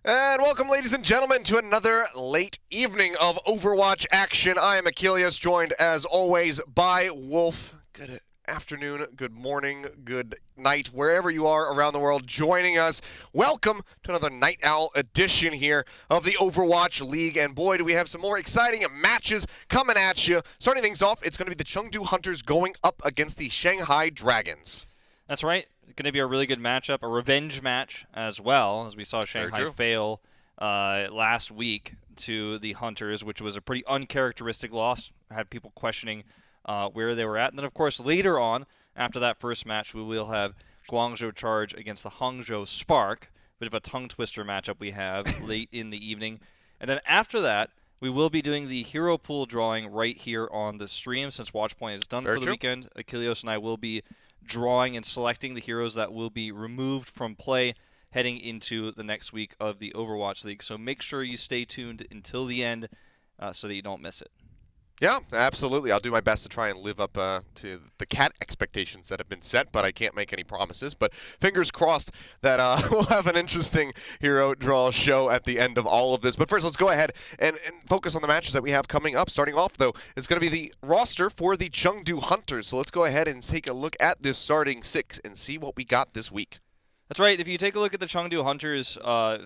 And welcome, ladies and gentlemen, to another late evening of Overwatch action. I am Achilles, joined as always by Wolf. Good afternoon, good morning, good night, wherever you are around the world joining us. Welcome to another Night Owl edition here of the Overwatch League. And boy, do we have some more exciting matches coming at you. Starting things off, it's going to be the Chengdu Hunters going up against the Shanghai Dragons. That's right. It's going to be a really good matchup, a revenge match as well, as we saw Shanghai fail last week to the Hunters, which was a pretty uncharacteristic loss. I had people questioning where they were at. And then, of course, later on, after that first match, we will have Guangzhou Charge against the Hangzhou Spark. Bit of a tongue-twister matchup we have late in the evening. And then after that, we will be doing the hero pool drawing right here on the stream. Since Watchpoint is done for the weekend, Achilles and I will be drawing and selecting the heroes that will be removed from play heading into the next week of the Overwatch League. So make sure you stay tuned until the end so that you don't miss it. Yeah, absolutely. I'll do my best to try and live up to the cat expectations that have been set, but I can't make any promises. But fingers crossed that we'll have an interesting hero draw show at the end of all of this. But first, let's go ahead and focus on the matches that we have coming up. Starting off, though, is going to be the roster for the Chengdu Hunters. So let's go ahead and take a look at this starting six and see what we got this week. That's right. If you take a look at the Chengdu Hunters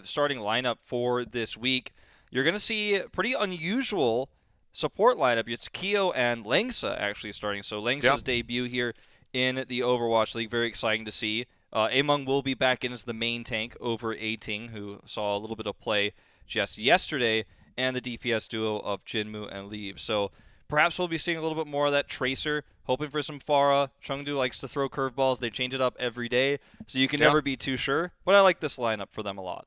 starting lineup for this week, you're going to see pretty unusual support lineup. It's Keo and Langsa actually starting. So Langsa's debut here in the Overwatch League, very exciting to see. Among will be back in as the main tank over Ating, who saw a little bit of play just yesterday, and the DPS duo of Jinmu and Leave. So perhaps we'll be seeing a little bit more of that Tracer, hoping for some Pharah. Chengdu likes to throw curveballs. They change it up every day, so you can never be too sure. But I like this lineup for them a lot.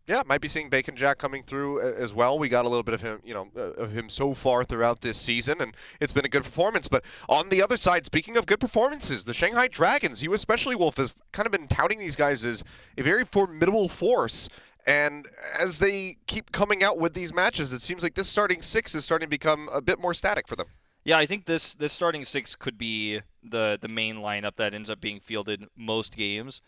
Yeah, might be seeing Bacon Jack coming through as well. We got a little bit of him, of him so far throughout this season, and it's been a good performance. But on the other side, speaking of good performances, the Shanghai Dragons, you especially, Wolf, has kind of been touting these guys as a very formidable force. And as they keep coming out with these matches, it seems like this starting six is starting to become a bit more static for them. Yeah, I think this starting six could be the main lineup that ends up being fielded most games.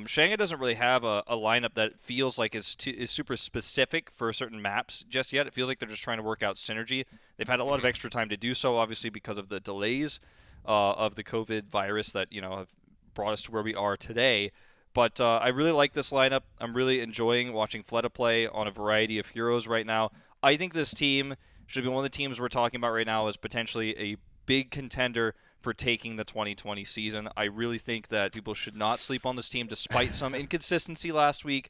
Shanghai doesn't really have a lineup that feels like is super specific for certain maps just yet. It feels like they're just trying to work out synergy. They've had a lot of extra time to do so, obviously, because of the delays of the COVID virus that have brought us to where we are today. But I really like this lineup. I'm really enjoying watching Fleta play on a variety of heroes right now. I think this team should be one of the teams we're talking about right now as potentially a big contender for taking the 2020 season. I really think that people should not sleep on this team despite some inconsistency last week.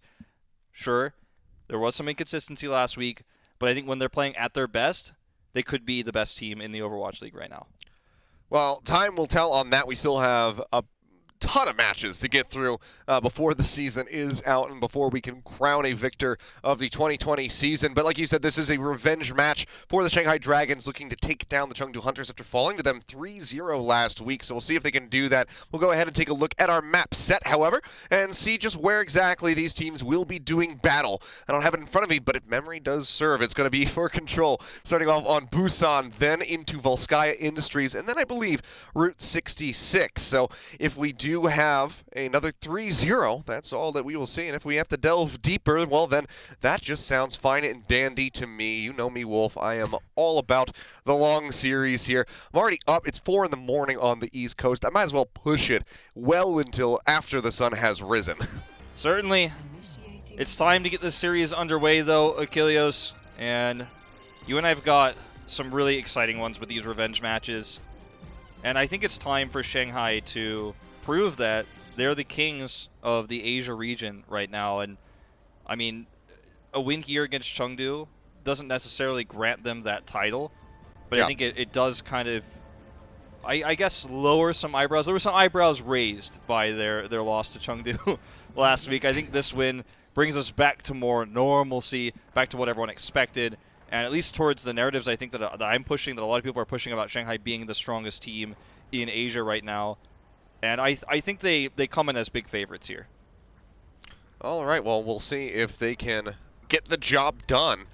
Sure, there was some inconsistency last week, but I think when they're playing at their best, they could be the best team in the Overwatch League right now. Well, time will tell on that. We still have a ton of matches to get through before the season is out and before we can crown a victor of the 2020 season. But like you said, this is a revenge match for the Shanghai Dragons, looking to take down the Chengdu Hunters after falling to them 3-0 last week. So we'll see if they can do that. We'll go ahead and take a look at our map set, however, and see just where exactly these teams will be doing battle. I don't have it in front of me, but if memory does serve, it's going to be for Control, starting off on Busan, then into Volskaya Industries, and then I believe Route 66. So if we do have another 3-0, that's all that we will see. And if we have to delve deeper, well, then that just sounds fine and dandy to me. You know me, Wolf. I am all about the long series here. I'm already up. It's 4 in the morning on the East Coast. I might as well push it well until after the sun has risen. Certainly. It's time to get this series underway, though, Achilles. And you and I have got some really exciting ones with these revenge matches. And I think it's time for Shanghai to prove that they're the kings of the Asia region right now. And I mean, a win here against Chengdu doesn't necessarily grant them that title, but I think it does kind of, I guess, lower some eyebrows. There were some eyebrows raised by their loss to Chengdu last week. I think this win brings us back to more normalcy, back to what everyone expected, and at least towards the narratives I think that I'm pushing, that a lot of people are pushing about Shanghai being the strongest team in Asia right now. And I think they come in as big favorites here. All right, well, we'll see if they can get the job done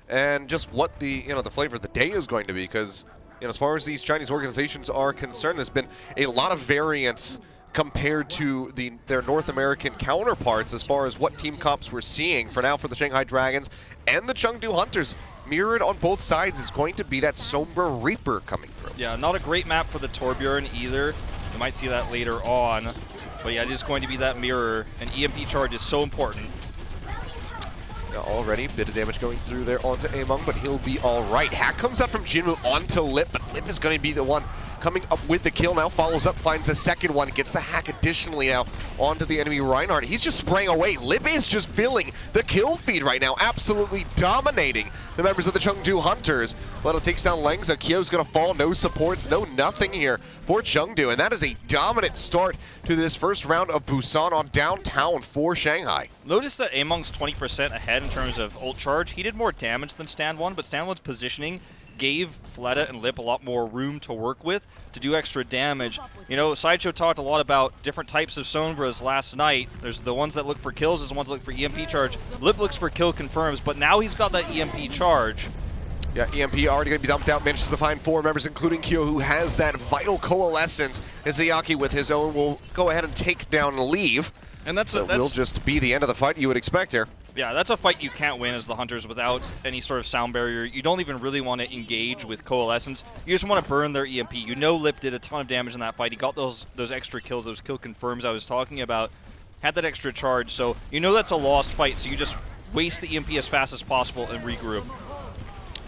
and just what the flavor of the day is going to be, because as far as these Chinese organizations are concerned, there's been a lot of variance compared to their North American counterparts as far as what team comps we're seeing for now for the Shanghai Dragons and the Chengdu Hunters. Mirrored on both sides is going to be that Sombra Reaper coming through. Yeah, not a great map for the Torbjorn either. You might see that later on. But yeah, it is going to be that mirror, and EMP charge is so important. Already, bit of damage going through there onto Among, but he'll be all right. Hack comes out from Jinwoo onto Lip, but Lip is going to be the one coming up with the kill now, follows up, finds a second one, gets the hack additionally now onto the enemy Reinhardt. He's just spraying away. Lip is just filling the kill feed right now, absolutely dominating the members of the Chengdu Hunters. Leto takes down Lengza. Kyo's going to fall, no supports, no nothing here for Chengdu, and that is a dominant start to this first round of Busan on downtown for Shanghai. Notice that Among's 20% ahead in terms of ult charge. He did more damage than Stand 1, but Stand 1's positioning gave Fleta and Lip a lot more room to work with to do extra damage. You know, Sideshow talked a lot about different types of Sombras last night. There's the ones that look for kills, there's the ones that look for EMP charge. Lip looks for kill confirms, but now he's got that EMP charge. Yeah, EMP already going to be dumped out, manages to find 4 members, including Kyo, who has that vital coalescence. Izayaki with his own will go ahead and take down Leave. And that's will just be the end of the fight you would expect here. Yeah, that's a fight you can't win as the Hunters without any sort of sound barrier. You don't even really want to engage with Coalescence. You just want to burn their EMP. You know Lip did a ton of damage in that fight. He got those extra kills, those kill confirms I was talking about. Had that extra charge, so you know that's a lost fight, so you just waste the EMP as fast as possible and regroup.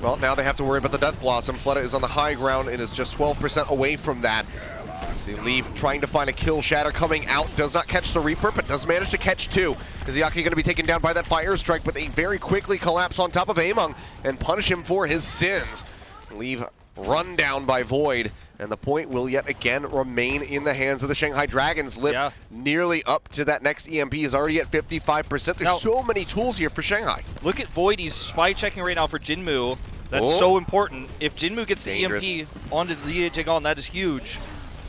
Well, now they have to worry about the Death Blossom. Fleta is on the high ground and is just 12% away from that. So Leave trying to find a kill. Shatter coming out, does not catch the Reaper, but does manage to catch 2. Izayaki going to be taken down by that Fire Strike, but they very quickly collapse on top of Among and punish him for his sins. Leave run down by Void, and the point will yet again remain in the hands of the Shanghai Dragons. Lip nearly up to that next EMP, is already at 55%. There's so many tools here for Shanghai. Look at Void, he's spy checking right now for Jinmu. That's so important. If Jinmu gets the EMP onto Li Jaegon, that is huge.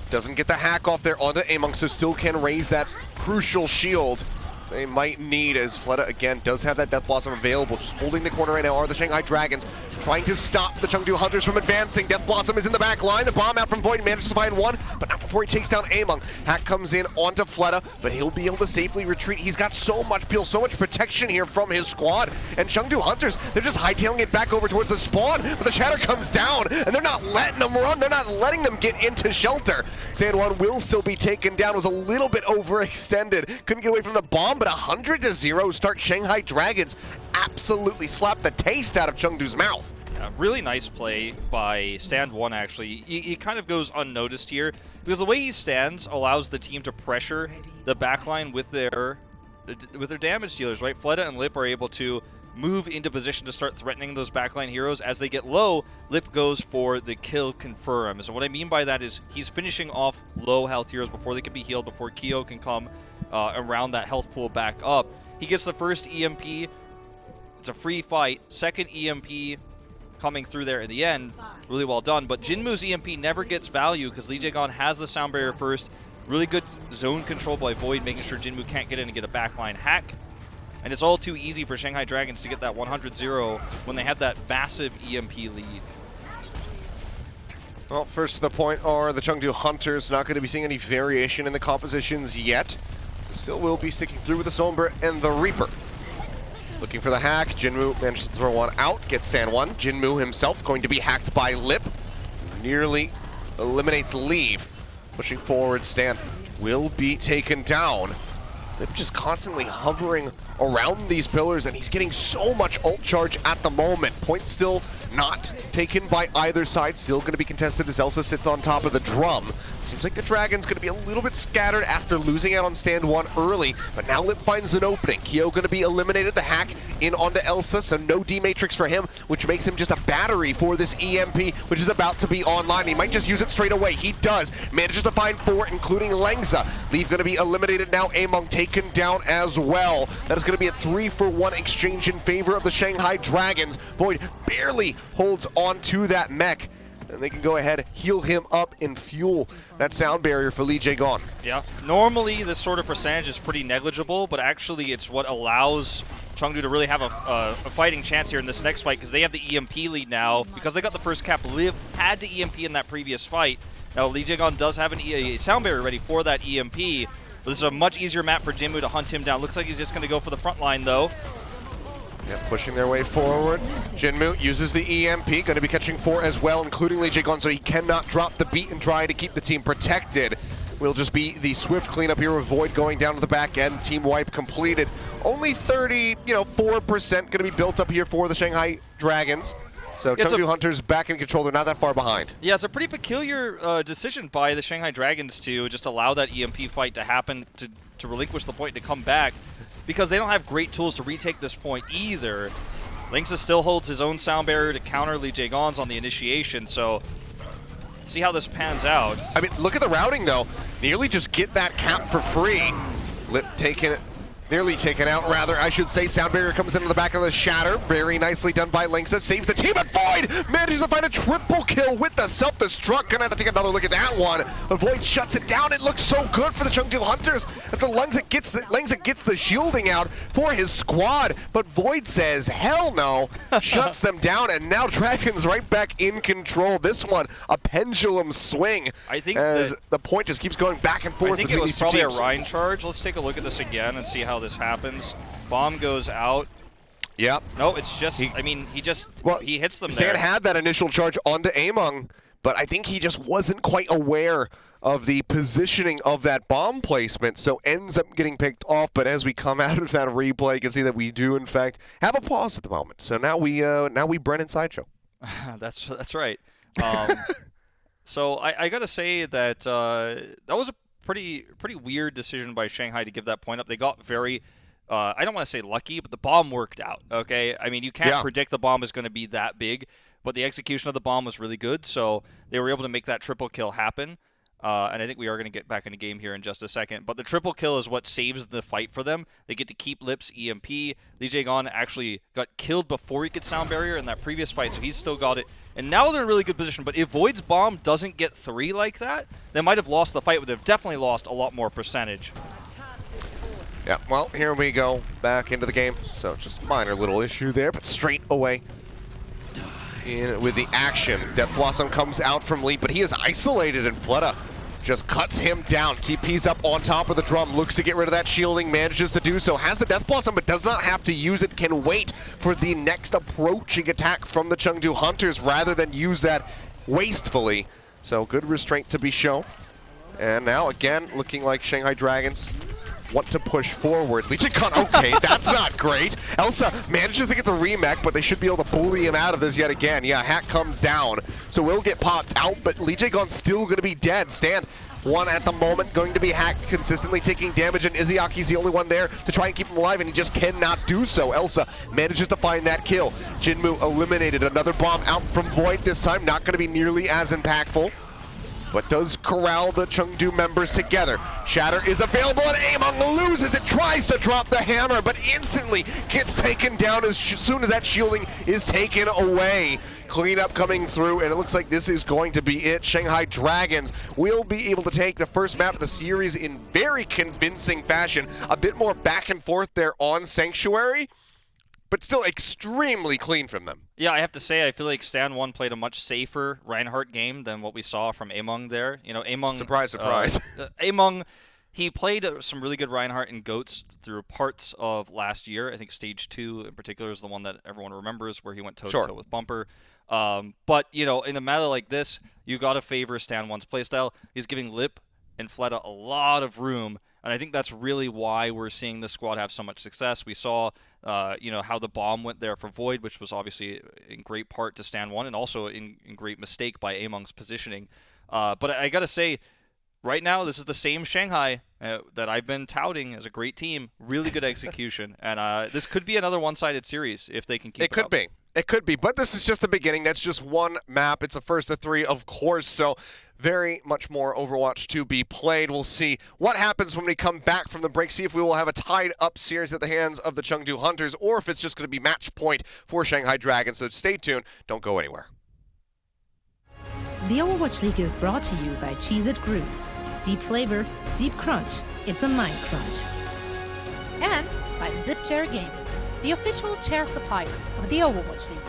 Doesn't get the hack off there onto Among, so still can raise that crucial shield they might need, as Fleta again does have that Death Blossom available. Just holding the corner right now are the Shanghai Dragons, trying to stop the Chengdu Hunters from advancing. Death Blossom is in the back line. The bomb out from Void manages to find 1, but not before he takes down Among. Hack comes in onto Fleta, but he'll be able to safely retreat. He's got so much peel, so much protection here from his squad. And Chengdu Hunters, they're just hightailing it back over towards the spawn, but the Shatter comes down, and they're not letting them run. They're not letting them get into shelter. Sandwan will still be taken down, was a little bit overextended. Couldn't get away from the bomb, but 100-0 start Shanghai Dragons absolutely slapped the taste out of Chengdu's mouth. Really nice play by Stand 1, actually. He kind of goes unnoticed here, because the way he stands allows the team to pressure the backline with their damage dealers, right? Fleta and Lip are able to move into position to start threatening those backline heroes. As they get low, Lip goes for the kill confirm. So what I mean by that is he's finishing off low health heroes before they can be healed, before Kyo can come around that health pool back up. He gets the first EMP. It's a free fight. Second EMP coming through there in the end. Really well done. But Jinmu's EMP never gets value because Li Jaegon has the sound barrier first. Really good zone control by Void, making sure Jinmu can't get in and get a backline hack. And it's all too easy for Shanghai Dragons to get that 100-0 when they have that massive EMP lead. Well, first to the point are the Chengdu Hunters. Not going to be seeing any variation in the compositions yet. Still will be sticking through with the Sombra and the Reaper. Looking for the hack. Jinmu manages to throw one out, gets Stan 1. Jinmu himself going to be hacked by Lip. Nearly eliminates Leave. Pushing forward, Stan will be taken down. Lip just constantly hovering around these pillars, and he's getting so much ult charge at the moment. Point still not taken by either side. Still going to be contested as Elsa sits on top of the drum. Seems like the Dragon's going to be a little bit scattered after losing out on Stand 1 early, but now Lip finds an opening. Kyo going to be eliminated. The hack in onto Elsa, so no D-Matrix for him, which makes him just a battery for this EMP, which is about to be online. He might just use it straight away. He does. Manages to find 4, including Lengza. Leave going to be eliminated now. Among taken down as well. That is going to be a 3-for-1 exchange in favor of the Shanghai Dragons. Void barely holds on to that mech, and they can go ahead, heal him up, and fuel that sound barrier for Li Jaegon. Yeah, normally this sort of percentage is pretty negligible, but actually it's what allows Chengdu to really have a fighting chance here in this next fight, because they have the EMP lead now. Because they got the first cap, Liv had to EMP in that previous fight. Now, Lee Jae-gon does have a sound barrier ready for that EMP. But this is a much easier map for Jinmu to hunt him down. Looks like he's just going to go for the front line, though. Yeah, pushing their way forward. Jinmu uses the EMP, going to be catching 4 as well, including Lee Jae-gon, so he cannot drop the beat and try to keep the team protected. Will just be the swift cleanup here with Void going down to the back end. Team wipe completed. Only 4% going to be built up here for the Shanghai Dragons. So Chengdu Hunters back in control. They're not that far behind. Yeah, it's a pretty peculiar decision by the Shanghai Dragons to just allow that EMP fight to happen, to relinquish the point, to come back, because they don't have great tools to retake this point either. Lynxus still holds his own sound barrier to counter Lee Jae-gon's on the initiation, so see how this pans out. I mean, look at the routing, though. Nearly just get that cap for free. Nearly taken out, rather, I should say. Sound barrier comes into the back of the Shatter. Very nicely done by Lynxus. Saves the team, and Void manages to find a triple kill with the self-destruct. Gonna have to take another look at that one. But Void shuts it down. It looks so good for the Chengdu Hunters after Lynxus gets the shielding out for his squad. But Void says, hell no, shuts them down, and now Dragons right back in control. This one, a pendulum swing. I think as the point just keeps going back and forth. I think it was probably a Rhine charge. Let's take a look at this again and see how this happens. Bomb goes out. Yep. No, it's just, he hits them Stan there. had that initial charge onto Among, but I think he just wasn't quite aware of the positioning of that bomb placement, so ends up getting picked off. But as we come out of that replay, you can see that we do, in fact, have a pause at the moment. So now we Brennan Sideshow. That's right. So I got to say that that was a pretty weird decision by Shanghai to give that point up. They got very, I don't want to say lucky, but the bomb worked out, okay? I mean, you can't predict the bomb is going to be that big, but the execution of the bomb was really good, so they were able to make that triple kill happen. And I think we are going to get back into game here in just a second. But the triple kill is what saves the fight for them. They get to keep Lips EMP. Lee Jae-gon actually got killed before he could sound barrier in that previous fight, so he's still got it. And now they're in a really good position. But if Void's bomb doesn't get 3 like that, they might have lost the fight, but they've definitely lost a lot more percentage. Yeah, well, here we go back into the game. So just minor little issue there, but straight away in with the action. Death Blossom comes out from Lee, but he is isolated, and Fleta just cuts him down. TP's up on top of the drum, looks to get rid of that shielding, manages to do so. Has the Death Blossom, but does not have to use it. Can wait for the next approaching attack from the Chengdu Hunters rather than use that wastefully. So good restraint to be shown. And now again, looking like Shanghai Dragons want to push forward. Lee Jae-gon, okay, that's not great. Elsa manages to get the remake, but they should be able to bully him out of this yet again. Yeah, Hack comes down, so will get popped out, but Lee Jae-gon's still going to be dead. Stan, one at the moment, going to be hacked, consistently taking damage, and Izyaki's the only one there to try and keep him alive, and he just cannot do so. Elsa manages to find that kill. Jinmu eliminated. Another bomb out from Void this time, not going to be nearly as impactful, but does corral the Chengdu members together. Shatter is available, and Among loses it, tries to drop the hammer, but instantly gets taken down as soon as that shielding is taken away. Cleanup coming through, and it looks like this is going to be it. Shanghai Dragons will be able to take the first map of the series in very convincing fashion. A bit more back and forth there on Sanctuary, but still extremely clean from them. Yeah, I have to say, I feel like Stan 1 played a much safer Reinhardt game than what we saw from Among there. You know, Among... Surprise, surprise. Among, he played some really good Reinhardt and Goats through parts of last year. I think Stage 2 in particular is the one that everyone remembers, where he went toe-to-toe with Bumper. But, you know, in a matter like this, you got to favor Stan 1's playstyle. He's giving Lip and Fleta a lot of room, and I think that's really why we're seeing this squad have so much success. We saw, you know, how the bomb went there for Void, which was obviously in great part to Stan 1, and also in great mistake by Among's positioning. But I got to say, right now, this is the same Shanghai that I've been touting as a great team. Really good execution, and this could be another one-sided series if they can keep it up. It could be, but this is just the beginning. That's just one map. It's a first of 3, of course, so very much more Overwatch to be played. We'll see what happens when we come back from the break, see if we will have a tied-up series at the hands of the Chengdu Hunters, or if it's just going to be match point for Shanghai Dragons. So stay tuned. Don't go anywhere. The Overwatch League is brought to you by Cheez-It Grooves. Deep flavor, deep crunch. It's a mind crunch. And by Zip Chair Gaming, the official chair supplier of the Overwatch League.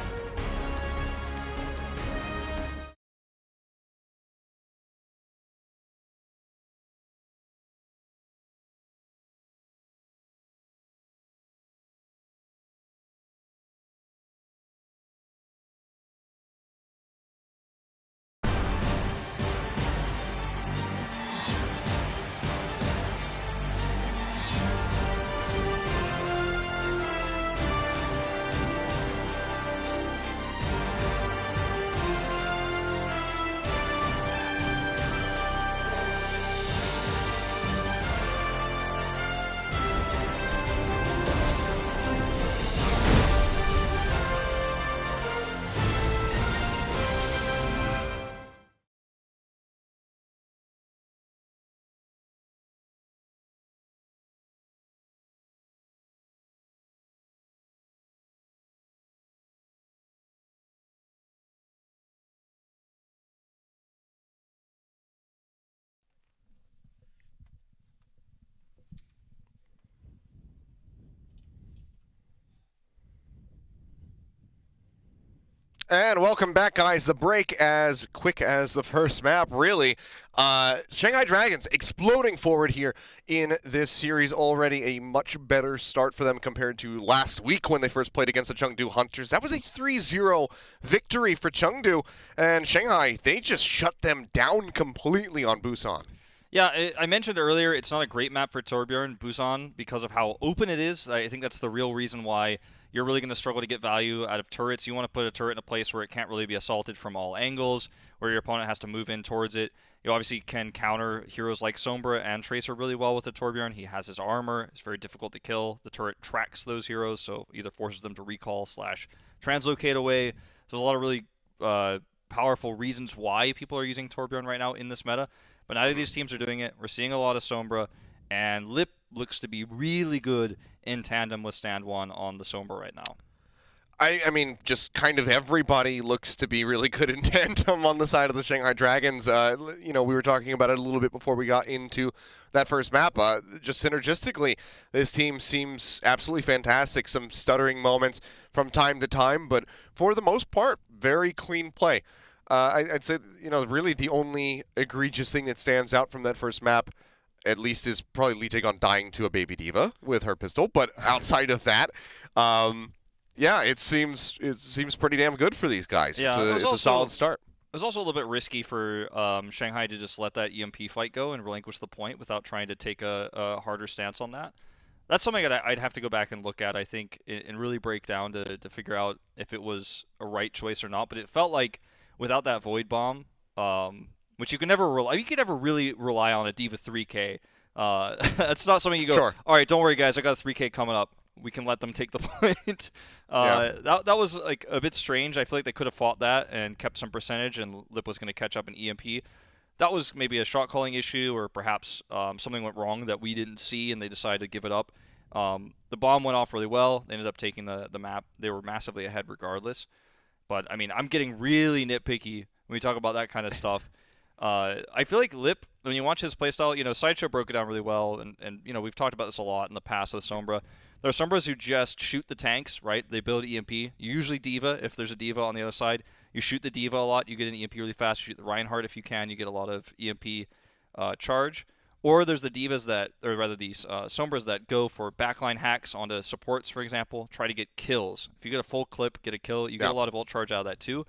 And welcome back, guys. The break as quick as the first map, really. Shanghai Dragons exploding forward here in this series. Already a much better start for them compared to last week when they first played against the Chengdu Hunters. That was a 3-0 victory for Chengdu. And Shanghai, they just shut them down completely on Busan. Yeah, I mentioned earlier it's not a great map for Torbjorn, Busan, because of how open it is. I think that's the real reason why you're really going to struggle to get value out of turrets. You want to put a turret in a place where it can't really be assaulted from all angles, where your opponent has to move in towards it. You obviously can counter heroes like Sombra and Tracer really well with the Torbjorn. He has his armor. It's very difficult to kill. The turret tracks those heroes, so either forces them to recall / translocate away. There's a lot of really powerful reasons why people are using Torbjorn right now in this meta. But neither of these teams are doing it. We're seeing a lot of Sombra, and Lip looks to be really good in tandem with Stand 1 on the Sombra right now. I mean, just kind of everybody looks to be really good in tandem on the side of the Shanghai Dragons. We were talking about it a little bit before we got into that first map. Just synergistically, this team seems absolutely fantastic. Some stuttering moments from time to time, but for the most part, very clean play. I'd say, really the only egregious thing that stands out from that first map, at least, is probably Lee-Tae-gon dying to a baby diva with her pistol. But outside of that, it seems pretty damn good for these guys. Yeah, it's a solid start. It was also a little bit risky for Shanghai to just let that EMP fight go and relinquish the point without trying to take a harder stance on that. That's something that I'd have to go back and look at, I think, and really break down to figure out if it was a right choice or not. But it felt like without that Void Bomb, which you can never really rely on a Diva 3K. That's not something you go, sure. All right, don't worry, guys, I got a 3K coming up. We can let them take the point. That was like a bit strange. I feel like they could have fought that and kept some percentage, and Lip was going to catch up in EMP. That was maybe a shot calling issue, or perhaps something went wrong that we didn't see, and they decided to give it up. The bomb went off really well. They ended up taking the map. They were massively ahead regardless. But, I mean, I'm getting really nitpicky when we talk about that kind of stuff. I feel like Lip, when you watch his playstyle, Sideshow broke it down really well, and we've talked about this a lot in the past with Sombra. There are Sombras who just shoot the tanks, right? They build EMP. Usually Diva, if there's a Diva on the other side. You shoot the Diva a lot, you get an EMP really fast. You shoot the Reinhardt if you can, you get a lot of EMP charge. Or there's the Divas these Sombras that go for backline hacks onto supports, for example, try to get kills. If you get a full clip, get a kill, you get a lot of ult charge out of that too.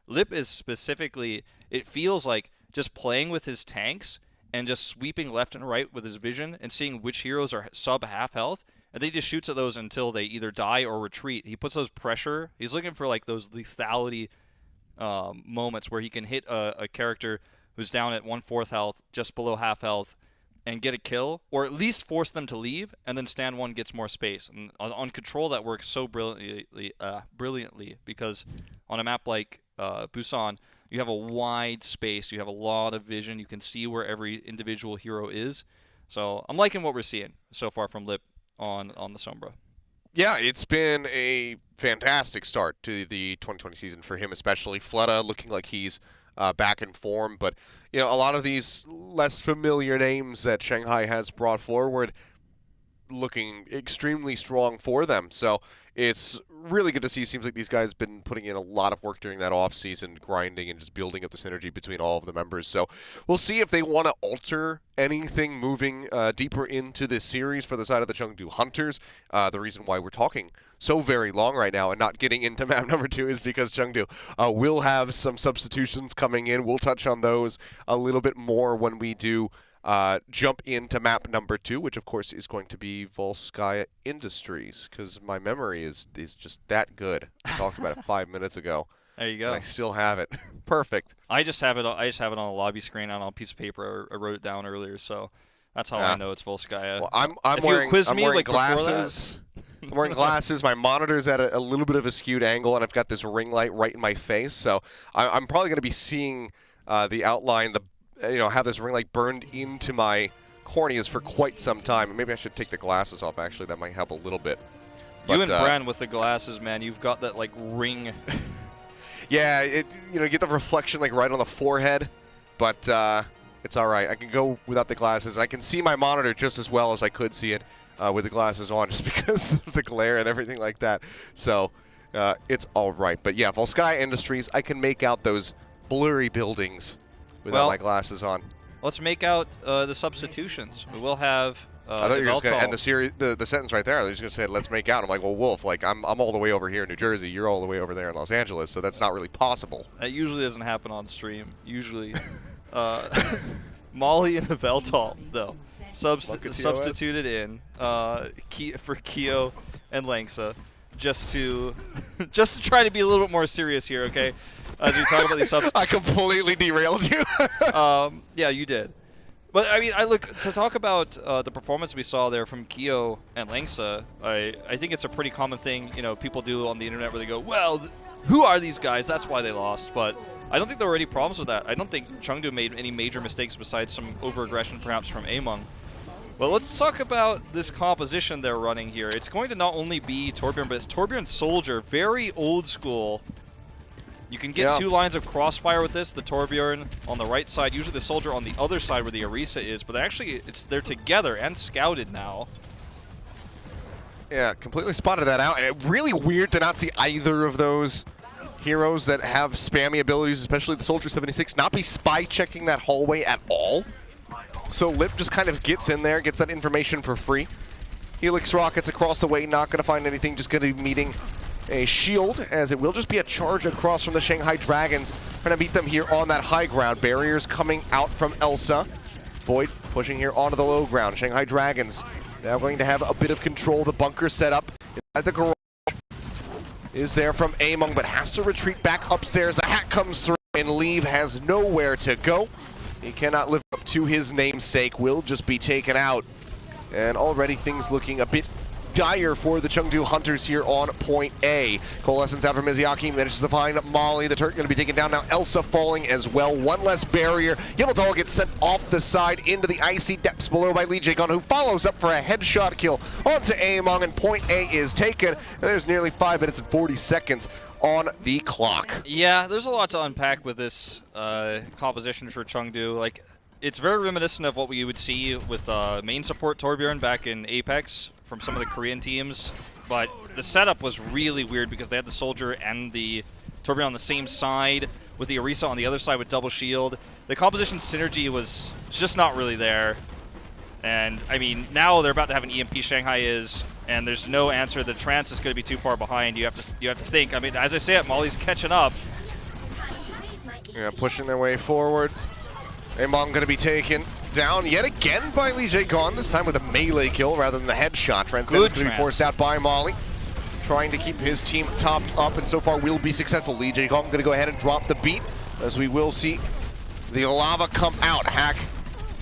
Lip is specifically, it feels like just playing with his tanks and just sweeping left and right with his vision and seeing which heroes are sub half health, and then he just shoots at those until they either die or retreat. He puts those pressure, he's looking for like those lethality moments where he can hit a character who's down at 1/4 health, just below half health, and get a kill, or at least force them to leave, and then Stand 1 gets more space. And on Control, that works so brilliantly, because on a map like Busan, you have a wide space, you have a lot of vision, you can see where every individual hero is. So I'm liking what we're seeing so far from Lip on the Sombra. Yeah, it's been a fantastic start to the 2020 season for him, especially. Fleta looking like he's back in form, but a lot of these less familiar names that Shanghai has brought forward looking extremely strong for them. So it's really good to see. Seems like these guys have been putting in a lot of work during that off-season, grinding and just building up the synergy between all of the members. So we'll see if they want to alter anything moving deeper into this series for the side of the Chengdu Hunters. The reason why we're talking so very long right now and not getting into map number 2 is because Chengdu will have some substitutions coming in. We'll touch on those a little bit more when we do jump into map number 2, which of course is going to be Volskaya Industries, because my memory is just that good. I talked about it 5 minutes ago. There you go. And I still have it. Perfect. I just have it on a lobby screen on a piece of paper. I wrote it down earlier, so that's how I know it's Volskaya. Well, I'm wearing glasses. I'm wearing glasses. My monitor's at a little bit of a skewed angle, and I've got this ring light right in my face. So I'm probably going to be seeing the outline, have this ring light burned into my corneas for quite some time. Maybe I should take the glasses off, actually. That might help a little bit. But, you and Bran with the glasses, man. You've got that, like, ring. Yeah, you get the reflection, like, right on the forehead. But it's all right. I can go without the glasses. I can see my monitor just as well as I could see it with the glasses on, just because of the glare and everything like that. So it's all right. But yeah, Volskaya Industries, I can make out those blurry buildings without my glasses on. Let's make out the substitutions. We will have. I thought you were just going to end the series, the sentence right there. I was just going to say, "Let's make out." I'm like, "Well, Wolf, like I'm all the way over here in New Jersey. You're all the way over there in Los Angeles, so that's not really possible." That usually doesn't happen on stream. Usually, Molly and Veltal though substituted in for Keo and Langsa, just to try to be a little bit more serious here. Okay, as we talk about these subs. I completely derailed you. Yeah, you did. But I mean, to talk about the performance we saw there from Keo and Langsa. I think it's a pretty common thing, people do on the internet where they go, well, who are these guys? That's why they lost. But I don't think there were any problems with that. I don't think Chengdu made any major mistakes besides some over-aggression perhaps from Among. Well, let's talk about this composition they're running here. It's going to not only be Torbjorn, but it's Torbjorn Soldier, very old school. You can get 2 lines of crossfire with this, the Torbjorn on the right side, usually the Soldier on the other side where the Orisa is, but actually they're together and scouted now. Yeah, completely spotted that out, and it's really weird to not see either of those heroes that have spammy abilities, especially the Soldier 76, not be spy checking that hallway at all. So Lip just kind of gets in there, gets that information for free. Helix rockets across the way, not going to find anything, just going to be meeting a shield, as it will just be a charge across from the Shanghai Dragons. Trying to beat them here on that high ground. Barriers coming out from Elsa. Void pushing here onto the low ground. Shanghai Dragons now going to have a bit of control. The bunker set up at the garage is there from Among, but has to retreat back upstairs. The hack comes through, and Leave has nowhere to go. He cannot live up to his namesake. Will just be taken out. And already things looking a bit dire for the Chengdu Hunters here on point A. Coalescence out from Miziaki, manages to find Molly. The turret going to be taken down now. Elsa falling as well. One less barrier. Yimmeltal gets sent off the side into the icy depths below by Lee Jae-gun, who follows up for a headshot kill onto Among, and point A is taken. And there's nearly 5 minutes and 40 seconds on the clock. Yeah, there's a lot to unpack with this composition for Chengdu. Like, it's very reminiscent of what we would see with main support Torbjorn back in Apex from some of the Korean teams, but the setup was really weird because they had the Soldier and the Torbjorn on the same side with the Orisa on the other side with double shield. The composition synergy was just not really there. And I mean, now they're about to have an EMP, Shanghai is, and there's no answer. The Trance is going to be too far behind. You have to think. I mean, as I say it, Molly's catching up. Yeah, pushing their way forward. Among going to be taken down yet again by Lee Jae-gun, this time with a melee kill rather than the headshot. Transcendence going to be forced out by Molly, trying to keep his team topped up, and so far will be successful. Lee Jae-gun going to go ahead and drop the beat, as we will see the lava come out. Hack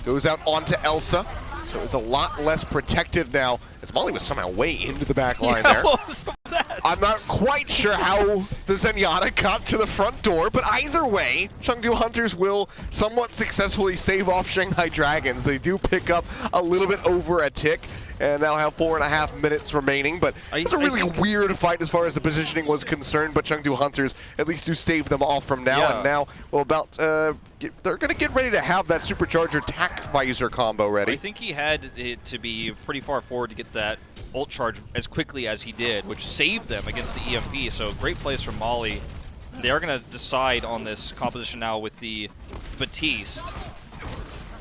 goes out onto Elsa, so it's a lot less protective now, as Molly was somehow way into the back line there. What was that? I'm not quite sure how the Zenyatta got to the front door, but either way, Chengdu Hunters will somewhat successfully stave off Shanghai Dragons. They do pick up a little bit over a tick, and now have 4.5 minutes remaining, but it's a really weird fight as far as the positioning was concerned, but Chengdu Hunters at least do stave them off from now, and now, well, they're going to get ready to have that Supercharger Tac Visor combo ready. I think he had it to be pretty far forward to get that ult charge as quickly as he did, which saved them against the EMP, so great plays from Molly. They are going to decide on this composition now with the Batiste.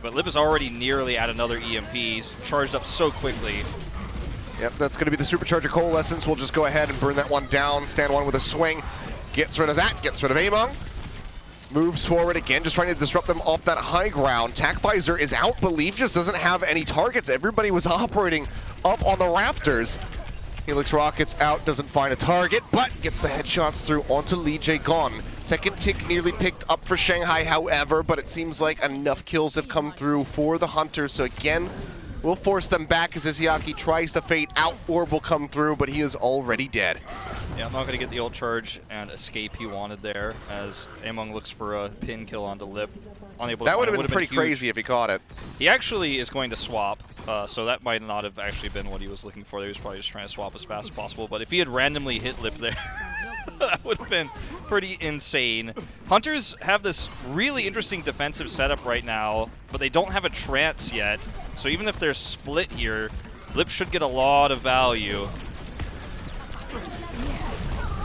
But Lip is already nearly at another EMP. He's charged up so quickly. Yep, that's going to be the Supercharger Coalescence. We'll just go ahead and burn that one down. Stand one with a swing. Gets rid of that. Gets rid of Among. Moves forward again, just trying to disrupt them off that high ground. Tac Visor is out, but Leaf just doesn't have any targets. Everybody was operating up on the rafters. Helix rockets out, doesn't find a target, but gets the headshots through onto Lee Jae-gun. Second tick nearly picked up for Shanghai, however, but it seems like enough kills have come through for the Hunters. So again, we'll force them back as Izayaki tries to fade out. Orb will come through, but he is already dead. Yeah, I'm not going to get the ult charge and escape he wanted there, as Among looks for a pin kill onto Lip. Unable that to would have been pretty crazy if he caught it. He actually is going to swap, so that might not have actually been what he was looking for. He was probably just trying to swap as fast as possible, but if he had randomly hit Lip there, that would have been pretty insane. Hunters have this really interesting defensive setup right now, but they don't have a Trance yet, so even if they're split here, Lip should get a lot of value.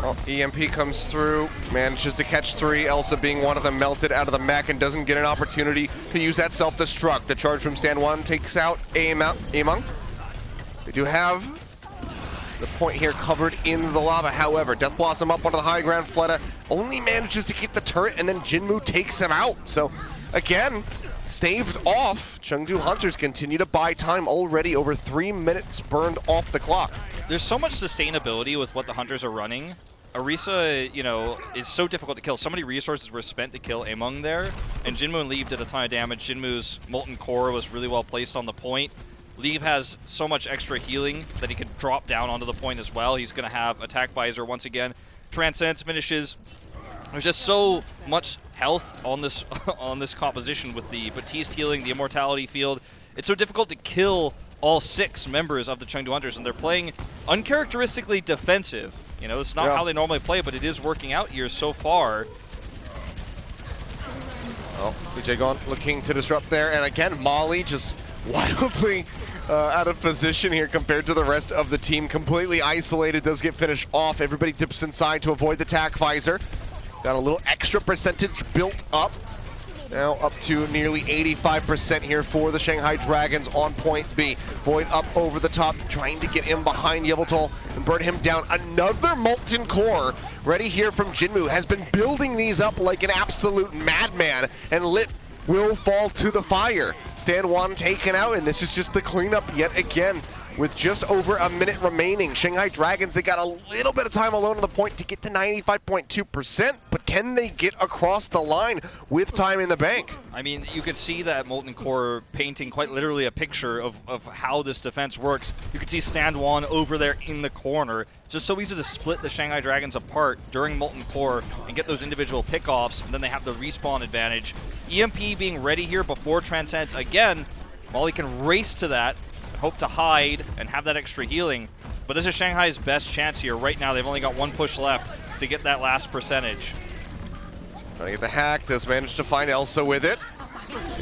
Oh, EMP comes through, manages to catch 3, Elsa being one of them, melted out of the mech and doesn't get an opportunity to use that self-destruct. The charge from stand 1 takes out Among. They do have the point here covered in the lava. However, Death Blossom up onto the high ground. Fleta only manages to get the turret, and then Jinmu takes him out. So, again, staved off. Chengdu Hunters continue to buy time, already over 3 minutes burned off the clock. There's so much sustainability with what the Hunters are running. Orisa, you know, is so difficult to kill. So many resources were spent to kill Among there, and Jinmu and Leave did a ton of damage. Jinmu's Molten Core was really well placed on the point. Leave has so much extra healing that he could drop down onto the point as well. He's going to have Attack Visor once again. Transcends finishes. There's just so much health on this on this composition with the Batiste healing, the Immortality Field. It's so difficult to kill all 6 members of the Chengdu Hunters, and they're playing uncharacteristically defensive. You know, it's not how they normally play, but it is working out here so far. Oh, BJ Gon looking to disrupt there, and again, Molly just wildly out of position here compared to the rest of the team. Completely isolated, does get finished off. Everybody dips inside to avoid the Attack Visor. Got a little extra percentage built up. Now up to nearly 85% here for the Shanghai Dragons on point B. Void up over the top, trying to get in behind Yveltal and burn him down. Another Molten Core ready here from Jinmu. Has been building these up like an absolute madman, and Lit will fall to the fire. Stand 1 taken out, and this is just the cleanup yet again. With just over a minute remaining, Shanghai Dragons, they got a little bit of time alone on the point to get to 95.2%, but can they get across the line with time in the bank? I mean, you could see that Molten Core painting quite literally a picture of how this defense works. You can see Stand 1 over there in the corner. It's just so easy to split the Shanghai Dragons apart during Molten Core and get those individual pickoffs, and then they have the respawn advantage. EMP being ready here before Transcends. Again, Molly can race to that, hope to hide and have that extra healing, but this is Shanghai's best chance here. Right now, they've only got 1 push left to get that last percentage. Trying to get the hack, does manage to find Elsa with it.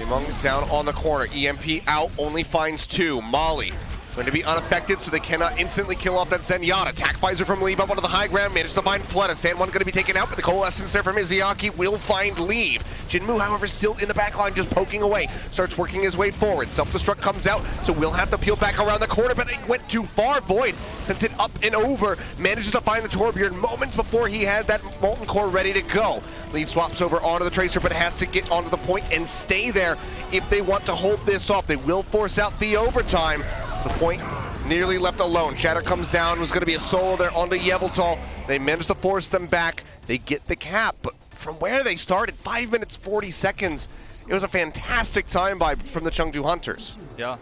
Among down on the corner, EMP out, only finds 2. Molly going to be unaffected, so they cannot instantly kill off that Zenyatta. Attack Visor from Leave up onto the high ground, managed to find Fleta. Stand 1 going to be taken out, but the Coalescence there from Izayaki will find Leave. Jinmu, however, still in the back line, just poking away. Starts working his way forward. Self-destruct comes out, so we'll have to peel back around the corner, but it went too far. Void sent it up and over, manages to find the Torbjorn moments before he had that Molten Core ready to go. Leave swaps over onto the Tracer, but has to get onto the point and stay there if they want to hold this off. They will force out the overtime. The point nearly left alone. Shatter comes down, was going to be a solo there onto Yveltal. They managed to force them back. They get the cap, but from where they started, 5 minutes, 40 seconds, it was a fantastic time from the Chengdu Hunters. Yeah.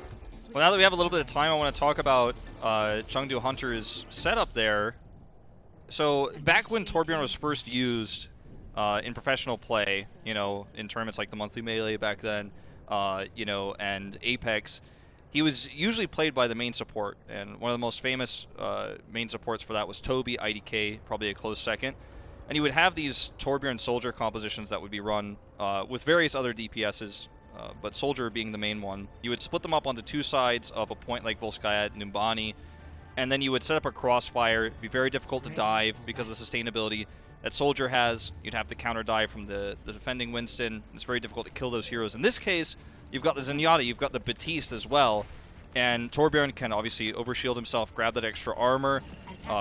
Well, now that we have a little bit of time, I want to talk about Chengdu Hunters' setup there. So back when Torbjorn was first used in professional play, you know, in tournaments like the Monthly Melee back then, you know, and Apex, he was usually played by the main support, and one of the most famous main supports for that was Toby, IDK, probably a close second. And he would have these Torbjorn Soldier compositions that would be run with various other DPSs, but Soldier being the main one. You would split them up onto 2 sides of a point like Volskaya, Numbani, and then you would set up a crossfire. It'd be very difficult to dive because of the sustainability that Soldier has. You'd have to counter dive from the defending Winston. It's very difficult to kill those heroes. In this case, you've got the Zenyatta, you've got the Batiste as well, and Torbjorn can obviously overshield himself, grab that extra armor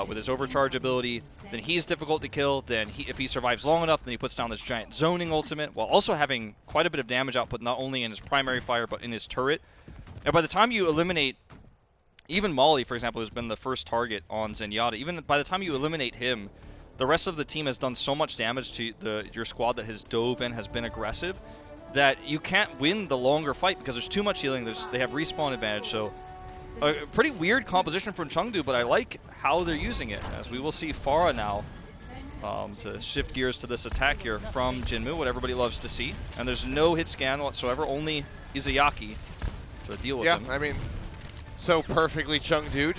with his overcharge ability. Then he's difficult to kill. Then if he survives long enough, then he puts down this giant zoning ultimate while also having quite a bit of damage output, not only in his primary fire, but in his turret. And by the time you eliminate even Molly, for example, who's been the first target on Zenyatta, even by the time you eliminate him, the rest of the team has done so much damage to your squad that has dove in, has been aggressive, that you can't win the longer fight because there's too much healing. They have respawn advantage, so a pretty weird composition from Chengdu, but I like how they're using it, as we will see Pharah now to shift gears to this attack here from Jinmu, what everybody loves to see. And there's no hit scan whatsoever, only Izayaki to deal with him. Yeah, I mean, so perfectly Chengdu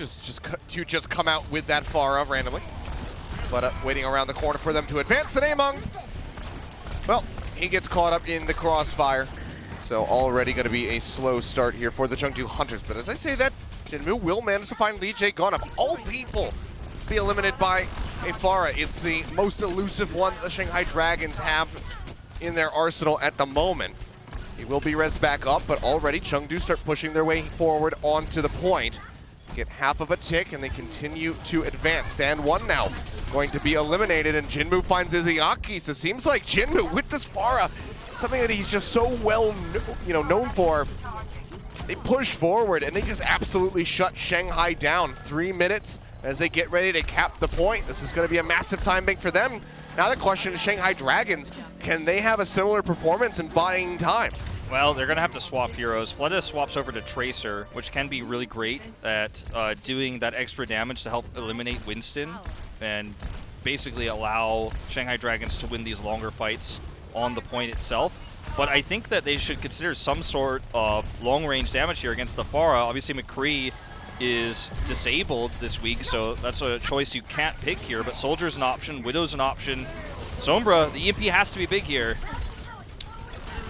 just come out with that Pharah randomly. But waiting around the corner for them to advance, and Among, well, he gets caught up in the crossfire. So already going to be a slow start here for the Chengdu Hunters. But as I say that, Jinmu will manage to find Lee Jae-gon, of all people, be eliminated by a Pharah. It's the most elusive one the Shanghai Dragons have in their arsenal at the moment. He will be res back up, but already Chengdu start pushing their way forward onto the point. Get half of a tick, and they continue to advance. Stand one now going to be eliminated, and Jinmu finds Izayaki. So it seems like Jinmu with this Pharah, something that he's just so well known for. They push forward, and they just absolutely shut Shanghai down. 3 minutes as they get ready to cap the point. This is going to be a massive time bank for them. Now the question is Shanghai Dragons, can they have a similar performance in buying time? Well, they're going to have to swap heroes. Fleta swaps over to Tracer, which can be really great at doing that extra damage to help eliminate Winston and basically allow Shanghai Dragons to win these longer fights on the point itself. But I think that they should consider some sort of long-range damage here against the Pharah. Obviously, McCree is disabled this week, so that's a choice you can't pick here. But Soldier's an option, Widow's an option. Sombra, the EMP has to be big here.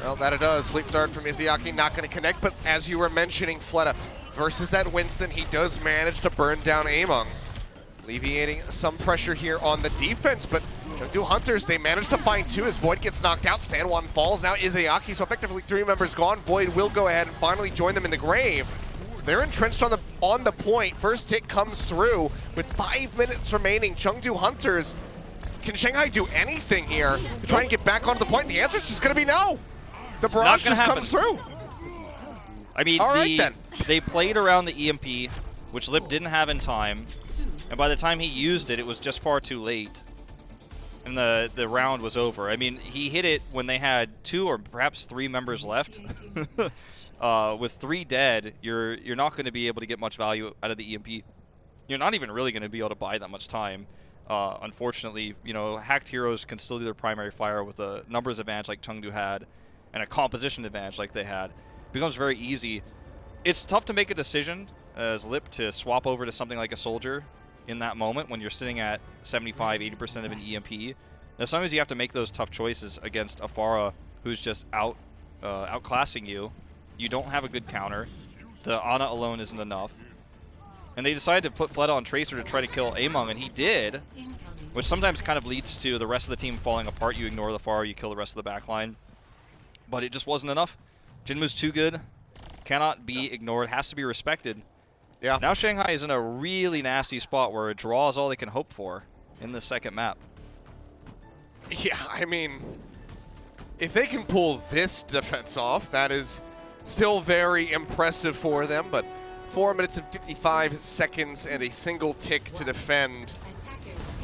Well, that it does. Sleep Dart from Izayaki not going to connect, but as you were mentioning, Fleta versus that Winston, he does manage to burn down Among, alleviating some pressure here on the defense, but Chengdu Hunters, they managed to find two as Void gets knocked out. Stand one falls. Now Izayaki, so effectively 3 members gone. Void will go ahead and finally join them in the grave. So they're entrenched on the point. First hit comes through with 5 minutes remaining. Chengdu Hunters, can Shanghai do anything here to try and get back onto the point? The answer is just going to be no. The barrage just comes through. I mean, they played around the EMP, which Lip didn't have in time, and by the time he used it, it was just far too late. And the round was over. I mean, he hit it when they had 2 or perhaps 3 members left. With 3 dead, you're not going to be able to get much value out of the EMP. You're not even really going to be able to buy that much time. Unfortunately, hacked heroes can still do their primary fire with a numbers advantage like Chengdu had, and a composition advantage like they had. It becomes very easy. It's tough to make a decision as Lip to swap over to something like a Soldier in that moment when you're sitting at 75-80% of an EMP. Now sometimes you have to make those tough choices against a Pharah who's just outclassing you. You don't have a good counter. The Ana alone isn't enough. And they decided to put Fleta on Tracer to try to kill Among, and he did, which sometimes kind of leads to the rest of the team falling apart. You ignore the Pharah, you kill the rest of the backline. But it just wasn't enough. Jinmu's too good. Cannot be ignored. Has to be respected. Yeah. Now Shanghai is in a really nasty spot where a draw is all they can hope for in the second map. Yeah, I mean, if they can pull this defense off, that is still very impressive for them. But 4 minutes and 55 seconds and a single tick to defend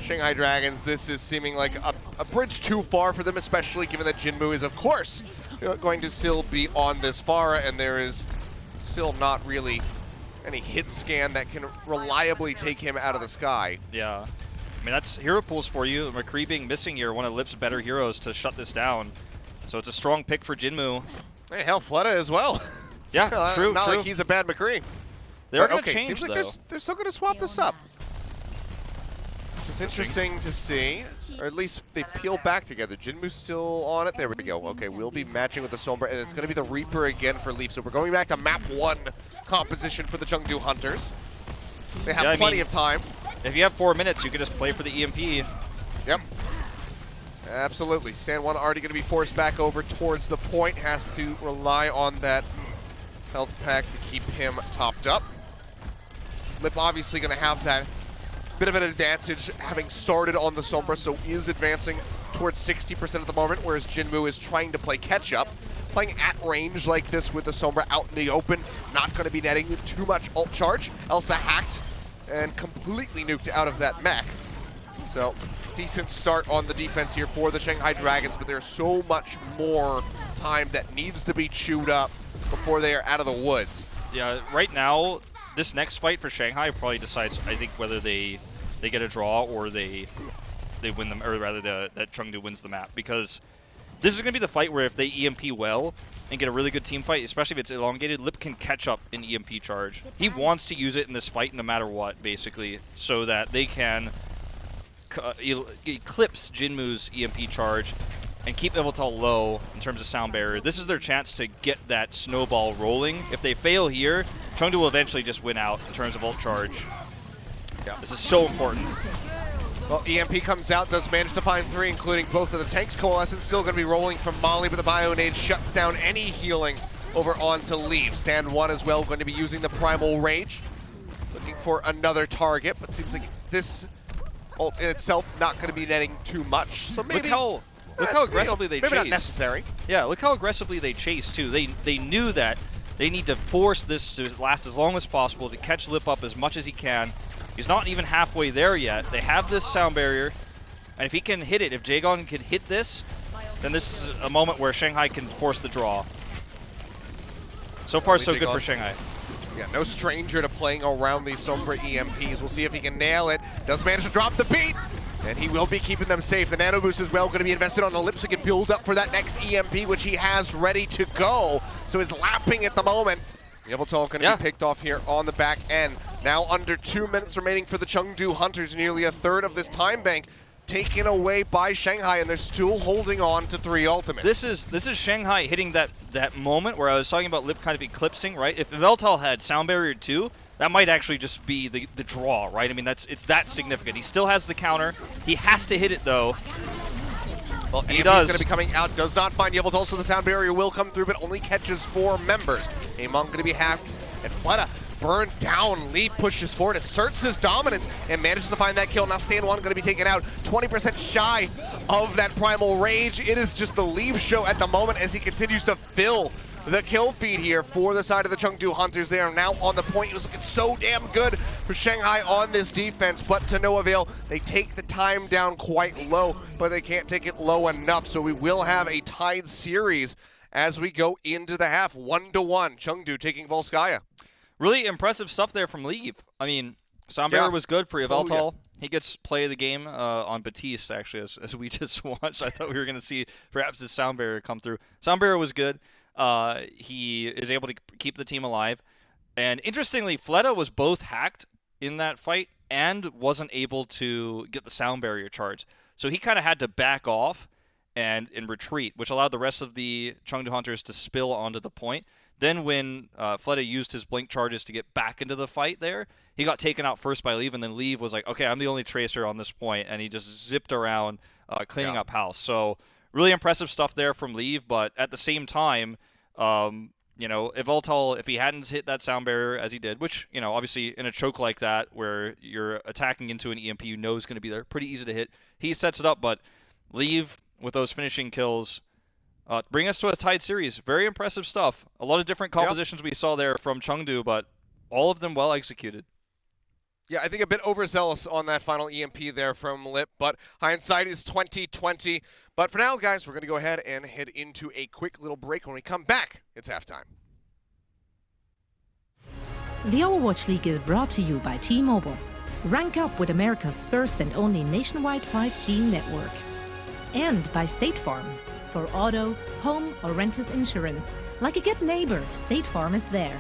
Shanghai Dragons. This is seeming like a bridge too far for them, especially given that Jinmu is, of course, going to still be on this Pharah, and there is still not really any hit scan that can reliably take him out of the sky. Yeah. I mean, that's hero pools for you. McCree being missing here, one of Lip's better heroes to shut this down. So it's a strong pick for Jinmu. Hey, hell, Fleta as well. Yeah, true, Not true. like he's a bad McCree. They're going to change, seems like though. they're still going to swap this up. It's interesting to see, or at least they peel back together. Jinmu's still on it. There we go. Okay, we'll be matching with the Sombra, and it's going to be the Reaper again for Leaf. So we're going back to map 1 composition for the Chengdu Hunters. They have plenty of time. If you have 4 minutes, you can just play for the EMP. Yep. Absolutely. Stand 1 already going to be forced back over towards the point. Has to rely on that health pack to keep him topped up. Lip obviously going to have that bit of an advantage having started on the Sombra, so is advancing towards 60% at the moment, whereas Jinmu is trying to play catch-up. Playing at range like this with the Sombra out in the open, not going to be netting too much ult charge. Elsa hacked and completely nuked out of that mech. So, decent start on the defense here for the Shanghai Dragons, but there's so much more time that needs to be chewed up before they are out of the woods. Yeah, right now, this next fight for Shanghai probably decides, I think, whether they get a draw or they win them, or rather that Chengdu wins the map. Because this is going to be the fight where if they EMP well and get a really good team fight, especially if it's elongated, Lip can catch up in EMP charge. He wants to use it in this fight no matter what, basically, so that they can eclipse Jinmu's EMP charge and keep Evital low in terms of sound barrier. This is their chance to get that snowball rolling. If they fail here, Chengdu will eventually just win out in terms of ult charge. Yeah, this is so important. Well, EMP comes out, does manage to find 3, including both of the tanks. Coalescence still going to be rolling from Molly, but the Bionade shuts down any healing over onto Leave. Stand 1 as well, going to be using the Primal Rage. Looking for another target, but seems like this ult in itself not going to be netting too much. So maybe look how aggressively they chase. Maybe not necessary. Yeah, look how aggressively they chase too. They knew that they need to force this to last as long as possible to catch Lip up as much as he can. He's not even halfway there yet. They have this sound barrier, and if he can hit it, if Jagon can hit this, then this is a moment where Shanghai can force the draw. So far, so good for Shanghai. Yeah, no stranger to playing around these Sombra EMPs. We'll see if he can nail it. Does manage to drop the beat, and he will be keeping them safe. The Nano Boost as well going to be invested on the Lip so he can build up for that next EMP, which he has ready to go. So he's lapping at the moment. Yveltal going to be picked off here on the back end. Now under 2 minutes remaining for the Chengdu Hunters, nearly a third of this time bank taken away by Shanghai, and they're still holding on to 3 ultimates. This is Shanghai hitting that moment where I was talking about Lip kind of eclipsing, right? If Yveltal had Sound Barrier 2, that might actually just be the draw, right? I mean, it's that significant. He still has the counter. He has to hit it, though. Well, he does. Going to be coming out. Does not find Yveltal, so the Sound Barrier will come through, but only catches 4 members. Amon going to be hacked, and Fleta burned down. Lee pushes forward, asserts his dominance, and manages to find that kill. Now Stand 1 going to be taken out, 20% shy of that Primal Rage. It is just the Leave show at the moment as he continues to fill the kill feed here for the side of the Chengdu Hunters. They are now on the point. It was looking so damn good for Shanghai on this defense, but to no avail. They take the time down quite low, but they can't take it low enough. So we will have a tied series as we go into the half, 1-1. Chengdu taking Volskaya. Really impressive stuff there from Leave. I mean, Sound Barrier was good for Yveltal. Oh, yeah. He gets play of the game on Batiste, actually, as we just watched. I thought we were going to see perhaps his Sound Barrier come through. Sound Barrier was good. He is able to keep the team alive. And interestingly, Fleta was both hacked in that fight and wasn't able to get the Sound Barrier charge. So he kind of had to back off and retreat, which allowed the rest of the Chengdu Hunters to spill onto the point. Then when Fleta used his blink charges to get back into the fight there, he got taken out first by Leave, and then Leave was like, okay, I'm the only tracer on this point, and he just zipped around cleaning up house. So really impressive stuff there from Leave, but at the same time, you know, Yveltal, if he hadn't hit that Sound Barrier as he did, which, you know, obviously in a choke like that where you're attacking into an EMP you know is going to be there, pretty easy to hit, he sets it up, but Leave with those finishing kills bring us to a tied series. Very impressive stuff. A lot of different compositions we saw there from Chengdu, but all of them well executed. Yeah, I think a bit overzealous on that final EMP there from Lip, but hindsight is 20/20. But for now, guys, we're going to go ahead and head into a quick little break. When we come back, it's halftime. The Overwatch League is brought to you by T-Mobile. Rank up with America's first and only nationwide 5G network. And by State Farm. For auto, home, or renters insurance, like a good neighbor, State Farm is there.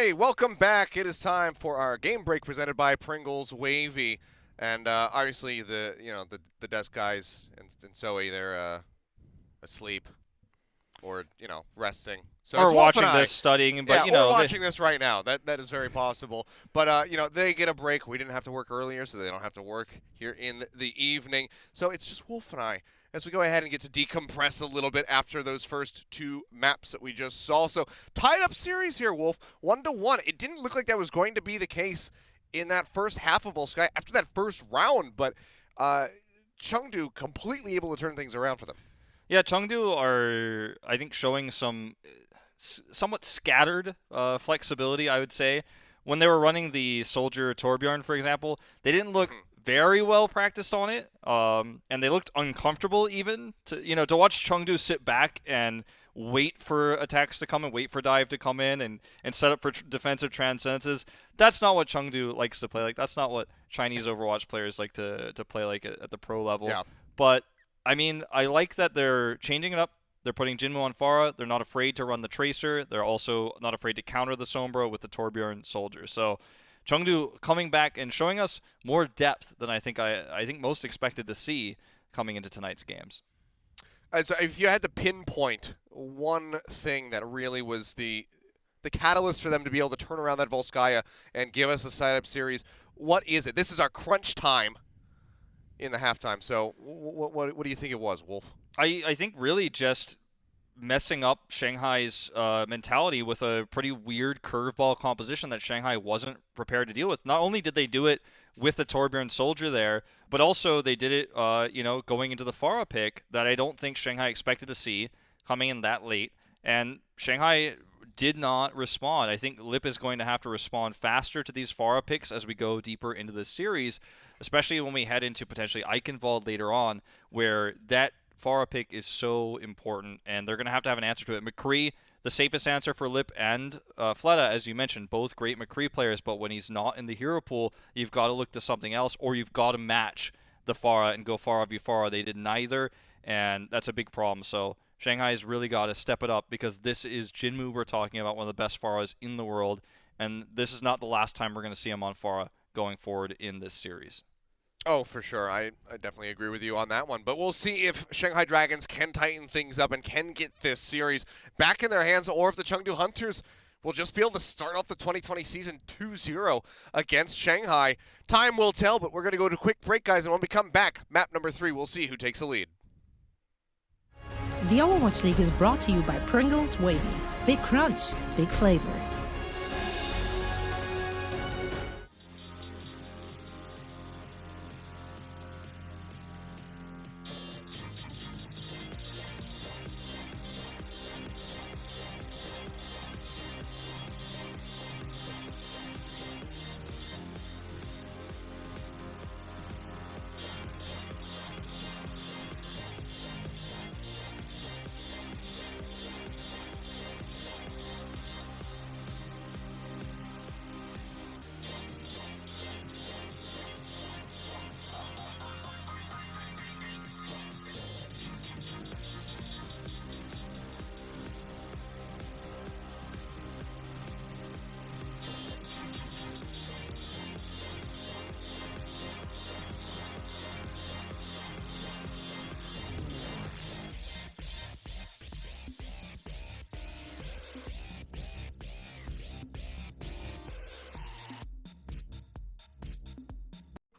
Hey, welcome back. It is time for our game break presented by Pringles Wavy, and obviously the desk guys and Zoe, they're asleep or resting. So or it's watching Wolf and I. this, studying, but or watching this right now. That is very possible. But they get a break. We didn't have to work earlier, so they don't have to work here in the evening. So it's just Wolf and I as we go ahead and get to decompress a little bit after those first two maps that we just saw. So tied up series here, Wolf, 1-1. It didn't look like that was going to be the case in that first half of Volskaya after that first round, but Chengdu completely able to turn things around for them. Yeah, Chengdu are, I think, showing some somewhat scattered flexibility, I would say. When they were running the Soldier Torbjorn, for example, they didn't look very well practiced on it, and they looked uncomfortable even. To watch Chengdu sit back and wait for attacks to come and wait for dive to come in and set up for defensive transcendences. That's not what Chengdu likes to play like. That's not what Chinese Overwatch players like to play like at the pro level. Yeah. But I mean, I like that they're changing it up. They're putting Jinmu on Pharah. They're not afraid to run the Tracer. They're also not afraid to counter the Sombra with the Torbjorn Soldier. So Chengdu coming back and showing us more depth than I think most expected to see coming into tonight's games. So if you had to pinpoint one thing that really was the catalyst for them to be able to turn around that Volskaya and give us the side-up series, what is it? This is our crunch time in the halftime. So what do you think it was, Wolf? I think really just messing up Shanghai's mentality with a pretty weird curveball composition that Shanghai wasn't prepared to deal with. Not only did they do it with the Torbjorn Soldier there, but also they did it, going into the Pharah pick that I don't think Shanghai expected to see coming in that late. And Shanghai did not respond. I think Lip is going to have to respond faster to these Pharah picks as we go deeper into the series, especially when we head into potentially Eichenwald later on, where that Pharah pick is so important, and they're going to have an answer to it. McCree, the safest answer for Lip and Fleta, as you mentioned, both great McCree players, but when he's not in the hero pool, you've got to look to something else, or you've got to match the Pharah and go Pharah v Pharah. They did neither, and that's a big problem. So Shanghai's really got to step it up, because this is Jinmu we're talking about, one of the best Pharahs in the world, and this is not the last time we're going to see him on Pharah going forward in this series. Oh, for sure. I definitely agree with you on that one. But we'll see if Shanghai Dragons can tighten things up and can get this series back in their hands, or if the Chengdu Hunters will just be able to start off the 2020 season 2-0 against Shanghai. Time will tell, but we're going to go to a quick break, guys, and when we come back, map number 3, we'll see who takes the lead. The Overwatch League is brought to you by Pringles Wavy. Big crunch, big flavor.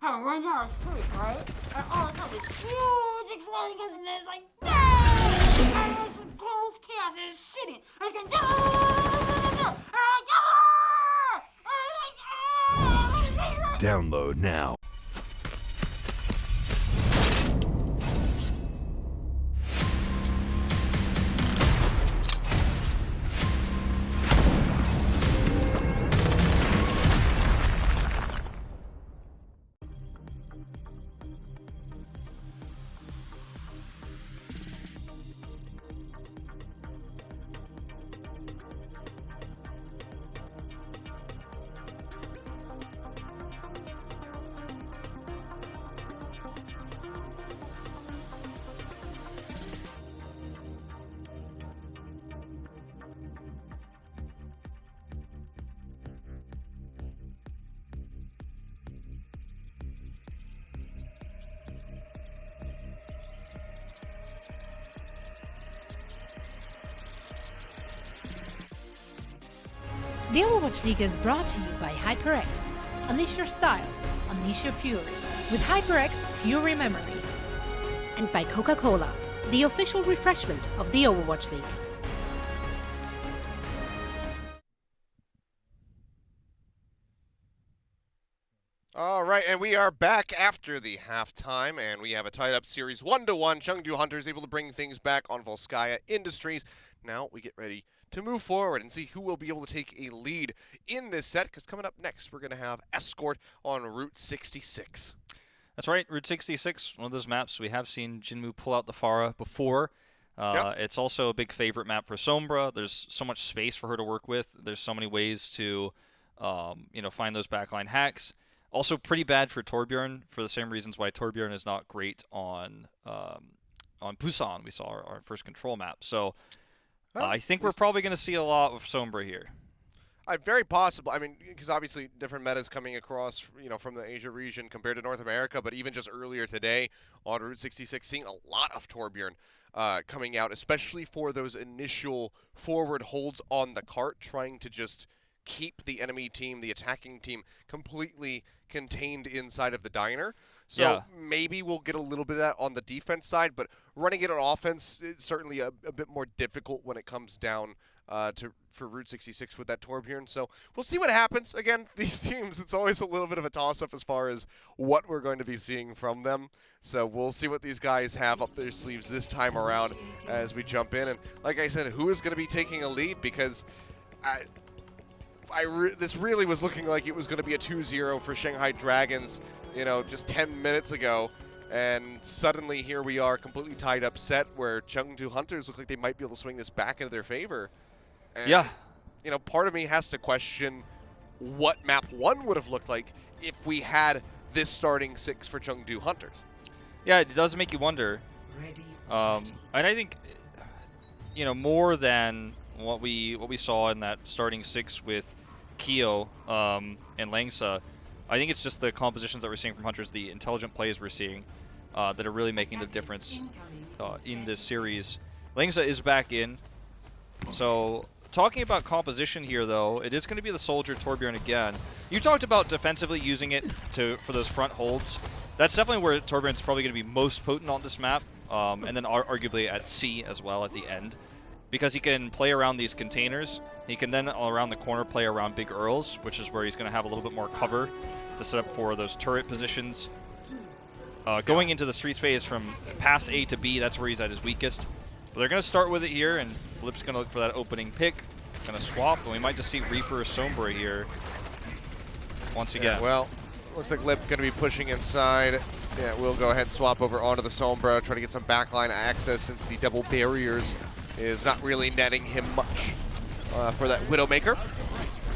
And right now it's free, right? And all of a sudden, huge explosion comes in, and it's like, no! And this cold chaos is shitting. And it's going, no! And I'm like, Download now. The Overwatch League is brought to you by HyperX. Unleash your style, unleash your fury with HyperX Fury Memory. And by Coca-Cola, the official refreshment of the Overwatch League. All right, and we are back after the halftime, and we have a tied-up series 1-1. Chengdu Hunters able to bring things back on Volskaya Industries. Now we get ready to move forward and see who will be able to take a lead in this set, because coming up next, we're going to have Escort on Route 66. That's right, Route 66, one of those maps we have seen Jinmu pull out the Pharah before. It's also a big favorite map for Sombra. There's so much space for her to work with. There's so many ways to find those backline hacks. Also pretty bad for Torbjorn for the same reasons why Torbjorn is not great on Busan. We saw our first control map. So I think we're probably going to see a lot of Sombra here. Very possible. I mean, because obviously different metas coming across, from the Asia region compared to North America, but even just earlier today on Route 66, seeing a lot of Torbjorn coming out, especially for those initial forward holds on the cart, trying to just keep the enemy team, the attacking team, completely contained inside of the diner. So maybe we'll get a little bit of that on the defense side, but running it on offense is certainly a bit more difficult when it comes down for Route 66 with that Torbjorn. So we'll see what happens. Again, these teams, it's always a little bit of a toss-up as far as what we're going to be seeing from them. So we'll see what these guys have up their sleeves this time around as we jump in. And like I said, who is going to be taking a lead? Because this really was looking like it was going to be a 2-0 for Shanghai Dragons, just 10 minutes ago. And suddenly here we are, completely tied up set where Chengdu Hunters look like they might be able to swing this back into their favor. And, part of me has to question what map 1 would have looked like if we had this starting 6 for Chengdu Hunters. Yeah, it does make you wonder. And I think, more than what we saw in that starting 6 with Keo and Langsa, I think it's just the compositions that we're seeing from Hunters, the intelligent plays we're seeing that are really making the difference in this series. Langsa is back in. So talking about composition here, though, it is going to be the Soldier Torbjorn again. You talked about defensively using it for those front holds. That's definitely where Torbjorn's probably going to be most potent on this map, and then arguably at C as well at the end, because he can play around these containers. He can then, around the corner, play around big Earls, which is where he's going to have a little bit more cover to set up for those turret positions. Going into the streets phase from past A to B, that's where he's at his weakest. But they're going to start with it here, and Flip's going to look for that opening pick. Going to swap, and we might just see Reaper or Sombra here once again. Yeah, well, looks like Lip going to be pushing inside. Yeah, we'll go ahead and swap over onto the Sombra, try to get some backline access since the double barriers is not really netting him much for that Widowmaker.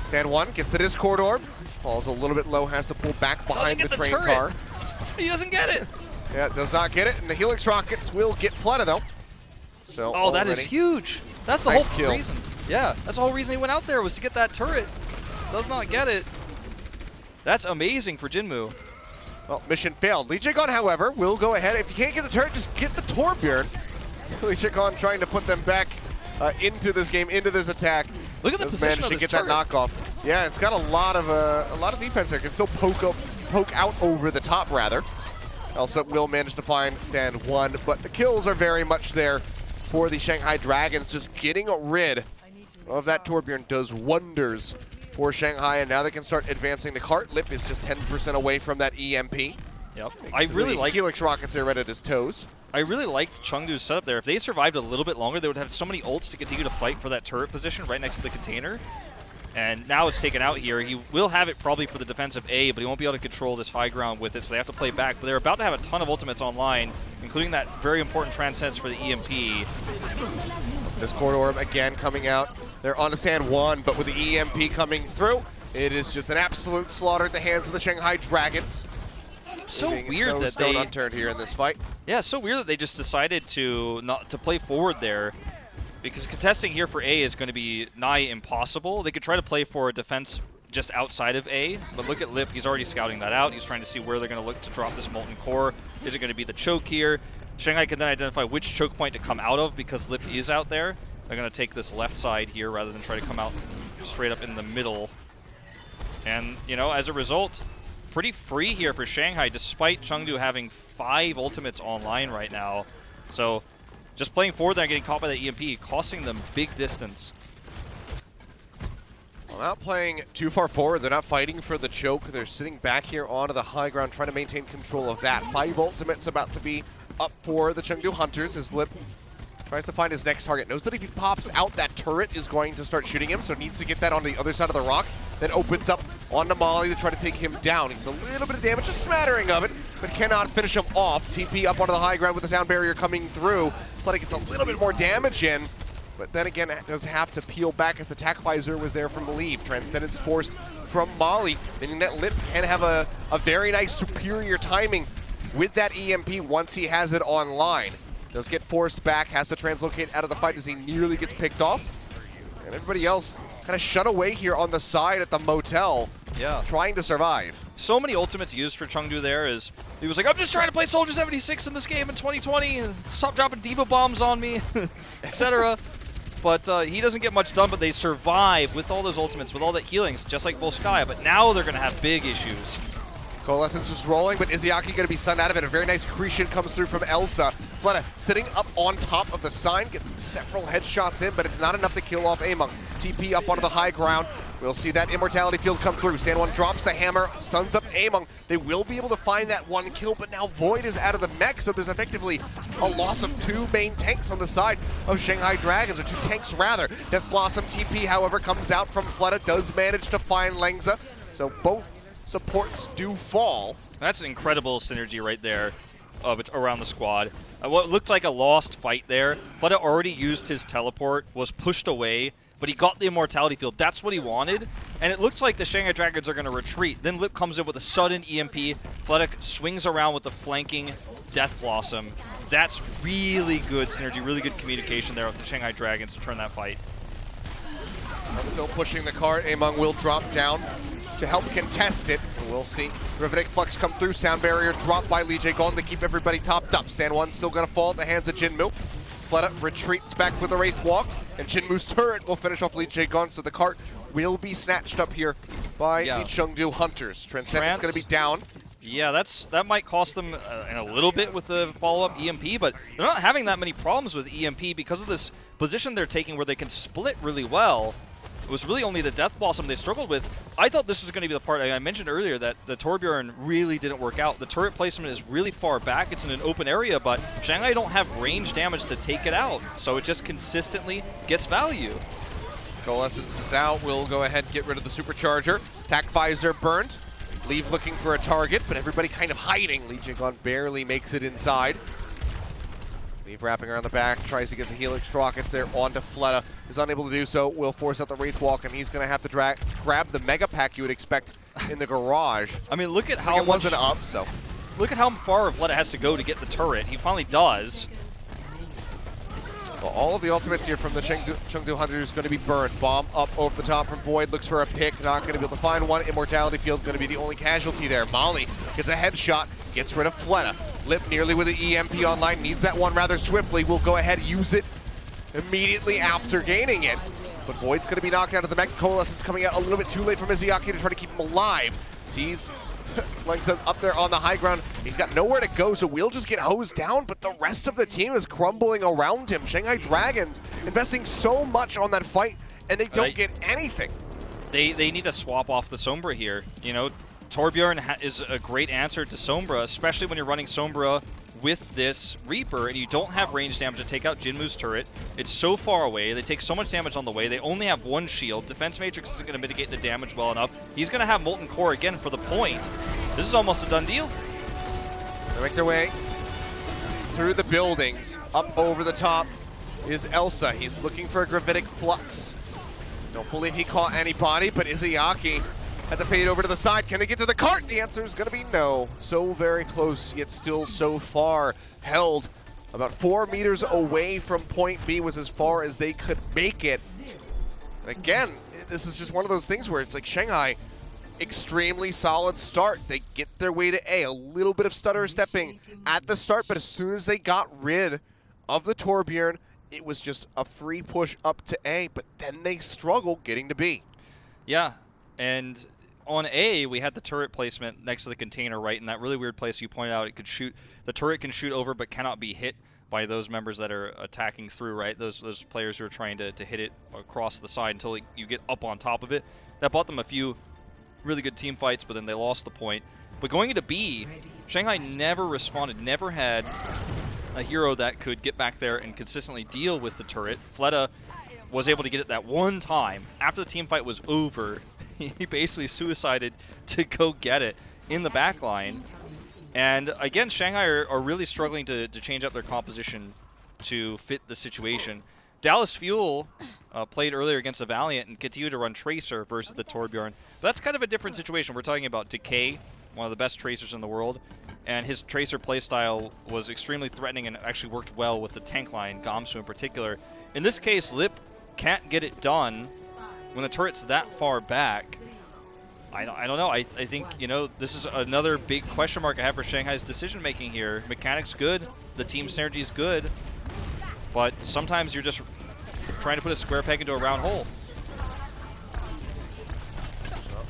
Stand 1 gets the Discord Orb, falls a little bit low, has to pull back behind the train car. He doesn't get it. Yeah, does not get it, and the Helix Rockets will get flooded though. So that is huge. That's the nice whole reason. Yeah, that's the whole reason he went out there, was to get that turret. Does not get it. That's amazing for Jinmu. Well, mission failed. Lee Jae-gon, however, will go ahead. If you can't get the turret, just get the Torbjorn. Lee Jae-gon trying to put them back into this game, into this attack. Look at the position of this get turret. That knockoff. Yeah, it's got a lot of defense there. Can still poke out over the top, rather. Also will manage to find stand 1, but the kills are very much there for the Shanghai Dragons. Just getting rid of that Torbjorn does wonders for Shanghai, and now they can start advancing the cart. Lip is just 10% away from that EMP. Yep. I really like Helix Rockets there right at his toes. I really liked Chengdu's setup there. If they survived a little bit longer, they would have so many ults to continue to fight for that turret position right next to the container. And now it's taken out here. He will have it probably for the defensive A, but he won't be able to control this high ground with it, so they have to play back. But they're about to have a ton of ultimates online, including that very important Transcends for the EMP. This Corridor Orb again coming out. They're on to stand 1, but with the EMP coming through, it is just an absolute slaughter at the hands of the Shanghai Dragons. So weird that stone they unturned here in this fight. Yeah, so weird that they just decided to not to play forward there, because contesting here for A is going to be nigh impossible. They could try to play for a defense just outside of A, but look at Lip. He's already scouting that out. He's trying to see where they're going to look to drop this Molten Core. Is it going to be the choke here? Shanghai can then identify which choke point to come out of because Lip is out there. They're going to take this left side here rather than try to come out straight up in the middle. And, you know, as a result, pretty free here for Shanghai, despite Chengdu having 5 ultimates online right now. So just playing forward there and getting caught by the EMP, costing them big distance. Well, not playing too far forward. They're not fighting for the choke. They're sitting back here onto the high ground, trying to maintain control of that. 5 ultimates about to be up for the Chengdu Hunters as Lip tries to find his next target. Knows that if he pops out, that turret is going to start shooting him, so needs to get that on the other side of the rock. Then opens up onto Molly to try to take him down. He's a little bit of damage, a smattering of it, but cannot finish him off. TP up onto the high ground with the sound barrier coming through. Flooded gets a little bit more damage in, but then again, it does have to peel back as the attack visor was there from Leave. Transcendence forced from Molly, meaning that Lip can have a very nice superior timing with that EMP once he has it online. Does get forced back, has to translocate out of the fight as he nearly gets picked off. And everybody else kind of shut away here on the side at the motel, trying to survive. So many ultimates used for Chengdu there is, he was like, I'm just trying to play Soldier 76 in this game in 2020, and stop dropping Diva bombs on me, etc. But he doesn't get much done, but they survive with all those ultimates, with all that healings, just like Volskaya. But now they're going to have big issues. Coalescence is rolling, but Izayaki going to be stunned out of it. A very nice Cretion comes through from Elsa. Fleta sitting up on top of the sign, gets several headshots in, but it's not enough to kill off Among. TP up onto the high ground. We'll see that Immortality Field come through. Stand One drops the hammer, stuns up Among. They will be able to find that one kill, but now Void is out of the mech, so there's effectively a loss of 2 main tanks on the side of Shanghai Dragons, or 2 tanks rather. Death Blossom TP, however, comes out from Fleta, does manage to find Lengza, so both supports do fall. That's incredible synergy right there around the squad. What looked like a lost fight there, but it already used his teleport, was pushed away, but he got the Immortality Field. That's what he wanted, and it looks like the Shanghai Dragons are going to retreat. Then Lip comes in with a sudden EMP. Fletic swings around with the flanking Death Blossom. That's really good synergy, really good communication there with the Shanghai Dragons to turn that fight. Still pushing the cart. Among will drop down to help contest it. We'll see. Rivetic Flux come through. Sound barrier dropped by Lee Jae Gon to keep everybody topped up. Stand One still going to fall at the hands of Jinmu. Fleta retreats back with the Wraith Walk, and Jinmu's turret will finish off Lee Jae Gon, so the cart will be snatched up here by the Chengdu Hunters. Transcendence going to be down. Yeah, that might cost them in a little bit with the follow-up EMP, but they're not having that many problems with EMP because of this position they're taking where they can split really well. It was really only the Death Blossom they struggled with. I thought this was going to be the part I mentioned earlier that the Torbjorn really didn't work out. The turret placement is really far back. It's in an open area, but Shanghai don't have range damage to take it out, so it just consistently gets value. Coalescence is out. We'll go ahead and get rid of the Supercharger. Attack Visor burnt. Leave looking for a target, but everybody kind of hiding. Lee Jae Gon barely makes it inside. Leave wrapping around the back, tries to get the Helix rockets there onto Fleta. Is unable to do so, will force out the Wraith Walk, and he's going to have to grab the Mega Pack you would expect in the garage. I mean, look at how it wasn't up, so. Look at how far Fleta has to go to get the turret. He finally does. Well, all of the ultimates here from the Chengdu Hunters going to be burned. Bomb up over the top from Void, looks for a pick, not going to be able to find one. Immortality Field going to be the only casualty there. Molly gets a headshot, gets rid of Fleta. Lip nearly with the EMP online, needs that one rather swiftly. Will go ahead, use it immediately after gaining it. But Void's going to be knocked out of the mech. Coalescence coming out a little bit too late from Izayaki to try to keep him alive. Sees Lengza up there on the high ground. He's got nowhere to go, so we'll just get hosed down, but the rest of the team is crumbling around him. Shanghai Dragons investing so much on that fight, and they don't get anything. They need to swap off the Sombra here. You know, Torbjorn is a great answer to Sombra, especially when you're running Sombra with this Reaper and you don't have range damage to take out Jinmu's turret. It's so far away. They take so much damage on the way. They only have 1 shield. Defense Matrix isn't going to mitigate the damage well enough. He's going to have Molten Core again for the point. This is almost a done deal. They make their way through the buildings. Up over the top is Elsa. He's looking for a Gravitic Flux. Don't believe he caught anybody, but Izayaki had to fade over to the side. Can they get to the cart? The answer is going to be no. So very close, yet still so far. Held about 4 meters away from point B was as far as they could make it. And again, this is just one of those things where it's like Shanghai, extremely solid start. They get their way to A. A little bit of stutter stepping at the start, but as soon as they got rid of the Torbjorn, it was just a free push up to A, but then they struggle getting to B. Yeah, and on A, we had the turret placement next to the container, right? In that really weird place you pointed out, it could shoot. The turret can shoot over, but cannot be hit by those members that are attacking through, right? Those players who are trying to hit it across the side until you get up on top of it. That bought them a few really good team fights, but then they lost the point. But going into B, Shanghai never responded, never had a hero that could get back there and consistently deal with the turret. Fleta was able to get it that one time. After the team fight was over, he basically suicided to go get it in the back line. And again, Shanghai are really struggling to change up their composition to fit the situation. Dallas Fuel played earlier against the Valiant and continued to run Tracer versus the Torbjorn. But that's kind of a different situation. We're talking about Decay, one of the best Tracers in the world, and his Tracer playstyle was extremely threatening and actually worked well with the tank line, Guangzhou in particular. In this case, Lip can't get it done when the turret's that far back. I don't know. I think, you know, this is another big question mark I have for Shanghai's decision-making here. Mechanics good, the team synergy is good, but sometimes you're just trying to put a square peg into a round hole.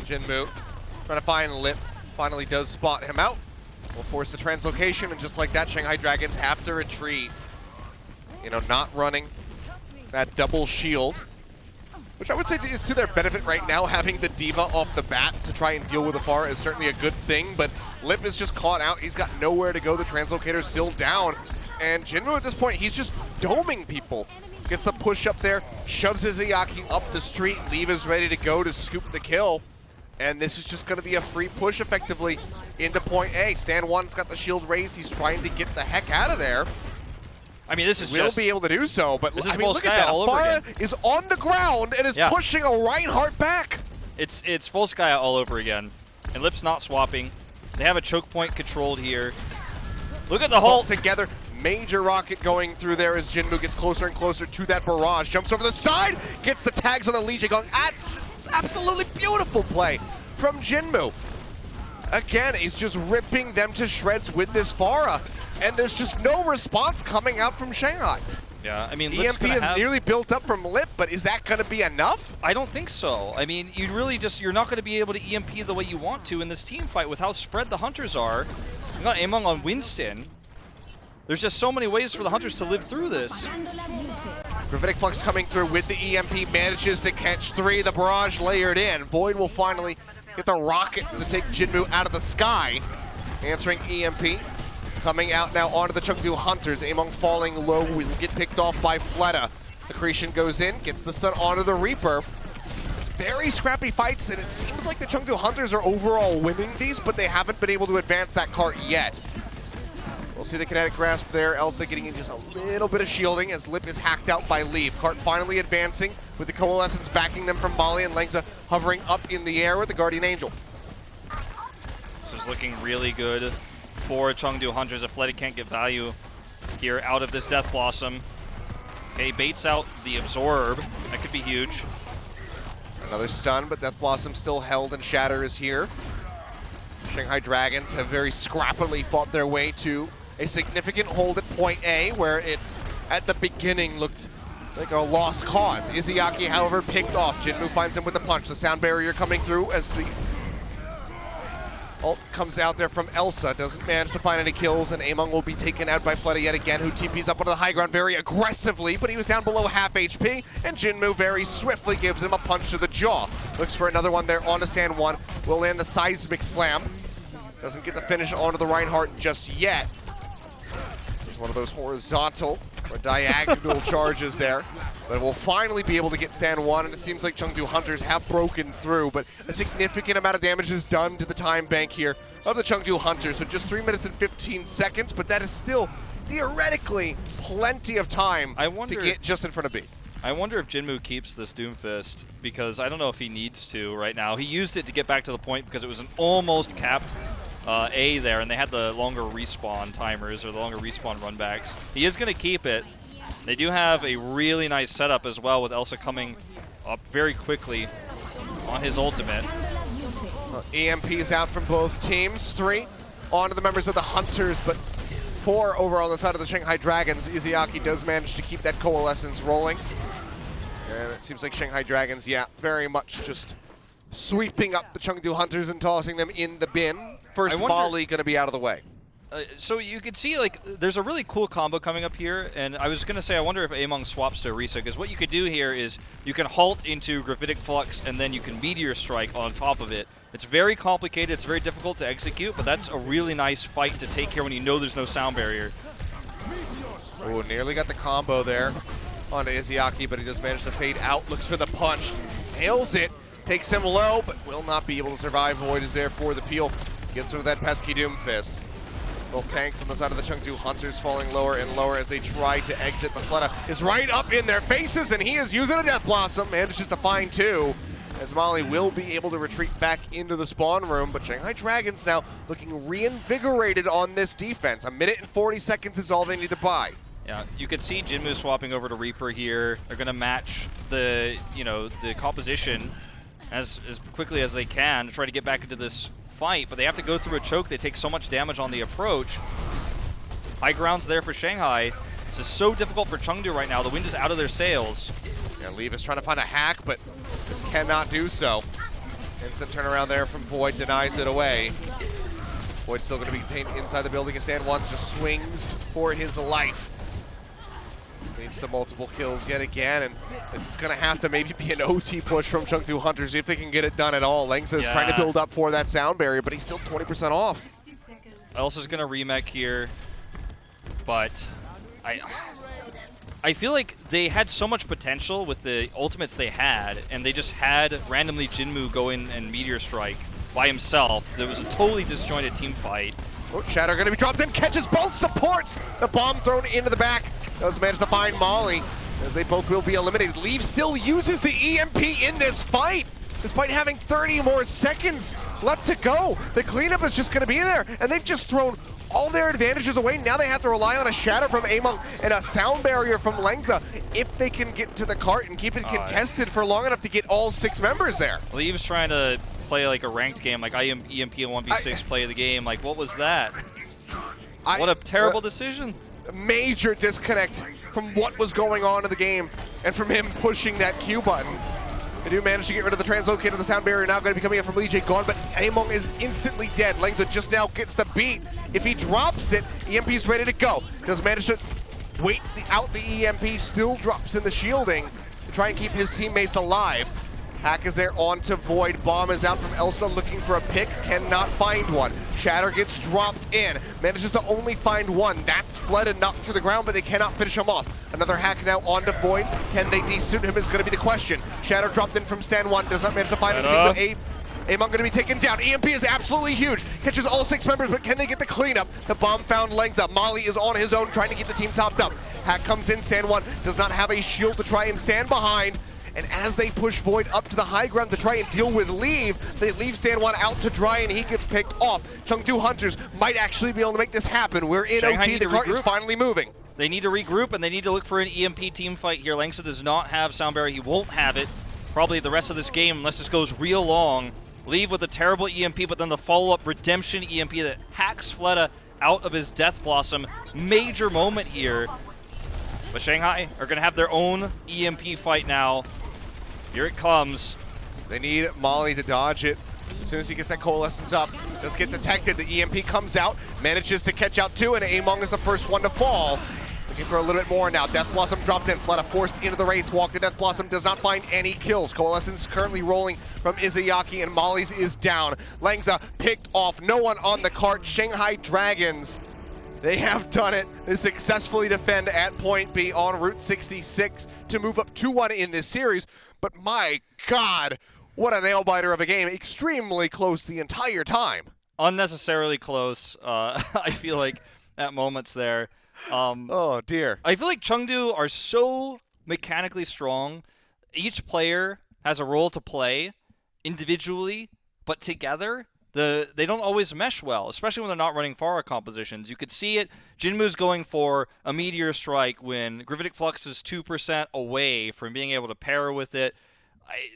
Jinmu trying to find Lip, finally does spot him out. Will force the translocation, and just like that, Shanghai Dragons have to retreat. You know, not running that double shield, which I would say is to their benefit right now. Having the Diva off the bat to try and deal with the Afar is certainly a good thing, but Lip is just caught out. He's got nowhere to go. The translocator's still down, and Jinmu at this point, he's just doming people. Gets the push up there, shoves Izayaki up the street. Leave is ready to go to scoop the kill. And this is just going to be a free push effectively into point A. Stan One's got the shield raised. He's trying to get the heck out of there. I mean, this is Will just... be able to do so, but I mean, look at that. all over Afara again. is on the ground and is pushing a Reinhardt back. It's full Sky all over again. And Lip's not swapping. They have a choke point controlled here. Look at the hole. Together. Major rocket going through there as Jinmu gets closer and closer to that barrage. Jumps over the side, gets the tags on the Legion going. It's absolutely beautiful play from Jinmu. Again, he's just ripping them to shreds with this Pharah, and there's just no response coming out from Shanghai. Yeah, I mean, EMP is nearly built up from Lip, but is that going to be enough? I don't think so. I mean, you're not going to be able to EMP the way you want to in this team fight with how spread the Hunters are. You got Among on Winston. There's just so many ways for the Hunters to live through this. Gravitic Flux coming through with the EMP, manages to catch 3. The barrage layered in. Void will finally get the rockets to take Jinmu out of the sky. Answering EMP. Coming out now onto the Chengdu Hunters. Among falling low will get picked off by Fleta. Accretion goes in, gets the stun onto the Reaper. Very scrappy fights, and it seems like the Chengdu Hunters are overall winning these, but they haven't been able to advance that cart yet. We'll see the kinetic grasp there. Elsa getting in just a little bit of shielding as Lip is hacked out by Leave. Cart finally advancing with the Coalescence backing them from Bali, and Lengza hovering up in the air with the Guardian Angel. This is looking really good for Chengdu Hunters. If Fleta can't get value here out of this Death Blossom. Okay, baits out the Absorb. That could be huge. Another stun, but Death Blossom still held, and Shatter is here. Shanghai Dragons have very scrappily fought their way to a significant hold at point A, where it, at the beginning, looked like a lost cause. Izayaki, however, picked off. Jinmu finds him with a punch. The sound barrier coming through as the ult comes out there from Elsa. Doesn't manage to find any kills, and Among will be taken out by Fleta yet again, who TPs up onto the high ground very aggressively, but he was down below half HP, and Jinmu very swiftly gives him a punch to the jaw. Looks for another one there onto Stan One. Will land the Seismic Slam. Doesn't get the finish onto the Reinhardt just yet. There's one of those horizontal or diagonal charges there. But we'll finally be able to get Stan One, and it seems like Chengdu Hunters have broken through, but a significant amount of damage is done to the time bank here of the Chengdu Hunters. So just 3 minutes and 15 seconds, but that is still theoretically plenty of time to get just in front of B. I wonder if Jinmu keeps this Doomfist, because I don't know if he needs to right now. He used it to get back to the point because it was an almost capped A there, and they had the longer respawn timers, or the longer respawn runbacks. He is going to keep it. They do have a really nice setup as well, with Elsa coming up very quickly on his ultimate. EMP is out from both teams. 3 onto the members of the Hunters, but 4 over on the side of the Shanghai Dragons. Izayaki does manage to keep that Coalescence rolling. And it seems like Shanghai Dragons, yeah, very much just sweeping up the Chengdu Hunters and tossing them in the bin. First volley going to be out of the way. So you can see, like, there's a really cool combo coming up here, and I was going to say, I wonder if Among swaps to Orisa, because what you could do here is you can halt into Gravitic Flux, and then you can Meteor Strike on top of it. It's very complicated, it's very difficult to execute, but that's a really nice fight to take here when you know there's no sound barrier. Oh, nearly got the combo there onto Izayaki, but he does manage to fade out, looks for the punch, nails it, takes him low, but will not be able to survive. Void is there for the peel, gets rid of that pesky Doom Fist. Both tanks on the side of the Chengdu Hunters falling lower and lower as they try to exit. Fleta is right up in their faces, and he is using a Death Blossom. Manages to find two, as Molly will be able to retreat back into the spawn room. But Shanghai Dragons now looking reinvigorated on this defense. 1 minute and 40 seconds is all they need to buy. Yeah, you could see Jinmu swapping over to Reaper here. They're going to match the, the composition as quickly as they can to try to get back into this fight, but they have to go through a choke. They take so much damage on the approach. High ground's there for Shanghai. This is so difficult for Chengdu right now. The wind is out of their sails. Yeah, Leave is trying to find a hack, but just cannot do so. Instant turnaround there from Void, denies it away. Void's still going to be contained inside the building, and Stan One just swings for his life. Leads to multiple kills yet again, and this is going to have to maybe be an OT push from Chengdu Hunters if they can get it done at all. Lengsa is trying to build up for that sound barrier, but he's still 20% off. Elsa's going to remech here, but I feel like they had so much potential with the ultimates they had, and they just had randomly Jinmu go in and Meteor Strike by himself. There was a totally disjointed team fight. Oh, Shatter going to be dropped in, catches both supports. The bomb thrown into the back. Does manage to find Molly, as they both will be eliminated. Leave still uses the EMP in this fight, despite having 30 more seconds left to go. The cleanup is just going to be there, and they've just thrown all their advantages away. Now they have to rely on a Shatter from Among and a sound barrier from Lengza if they can get to the cart and keep it contested for long enough to get all 6 members there. Leave's trying to play like a ranked game, like I am EMP and 1v6 play of the game. Like, what was that? What a terrible decision. Major disconnect from what was going on in the game and from him pushing that Q button. They do manage to get rid of the translocator. The sound barrier now going to be coming in from Lee J. Gone, but Among is instantly dead. Lengza just now gets the beat. If he drops it, EMP's ready to go. Does manage to wait out the EMP, still drops in the shielding to try and keep his teammates alive. Hack is there onto Void. Bomb is out from Elsa looking for a pick. Cannot find one. Shatter gets dropped in. Manages to only find one. That's Fled and knocked to the ground, but they cannot finish him off. Another hack now onto Void. Can they desuit him is going to be the question. Shatter dropped in from Stan 1. Does not manage to find anything, but Amon going to be taken down. EMP is absolutely huge. Catches all 6 members, but can they get the cleanup? The bomb found Lengza. Molly is on his own trying to keep the team topped up. Hack comes in. Stan 1 does not have a shield to try and stand behind. And as they push Void up to the high ground to try and deal with Leave, they leave Stan 1 out to dry and he gets picked off. Chengdu Hunters might actually be able to make this happen. We're in Shanghai OT, the cart is finally moving. They need to regroup and they need to look for an EMP team fight here. Lengsa does not have sound barrier, he won't have it probably the rest of this game unless this goes real long. Leave with a terrible EMP, but then the follow-up redemption EMP that hacks Fleta out of his Death Blossom. Major moment here. But Shanghai are going to have their own EMP fight now. Here it comes. They need Molly to dodge it. As soon as he gets that coalescence up, does get detected. The EMP comes out, manages to catch out 2, and Among is the first one to fall. Looking for a little bit more now. Death Blossom dropped in. Fleta forced into the Wraith Walk. The Death Blossom does not find any kills. Coalescence currently rolling from Izayaki, and Molly's is down. Lengza picked off. No one on the cart. Shanghai Dragons, they have done it. They successfully defend at point B on Route 66 to move up 2-1 in this series. But my God, what a nail-biter of a game. Extremely close the entire time. Unnecessarily close, I feel like, at moments there. Oh, dear. I feel like Chengdu are so mechanically strong. Each player has a role to play individually, but together, they don't always mesh well, especially when they're not running Pharah compositions. You could see it. Jinmu's going for a Meteor Strike when Gravitic Flux is 2% away from being able to pair with it.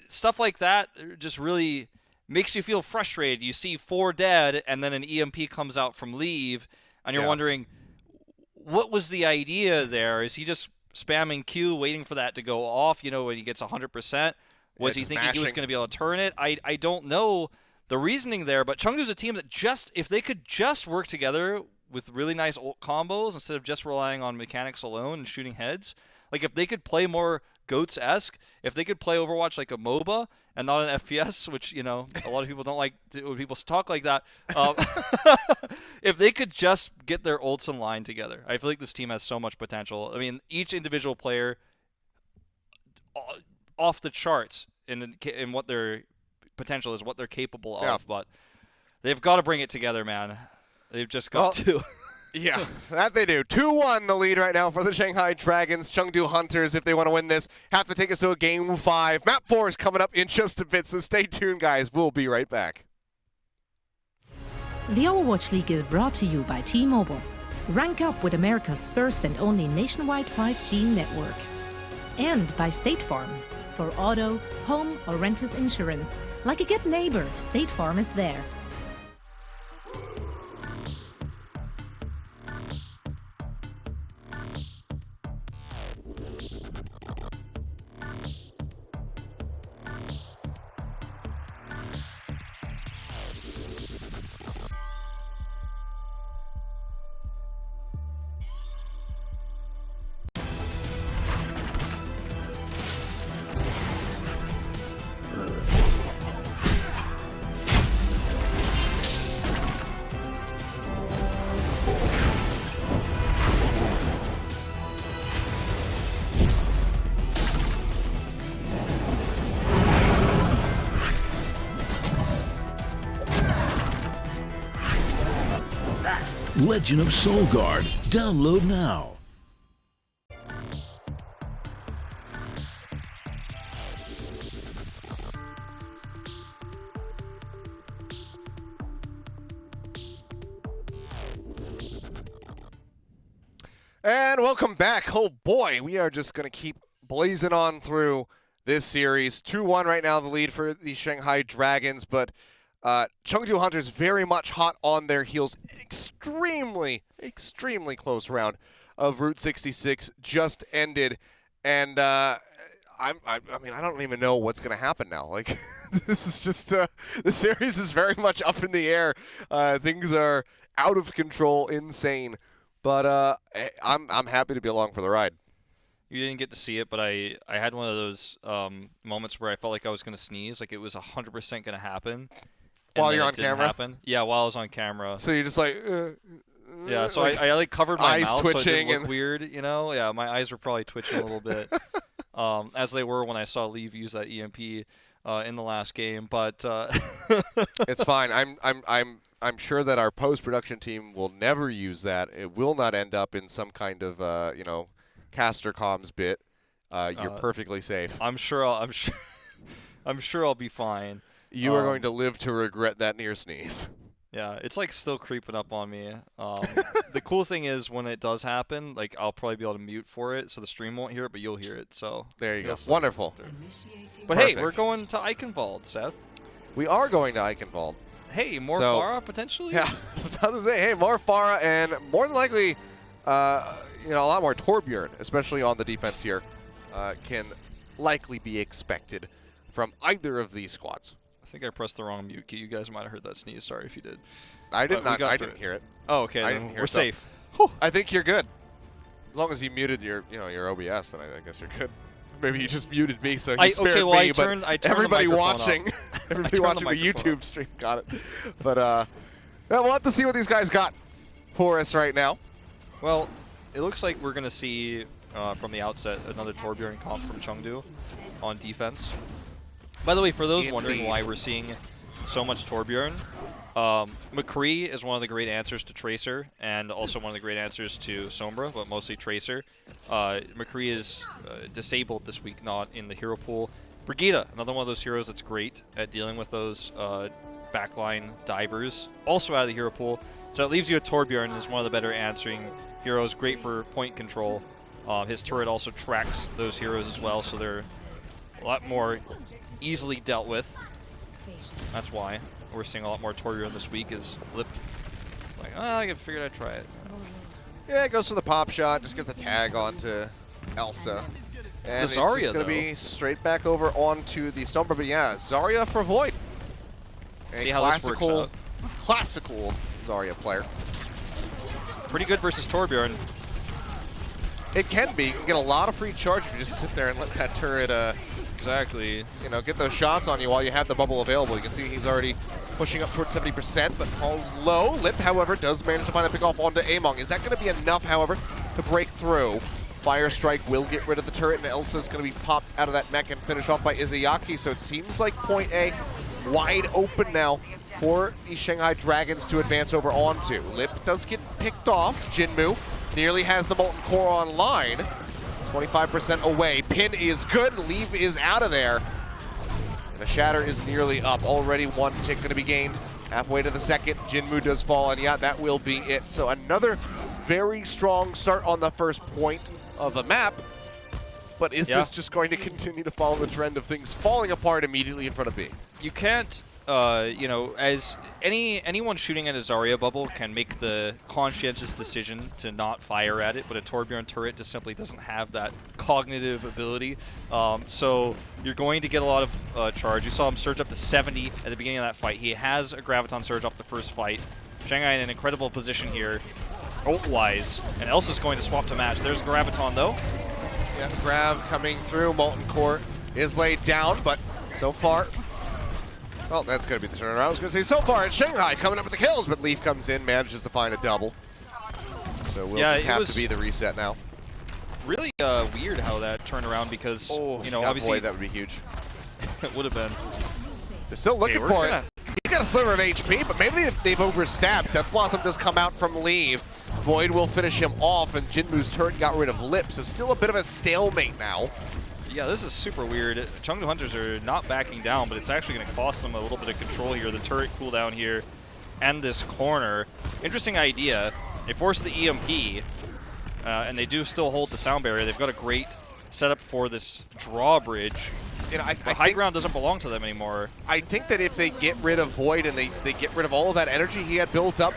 Stuff like that just really makes you feel frustrated. You see 4 dead, and then an EMP comes out from Leave, and you're wondering, what was the idea there? Is he just spamming Q, waiting for that to go off, when he gets 100%? Was he thinking he was going to be able to turn it? I don't know the reasoning there, but Chengdu's a team that if they could just work together with really nice ult combos instead of just relying on mechanics alone and shooting heads, like if they could play more GOATS-esque, if they could play Overwatch like a MOBA and not an FPS, which, you know, a lot of people don't like when people talk like that. If they could just get their ults in line together, I feel like this team has so much potential. I mean, each individual player off the charts in what their potential is, what they're capable of, but they've got to bring it together, man. They've just got to. Yeah, that they do. 2-1 the lead right now for the Shanghai Dragons. Chengdu Hunters, if they want to win this, have to take us to a Game 5. Map 4 is coming up in just a bit, so stay tuned, guys. We'll be right back. The Overwatch League is brought to you by T-Mobile. Rank up with America's first and only nationwide 5G network. And by State Farm. For auto, home, or renters insurance, like a good neighbor, State Farm is there. Legend of Soulguard. Download now. And welcome back. Oh boy, we are just going to keep blazing on through this series. 2-1 right now, the lead for the Shanghai Dragons, but Chengdu Hunters very much hot on their heels. Extremely close round of Route 66 just ended, and I mean, I don't even know what's going to happen now. Like, this is just the series is very much up in the air. Things are out of control, insane. But I'm happy to be along for the ride. You didn't get to see it, but I had one of those moments where I felt like I was going to sneeze, like it was 100% going to happen. While you're on camera? Happen. Yeah, while I was on camera. So you're just like... yeah, so I like covered my eyes mouth twitching so it didn't look and weird, you know? Yeah, my eyes were probably twitching a little bit, as they were when I saw Leave use that EMP in the last game. But it's fine. I'm sure that our post-production team will never use that. It will not end up in some kind of caster comms bit. You're perfectly safe. I'm sure I'll be fine. You are going to live to regret that near sneeze. Yeah, it's like still creeping up on me. The cool thing is when it does happen, like I'll probably be able to mute for it, so the stream won't hear it, but you'll hear it. So there you go. Wonderful. But Perfect. Hey, we're going to Eichenwald, Seth. We are going to Eichenwald. Hey, more Pharah potentially? Yeah, I was about to say, hey, more Pharah, and more than likely, a lot more Torbjorn, especially on the defense here, can likely be expected from either of these squads. I think I pressed the wrong mute key. You guys might have heard that sneeze. Sorry if you did. I did not. I didn't hear it. Oh, okay. I didn't hear we're safe. I think you're good. As long as you muted your OBS, then I guess you're good. Maybe you just muted me, so he spared me. I but turned everybody the watching, everybody watching the YouTube stream got it. But we'll have to see what these guys got for us right now. Well, it looks like we're gonna see from the outset another Torbjorn comp from Chengdu on defense. By the way, for those wondering why we're seeing so much Torbjorn, McCree is one of the great answers to Tracer, and also one of the great answers to Sombra, but mostly Tracer. McCree is disabled this week, not in the hero pool. Brigitte, another one of those heroes that's great at dealing with those backline divers, also out of the hero pool. So it leaves you a Torbjorn, is one of the better answering heroes, great for point control. His turret also tracks those heroes as well, so they're a lot more easily dealt with. That's why we're seeing a lot more Torbjorn this week. Is Lip like, I figured I'd try it. Yeah, it goes for the pop shot, just gets the tag onto Elsa. And it's Zarya, just going to be straight back over onto the Stormbreaker. But yeah, Zarya for Void. See how this works out. Classical Zarya player. Pretty good versus Torbjorn. It can be. You can get a lot of free charge if you just sit there and let that turret, Exactly. you know, get those shots on you while you have the bubble available. You can see he's already pushing up towards 70%, but falls low. Lip, however, does manage to find a pick off onto Among. Is that going to be enough, however, to break through? Fire Strike will get rid of the turret, and Elsa's going to be popped out of that mech and finished off by Izayaki. So it seems like point A wide open now for the Shanghai Dragons to advance over onto. Lip does get picked off. Jinmu nearly has the Molten Core online. 25% away. Pin is good. Leave is out of there. And the Shatter is nearly up. Already one tick going to be gained. Halfway to the second, Jinmu does fall, and yeah, that will be it. So another very strong start on the first point of the map. But is this just going to continue to follow the trend of things falling apart immediately in front of B? You can't, you know, as anyone shooting at a Zarya bubble can make the conscientious decision to not fire at it, but a Torbjorn turret just simply doesn't have that cognitive ability. So you're going to get a lot of charge. You saw him surge up to 70 at the beginning of that fight. He has a Graviton surge off the first fight. Shanghai in an incredible position here, ult-wise, and Elsa's going to swap to match. There's Graviton, though. Yeah, Grav coming through. Molten Core is laid down, but so far, well, that's going to be the turnaround. I was going to say, so far it's Shanghai coming up with the kills, but Leaf comes in, manages to find a double. So we'll just have to be the reset now. Really weird how that turned around because, you know, obviously that would be huge. It would have been. They're still looking for it. He's got a sliver of HP, but maybe they've overstabbed. Death Blossom does come out from Leave. Void will finish him off, and Jinmu's turret got rid of Lip, so still a bit of a stalemate now. Yeah, this is super weird. Chengdu Hunters are not backing down, but it's actually going to cost them a little bit of control here. The turret cooldown here and this corner. Interesting idea. They force the EMP, and they do still hold the sound barrier. They've got a great setup for this drawbridge. You know, the high ground doesn't belong to them anymore. I think that if they get rid of Void and they get rid of all of that energy he had built up,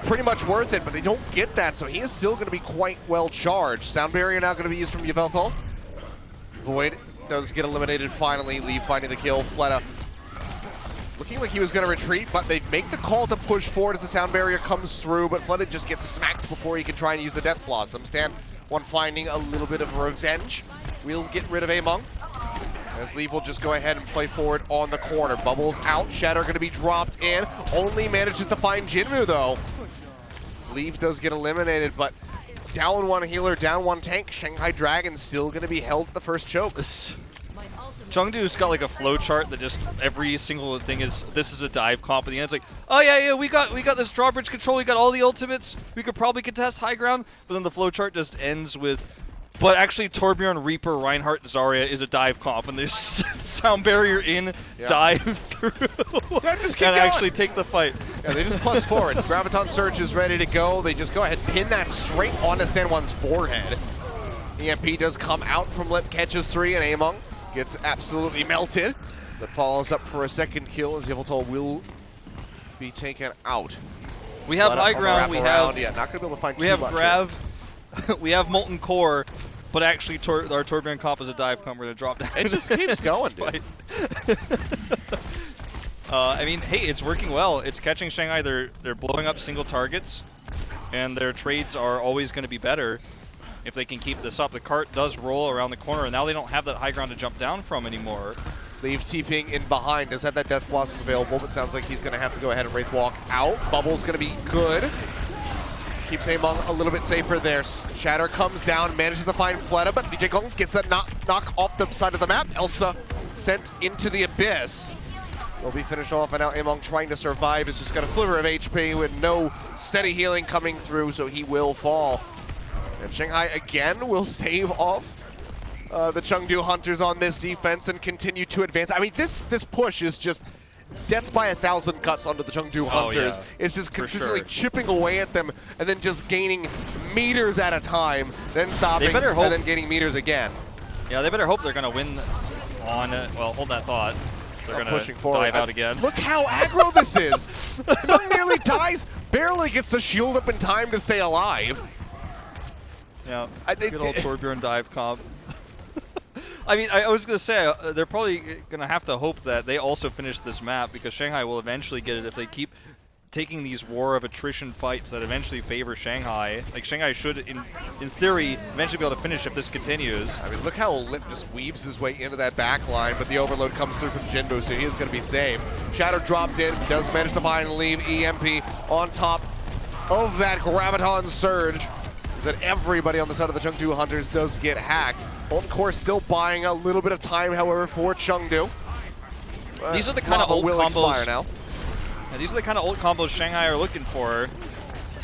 pretty much worth it, but they don't get that, so he is still going to be quite well charged. Sound barrier now going to be used from Yveltal. Void does get eliminated finally. Leave finding the kill. Fleta looking like he was going to retreat, but they make the call to push forward as the sound barrier comes through, but Fleta just gets smacked before he can try and use the Death Blossom. Stan, one finding a little bit of revenge. We'll get rid of Among, as Leave will just go ahead and play forward on the corner. Bubbles out. Shatter going to be dropped in. Only manages to find Jinmu, though. Leave does get eliminated, but down one healer, down one tank. Shanghai Dragons still going to be held at the first choke. Chengdu's got like a flow chart that just every single thing is, this is a dive comp. At the end, it's like, oh yeah, we got this drawbridge control. We got all the ultimates. We could probably contest high ground, but then the flow chart just ends with, but actually Torbjorn, Reaper, Reinhardt, Zarya is a dive comp, and they sound barrier in, dive through, just keep and going. actually take the fight. Yeah, they just plus forward. Graviton Surge is ready to go. They just go ahead and pin that straight onto Stanwan's forehead. EMP does come out from Lip, catches 3, and Among gets absolutely melted. That follows up for a second kill as Yveltal will be taken out. We have high ground. We have not going to be able to find we have Grav. We have Molten Core, but actually our Torbjorn comp is a dive comp. We're going to drop down. It just keeps going, dude. I mean, hey, it's working well. It's catching Shanghai. They're blowing up single targets, and their trades are always going to be better if they can keep this up. The cart does roll around the corner, and now they don't have that high ground to jump down from anymore. Leave TPing in behind. Does have that Death Blossom available, but sounds like he's going to have to go ahead and Wraith Walk out. Bubble's going to be good. Keeps Among a little bit safer there. Shatter comes down, manages to find Fleta, but DJ Gong gets that knock off the side of the map. Elsa sent into the abyss. Will be finished off, and now Among trying to survive. Has just got a sliver of HP with no steady healing coming through, so he will fall. And Shanghai again will stave off the Chengdu Hunters on this defense and continue to advance. I mean, this push is just death by 1,000 cuts onto the Chengdu Hunters. Yeah, it's just consistently chipping away at them and then just gaining meters at a time, then stopping, and then gaining meters again. Yeah, they better hope they're going to win on, well, hold that thought. They're going to dive out again. Look how aggro this is. Among nearly dies, barely gets the shield up in time to stay alive. Yeah, good old Torbjorn dive comp. I mean, I was going to say, they're probably going to have to hope that they also finish this map, because Shanghai will eventually get it if they keep taking these war of attrition fights that eventually favor Shanghai. Like, Shanghai should, in theory, eventually be able to finish if this continues. I mean, look how Lip just weaves his way into that back line, but the overload comes through from Jinbu, so he is going to be safe. Shadow dropped in, does manage to find and leave. EMP on top of that Graviton Surge. Is that everybody on the side of the Chengdu Hunters does get hacked. Ult Core still buying a little bit of time, however, for Chengdu. These are the kind of ult will expire combos. now. These are the kind of ult combos Shanghai are looking for.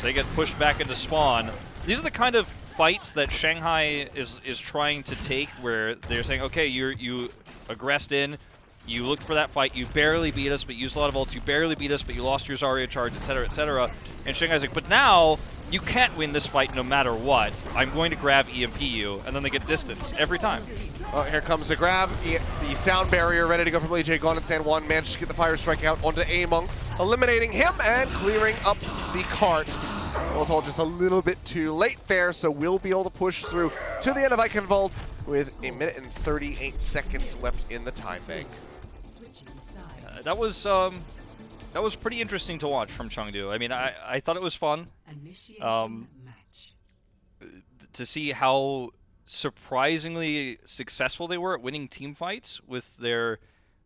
They get pushed back into spawn. These are the kind of fights that Shanghai is trying to take, where they're saying, okay, you aggressed in, you looked for that fight, you barely beat us, but you used a lot of ults, you barely beat us, but you lost your Zarya charge, etc., etc. And Shanghai's like, but now you can't win this fight no matter what. I'm going to grab EMP you, and then they get distance every time. Oh, here comes the grab. The sound barrier ready to go from Lee Jae Gon, and San Juan managed to get the fire strike out onto Among, eliminating him and clearing up the cart. All just a little bit too late there, so we'll be able to push through to the end of Eichenwald with 1 minute and 38 seconds left in the time bank. That was pretty interesting to watch from Chengdu. I mean, I thought it was fun to see how surprisingly successful they were at winning team fights with their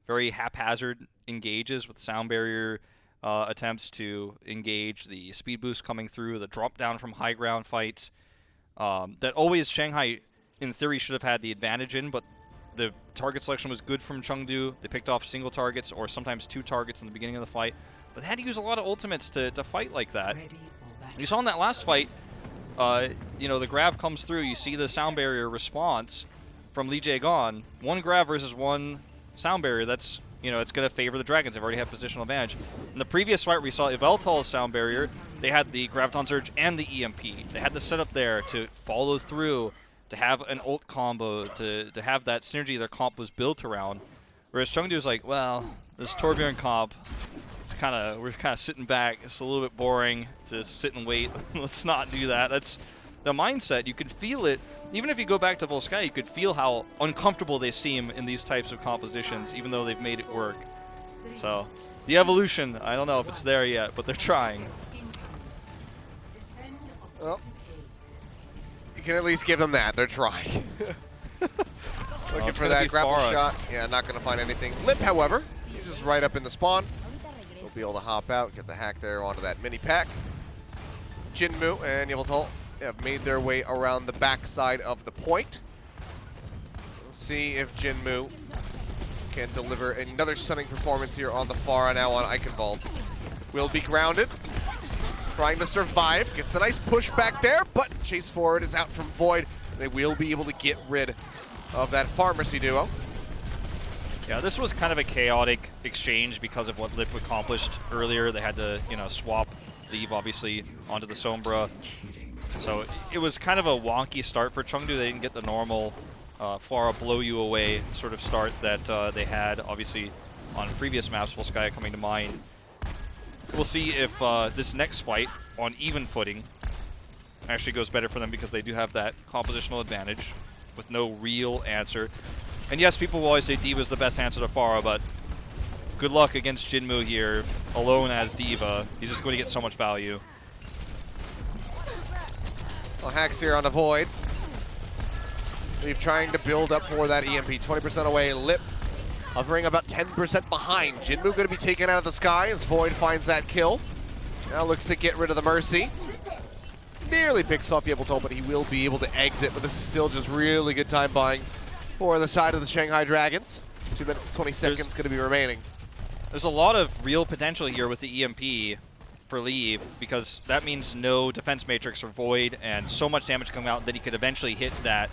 very haphazard engages with sound barrier attempts to engage, the speed boost coming through, the drop down from high ground fights that always Shanghai in theory should have had the advantage in, but the target selection was good from Chengdu. They picked off single targets or sometimes 2 targets in the beginning of the fight, but they had to use a lot of ultimates to fight like that. You saw in that last fight, the grab comes through, you see the sound barrier response from Lee Jae Gon. 1 grab versus 1 sound barrier, that's, it's going to favor the Dragons. They've already had positional advantage. In the previous fight, we saw Yveltal's sound barrier. They had the Graviton Surge and the EMP. They had the setup there to follow through, to have an ult combo, to have that synergy their comp was built around. Whereas Chengdu's like, well, this Torbjorn comp, we're kind of sitting back. It's a little bit boring to sit and wait. Let's not do that. That's the mindset. You could feel it. Even if you go back to Volskaya, you could feel how uncomfortable they seem in these types of compositions, even though they've made it work. So, the evolution, I don't know if it's there yet, but they're trying. Well, you can at least give them that. They're trying. Looking for that grapple shot. Yeah, not going to find anything. Lip, however, he's just right up in the spawn. He'll be able to hop out, get the hack there onto that mini pack. Jinmu and Yveltal have made their way around the backside of the point. We'll see if Jinmu can deliver another stunning performance here on the far now on Eichenwald. Will be grounded, trying to survive. Gets a nice push back there, but chase forward is out from Void. They will be able to get rid of that Pharmacy duo. Yeah, this was kind of a chaotic exchange because of what Lip accomplished earlier. They had to, swap Leave, obviously, onto the Sombra. So it was kind of a wonky start for Chengdu. They didn't get the normal Pharah blow you away sort of start that they had, obviously, on previous maps, Volskaya coming to mind. We'll see if this next fight on even footing actually goes better for them, because they do have that compositional advantage with no real answer. And yes, people will always say D.Va's the best answer to Pharah, but good luck against Jinmu here, alone as D.Va. He's just going to get so much value. Well, hacks here on the Void. Leave trying to build up for that EMP. 20% away. Lip hovering about 10% behind. Jinmu going to be taken out of the sky as Void finds that kill. Now looks to get rid of the Mercy. Nearly picks off Yveltal, but he will be able to exit. But this is still just really good time buying for the side of the Shanghai Dragons. 2 minutes, 20 seconds going to be remaining. There's a lot of real potential here with the EMP for Leave, because that means no defense matrix for Void and so much damage coming out that he could eventually hit that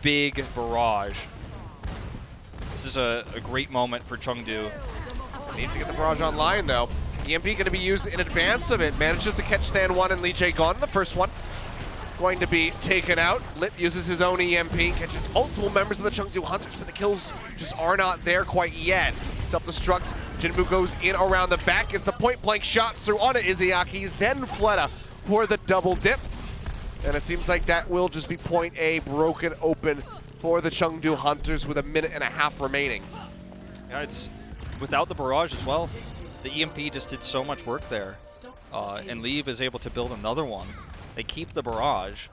big barrage. This is a great moment for Chengdu. Needs to get the barrage online, though. EMP going to be used in advance of it. Manages to catch Stan 1 and Lee Jae Gon. The first one going to be taken out. Lip uses his own EMP, catches multiple members of the Chengdu Hunters, but the kills just are not there quite yet. Self-destruct. Jinmu goes in around the back. Gets the point-blank shot through onto Izayaki, then Fleta for the double dip. And it seems like that will just be point A broken open for the Chengdu Hunters with 1.5 minutes remaining. Yeah, it's without the barrage as well. The EMP just did so much work there. And Leave is able to build another one. They keep the barrage.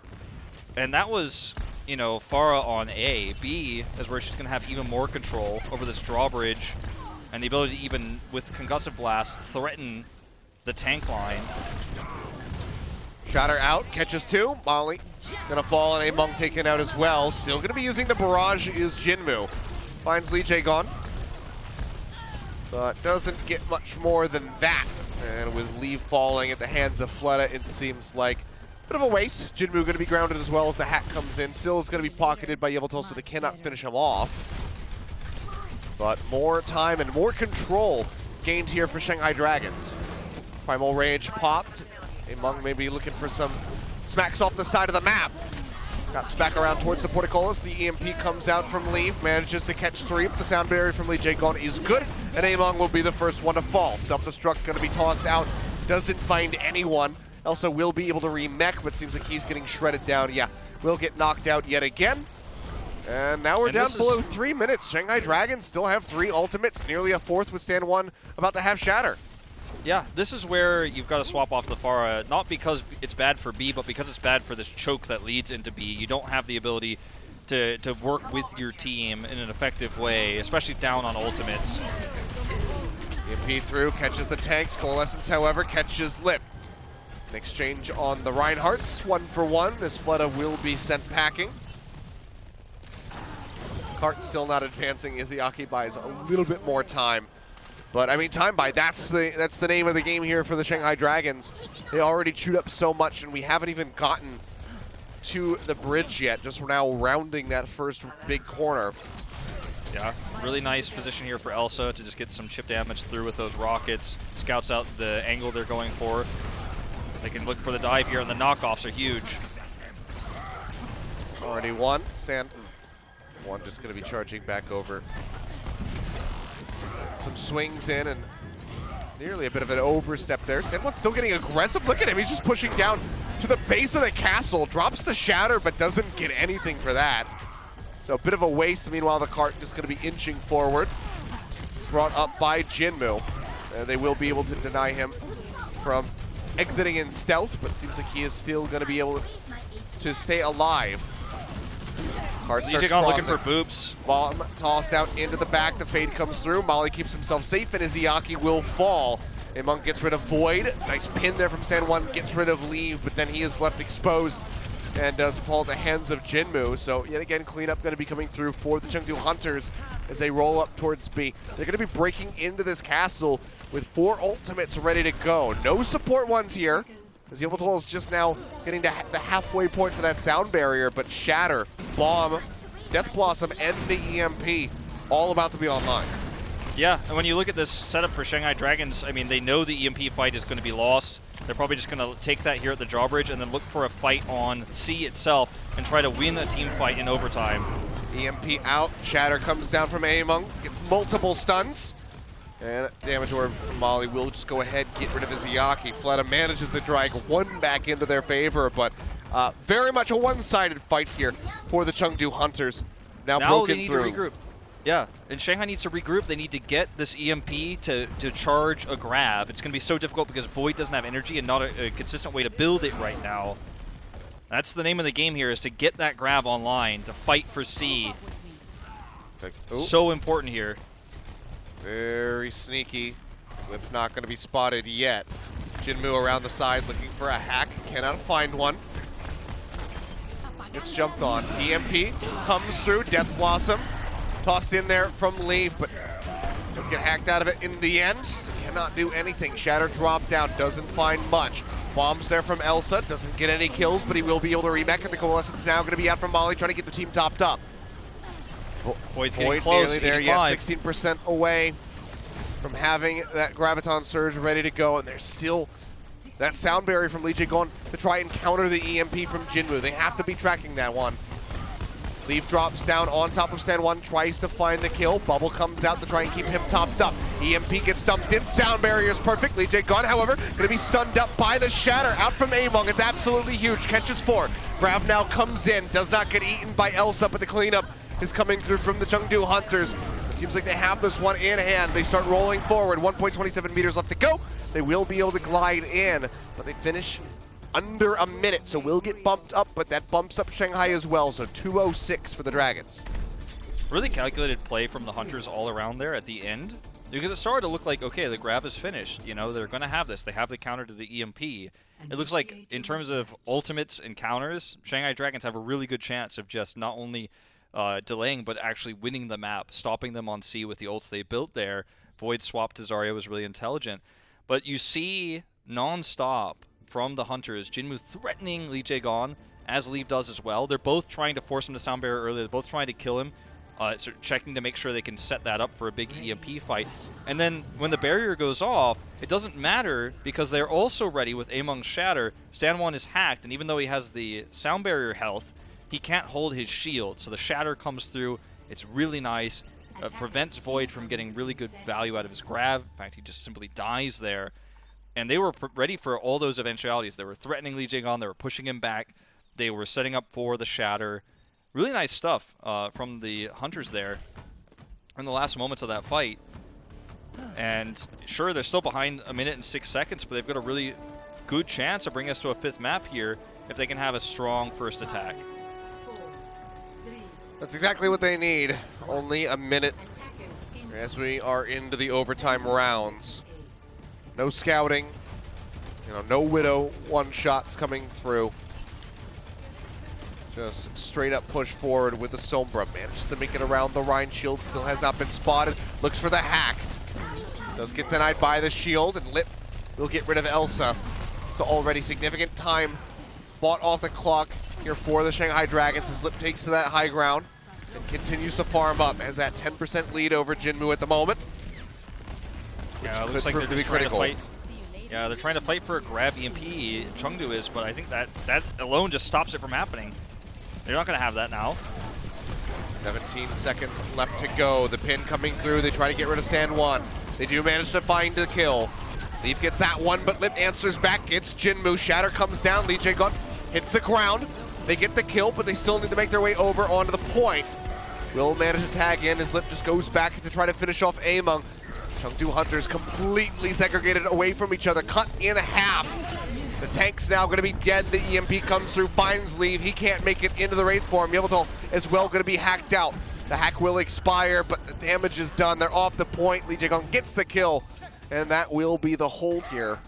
And that was, you know, Pharah on A. B is where she's going to have even more control over this drawbridge and the ability to even, with Concussive Blast, threaten the tank line. Shatter out, catches 2. Molly gonna fall, and Among taken out as well. Still gonna be using the barrage is Jinmu. Finds Lee Jae-gon, but doesn't get much more than that. And with Leave falling at the hands of Fleta, it seems like a bit of a waste. Jinmu gonna be grounded as well as the hack comes in. Still is gonna be pocketed by Yveltal, so they cannot finish him off. But more time and more control gained here for Shanghai Dragons. Primal Rage popped. Among maybe looking for some smacks off the side of the map. Got back around towards the Portcullis. The EMP comes out from Leave, manages to catch 3, but the sound barrier from Lee Jae-gon is good, and Among will be the first one to fall. Self-destruct gonna be tossed out, doesn't find anyone. Elsa will be able to remech, but seems like he's getting shredded down. Yeah, will get knocked out yet again. And now we're down below 3 minutes. Shanghai Dragons still have 3 ultimates, nearly a 4th with stand 1, about to have Shatter. Yeah, this is where you've got to swap off the Pharah, not because it's bad for B, but because it's bad for this choke that leads into B. You don't have the ability to work with your team in an effective way, especially down on ultimates. EMP through, catches the tanks. Coalescence, however, catches Lip. An exchange on the Reinhardts, 1 for 1, as Fleta will be sent packing. Cart still not advancing. Izayaki buys a little bit more time. But I mean, time buy, that's the name of the game here for the Shanghai Dragons. They already chewed up so much, and we haven't even gotten to the bridge yet. Just now rounding that first big corner. Yeah, really nice position here for Elsa to just get some chip damage through with those rockets. Scouts out the angle they're going for. They can look for the dive here, and the knockoffs are huge. Already 1. Stand 1 just going to be charging back over. Some swings in and nearly a bit of an overstep there. Stand 1's still getting aggressive. Look at him, he's just pushing down to the base of the castle. Drops the Shatter, but doesn't get anything for that. So a bit of a waste. Meanwhile, the cart just going to be inching forward. Brought up by Jinmu. They will be able to deny him from exiting in stealth, but seems like he is still going to be able to stay alive. Cart starts crossing. Looking for boops. Bomb tossed out into the back. The fade comes through. Molly keeps himself safe, and Izayaki will fall. Among gets rid of Void. Nice pin there from stand 1. Gets rid of Leave, but then he is left exposed and does fall at the hands of Jinmu. So yet again, cleanup going to be coming through for the Chengdu Hunters as they roll up towards B. They're going to be breaking into this castle with 4 ultimates ready to go. No support ones here, as Yveltal is just now getting to the halfway point for that sound barrier, but Shatter, Bomb, Death Blossom, and the EMP all about to be online. Yeah, and when you look at this setup for Shanghai Dragons, I mean, they know the EMP fight is going to be lost. They're probably just going to take that here at the drawbridge and then look for a fight on C itself and try to win a team fight in overtime. EMP out, Shatter comes down from Among, gets multiple stuns. And damage orb from Molly will just go ahead, get rid of Izayaki. Fleta manages to drag 1 back into their favor, but very much a one-sided fight here for the Chengdu Hunters. Now broken they need through. to regroup. Yeah, and Shanghai needs to regroup. They need to get this EMP to charge a grab. It's going to be so difficult because Void doesn't have energy and not a consistent way to build it right now. That's the name of the game here, is to get that grab online, to fight for C. So important here. Very sneaky. Whip not going to be spotted yet. Jinmu around the side looking for a hack. Cannot find one. Gets jumped on. EMP comes through. Death Blossom tossed in there from Leave, but does get hacked out of it in the end. So cannot do anything. Shatter dropped down. Doesn't find much. Bombs there from Elsa. Doesn't get any kills, but he will be able to remech, and the Coalescence now going to be out from Molly, trying to get the team topped up. Void's getting close, nearly there, yeah, 16% away from having that Graviton Surge ready to go, and there's still that sound barrier from Lee Jae-gon to try and counter the EMP from Jinmu. They have to be tracking that one. Leaf drops down on top of Stand 1, tries to find the kill. Bubble comes out to try and keep him topped up. EMP gets dumped in, sound barriers perfectly. Jay Gunn, however, gonna be stunned up by the Shatter. Out from Among, it's absolutely huge. Catches 4. Grav now comes in, does not get eaten by Elsa, but the cleanup is coming through from the Chengdu Hunters. It seems like they have this one in hand. They start rolling forward, 1.27 meters left to go. They will be able to glide in, but they finish under a minute, so we'll get bumped up, but that bumps up Shanghai as well, so 2:06 for the Dragons. Really calculated play from the Hunters all around there at the end, because it started to look like, okay, the grab is finished. You know, they're going to have this. They have the counter to the EMP. It looks like, in terms of ultimates and counters, Shanghai Dragons have a really good chance of just not only delaying, but actually winning the map, stopping them on C with the ults they built there. Void swap to Zarya was really intelligent. But you see non-stop from the Hunters, Jinmu threatening Lee Jae-gon, as Leaf does as well. They're both trying to force him to sound barrier early. They're both trying to kill him, checking to make sure they can set that up for a big EMP fight. And then when the barrier goes off, it doesn't matter because they're also ready with Among's Shatter. Stan 1 is hacked, and even though he has the sound barrier health, he can't hold his shield. So the Shatter comes through. It's really nice. Prevents Void from getting really good value out of his grab. In fact, he just simply dies there. And they were ready for all those eventualities. They were threatening Lee Jae-gon. They were pushing him back. They were setting up for the Shatter. Really nice stuff from the Hunters there in the last moments of that fight. And sure, they're still behind 1 minute and 6 seconds, but they've got a really good chance of bringing us to a 5th map here if they can have a strong first attack. That's exactly what they need. Only a minute as we are into the overtime rounds. No scouting, no Widow one-shots coming through. Just straight up push forward with the Sombra. Manages to make it around the Rhine shield, still has not been spotted. Looks for the hack. Does get denied by the shield, and Lip will get rid of Elsa. So already significant time bought off the clock here for the Shanghai Dragons as Lip takes to that high ground and continues to farm up, has that 10% lead over Jinmu at the moment. Yeah, it looks like they're just trying to fight. Yeah, they're trying to fight for a grab EMP, Chengdu is, but I think that alone just stops it from happening. They're not going to have that now. 17 seconds left to go. The pin coming through. They try to get rid of Stand 1. They do manage to find the kill. Leaf gets that one, but Lip answers back. It's Jinmu. Shatter comes down. Lee Jae-gon hits the ground. They get the kill, but they still need to make their way over onto the point. Will manage to tag in as Lip just goes back to try to finish off Among. Chengdu Hunters completely segregated away from each other, cut in half. The tank's now going to be dead. The EMP comes through, finds Leave. He can't make it into the Wraith form. Yveltal as well going to be hacked out. The hack will expire, but the damage is done. They're off the point. Lee Jae-gon gets the kill, and that will be the hold here.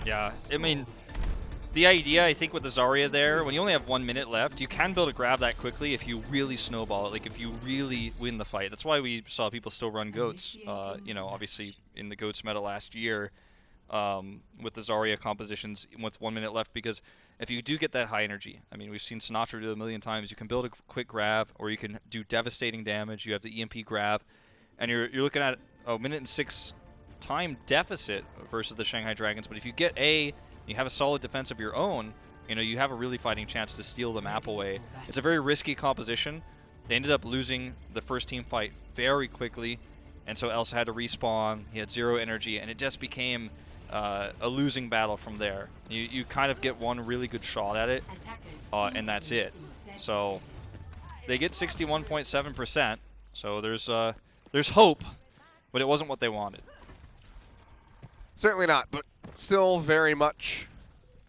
Yeah, I mean, the idea, I think, with the Zarya there, when you only have 1 minute left, you can build a grab that quickly if you really snowball it, like if you really win the fight. That's why we saw people still run Goats, obviously in the Goats meta last year with the Zarya compositions with 1 minute left, because if you do get that high energy, I mean, we've seen Sinatra do it a million times, you can build a quick grab, or you can do devastating damage. You have the EMP grab, and you're looking at a 1 minute and 6 time deficit versus the Shanghai Dragons, but if you get you have a solid defense of your own, you have a really fighting chance to steal the map away. It's a very risky composition. They ended up losing the first team fight very quickly, and so Elsa had to respawn. He had 0 energy, and it just became a losing battle from there. You kind of get one really good shot at it, and that's it. So they get 61.7%, so there's hope, but it wasn't what they wanted. Certainly not, but still very much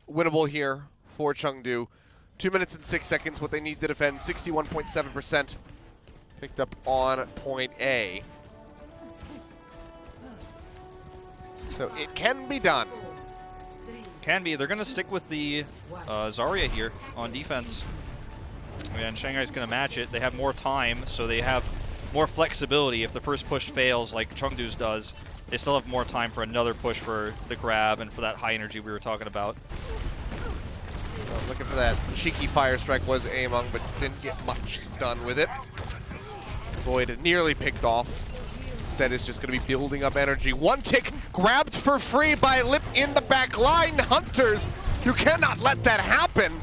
winnable here for Chengdu. 2 minutes and 6 seconds, what they need to defend, 61.7% picked up on point A. So it can be done. Can be. They're going to stick with the Zarya here on defense. And Shanghai's going to match it. They have more time, so they have more flexibility. If the first push fails like Chengdu's does, they still have more time for another push for the grab and for that high energy we were talking about. Looking for that cheeky fire strike was Among, but didn't get much done with it. Void nearly picked off. Instead, it's just going to be building up energy. One tick grabbed for free by Lip in the back line. Hunters, you cannot let that happen.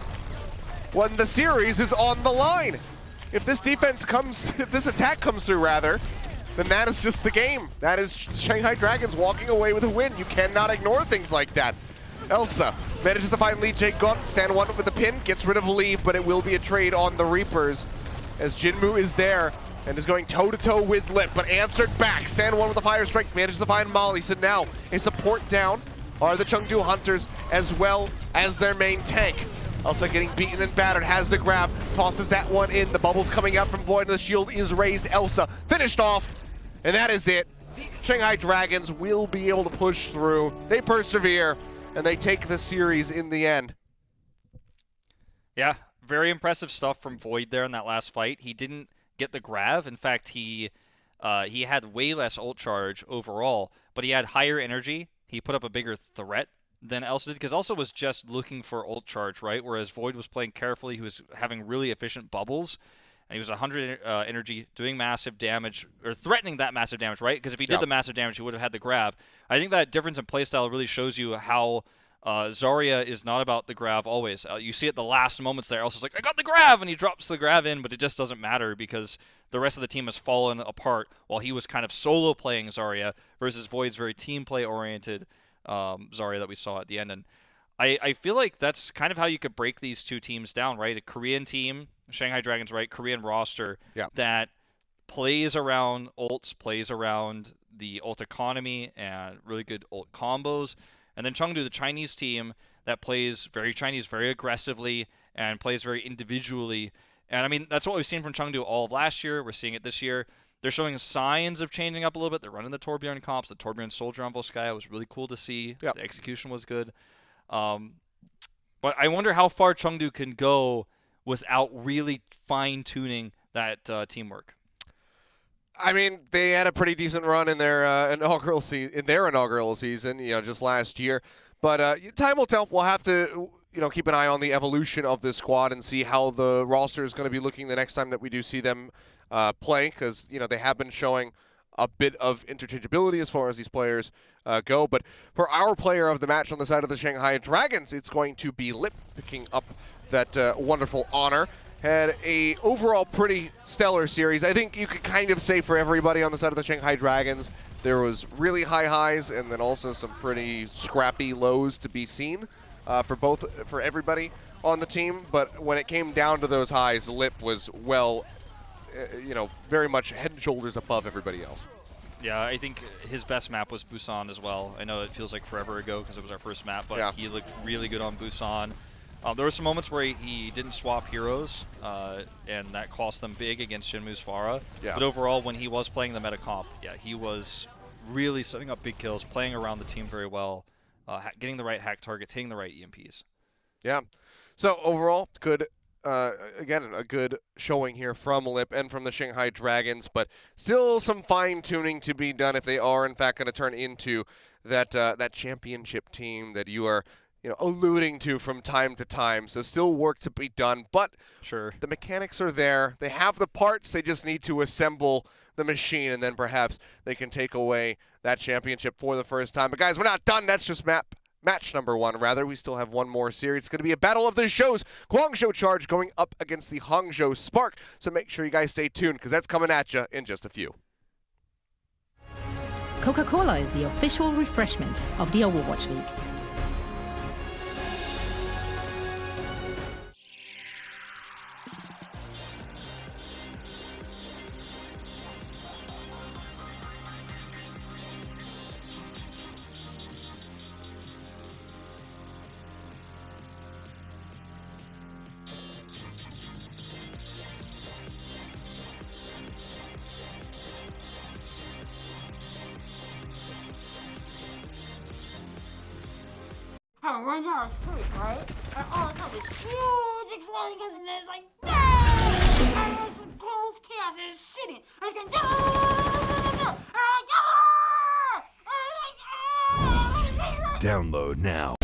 when the series is on the line. If this attack comes through rather, then that is just the game. That is Shanghai Dragons walking away with a win. You cannot ignore things like that. Elsa manages to find Lee Jae-gun, stand one with the pin, gets rid of Leave, but it will be a trade on the Reapers as Jinmu is there and is going toe-to-toe with Lip, but answered back. Stand one with the Fire Strike, manages to find Molly. So now a support down are the Chengdu Hunters as well as their main tank. Elsa getting beaten and battered, has the grab, tosses that one in. The bubbles coming out from Void, the shield is raised. Elsa finished off, and that is it. Shanghai Dragons will be able to push through. They persevere, and they take the series in the end. Yeah, very impressive stuff from Void there in that last fight. He didn't get the grab. In fact, he had way less ult charge overall, but he had higher energy. He put up a bigger threat than Elsa did, because Elsa was just looking for ult charge, right? Whereas Void was playing carefully. He was having really efficient bubbles, and he was 100 energy, doing massive damage, or threatening that massive damage, right? Because if he did the massive damage, he would have had the grab. I think that difference in playstyle really shows you how Zarya is not about the grab always. You see it the last moments there. Elsa's like, I got the grab, and he drops the grab in, but it just doesn't matter because the rest of the team has fallen apart while he was kind of solo playing Zarya versus Void's very team play oriented Zarya that we saw at the end. And I feel like that's kind of how you could break these two teams down, right? A Korean team, Shanghai Dragons, right? Korean roster that plays around ults, plays around the ult economy and really good ult combos. And then Chengdu, the Chinese team that plays very Chinese, very aggressively, and plays very individually. And I mean, that's what we've seen from Chengdu all of last year. We're seeing it this year. They're showing signs of changing up a little bit. They're running the Torbjorn comps. The Torbjorn Soldier on Volskaya was really cool to see. The execution was good. But I wonder how far Chengdu can go without really fine-tuning that teamwork. I mean, they had a pretty decent run in their inaugural season, just last year. But time will tell. We'll have to, keep an eye on the evolution of this squad and see how the roster is going to be looking the next time that we do see them play, because they have been showing a bit of interchangeability as far as these players go. But for our player of the match on the side of the Shanghai Dragons, it's going to be Lip picking up that wonderful honor. Had a overall pretty stellar series. I think you could kind of say for everybody on the side of the Shanghai Dragons, there was really high highs and then also some pretty scrappy lows to be seen for everybody on the team. But when it came down to those highs, Lip was very much head and shoulders above everybody else. Yeah, I think his best map was Busan as well. I know it feels like forever ago because it was our first map, but he looked really good on Busan. There were some moments where he didn't swap heroes, and that cost them big against Shinmu's Pharah. But overall, when he was playing the meta comp, he was really setting up big kills, playing around the team very well, getting the right hack targets, hitting the right EMPs. Yeah. So overall, good. Again, a good showing here from Lip and from the Shanghai Dragons, but still some fine-tuning to be done if they are, in fact, going to turn into that championship team that you are alluding to from time to time. So still work to be done, but the mechanics are there. They have the parts. They just need to assemble the machine, and then perhaps they can take away that championship for the first time. But guys, we're not done. That's just match number one, rather. We still have one more series. It's going to be a battle of the shows. Guangzhou Charge going up against the Hangzhou Spark. So make sure you guys stay tuned, because that's coming at you in just a few. Coca-Cola is the official refreshment of the Overwatch League. I went down the street, right? And all of a sudden, huge explosion comes in, and it's like, no! And this gold chaos is shitting. I was going, no! Download now.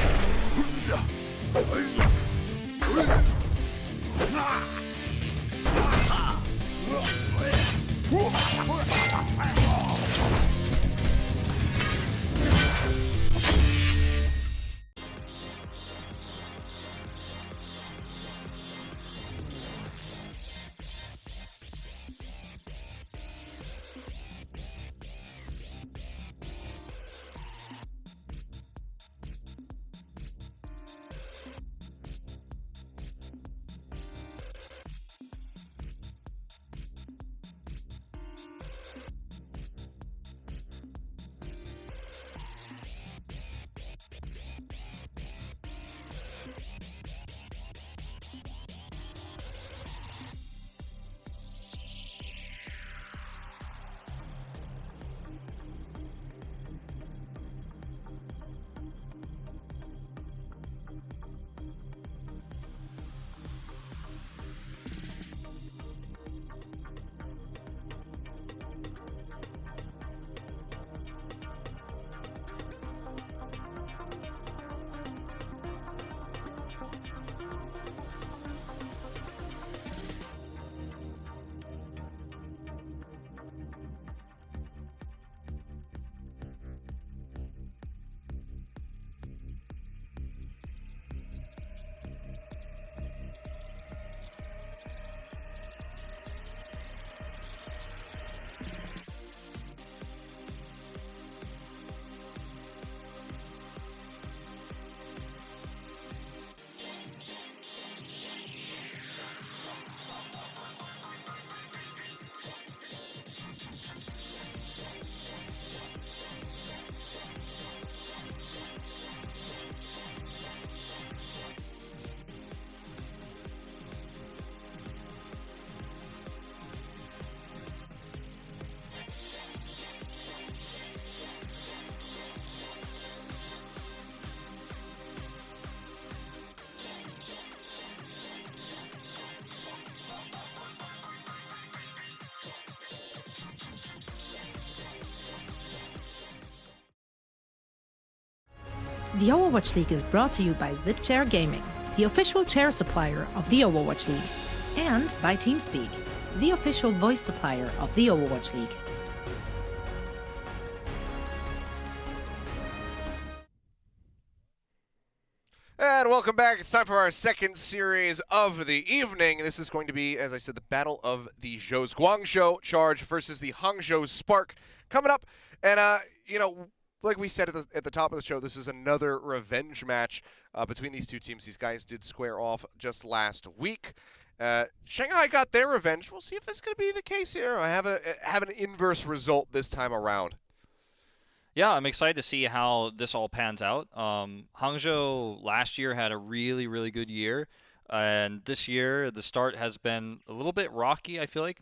The Overwatch League is brought to you by ZipChair Gaming, the official chair supplier of the Overwatch League, and by TeamSpeak, the official voice supplier of the Overwatch League. And welcome back. It's time for our second series of the evening. This is going to be, as I said, the Battle of the Zhous. Guangzhou Charge versus the Hangzhou Spark coming up. And, like we said at the top of the show, this is another revenge match between these two teams. These guys did square off just last week. Shanghai got their revenge. We'll see if this is going to be the case here. I have an inverse result this time around. Yeah, I'm excited to see how this all pans out. Hangzhou last year had a really, really good year. And this year, the start has been a little bit rocky, I feel like.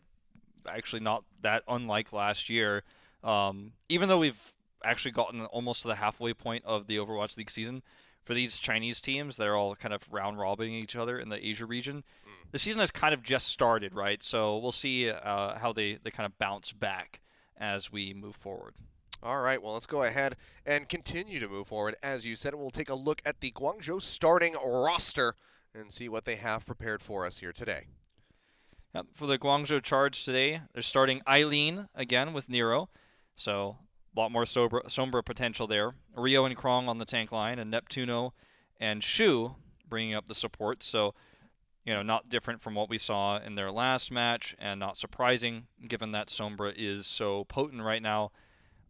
Actually, not that unlike last year. Even though we've actually gotten almost to the halfway point of the Overwatch League season, for these Chinese teams, they're all kind of round-robbing each other in the Asia region. The season has kind of just started, right? So we'll see how they kind of bounce back as we move forward. All right, well, let's go ahead and continue to move forward. As you said, we'll take a look at the Guangzhou starting roster and see what they have prepared for us here today. Yep, for the Guangzhou Charge today, they're starting Eileen again with Nero. So a lot more Sombra potential there. Rio and Krong on the tank line, and Neptuno and Shu bringing up the support. So, not different from what we saw in their last match, and not surprising given that Sombra is so potent right now.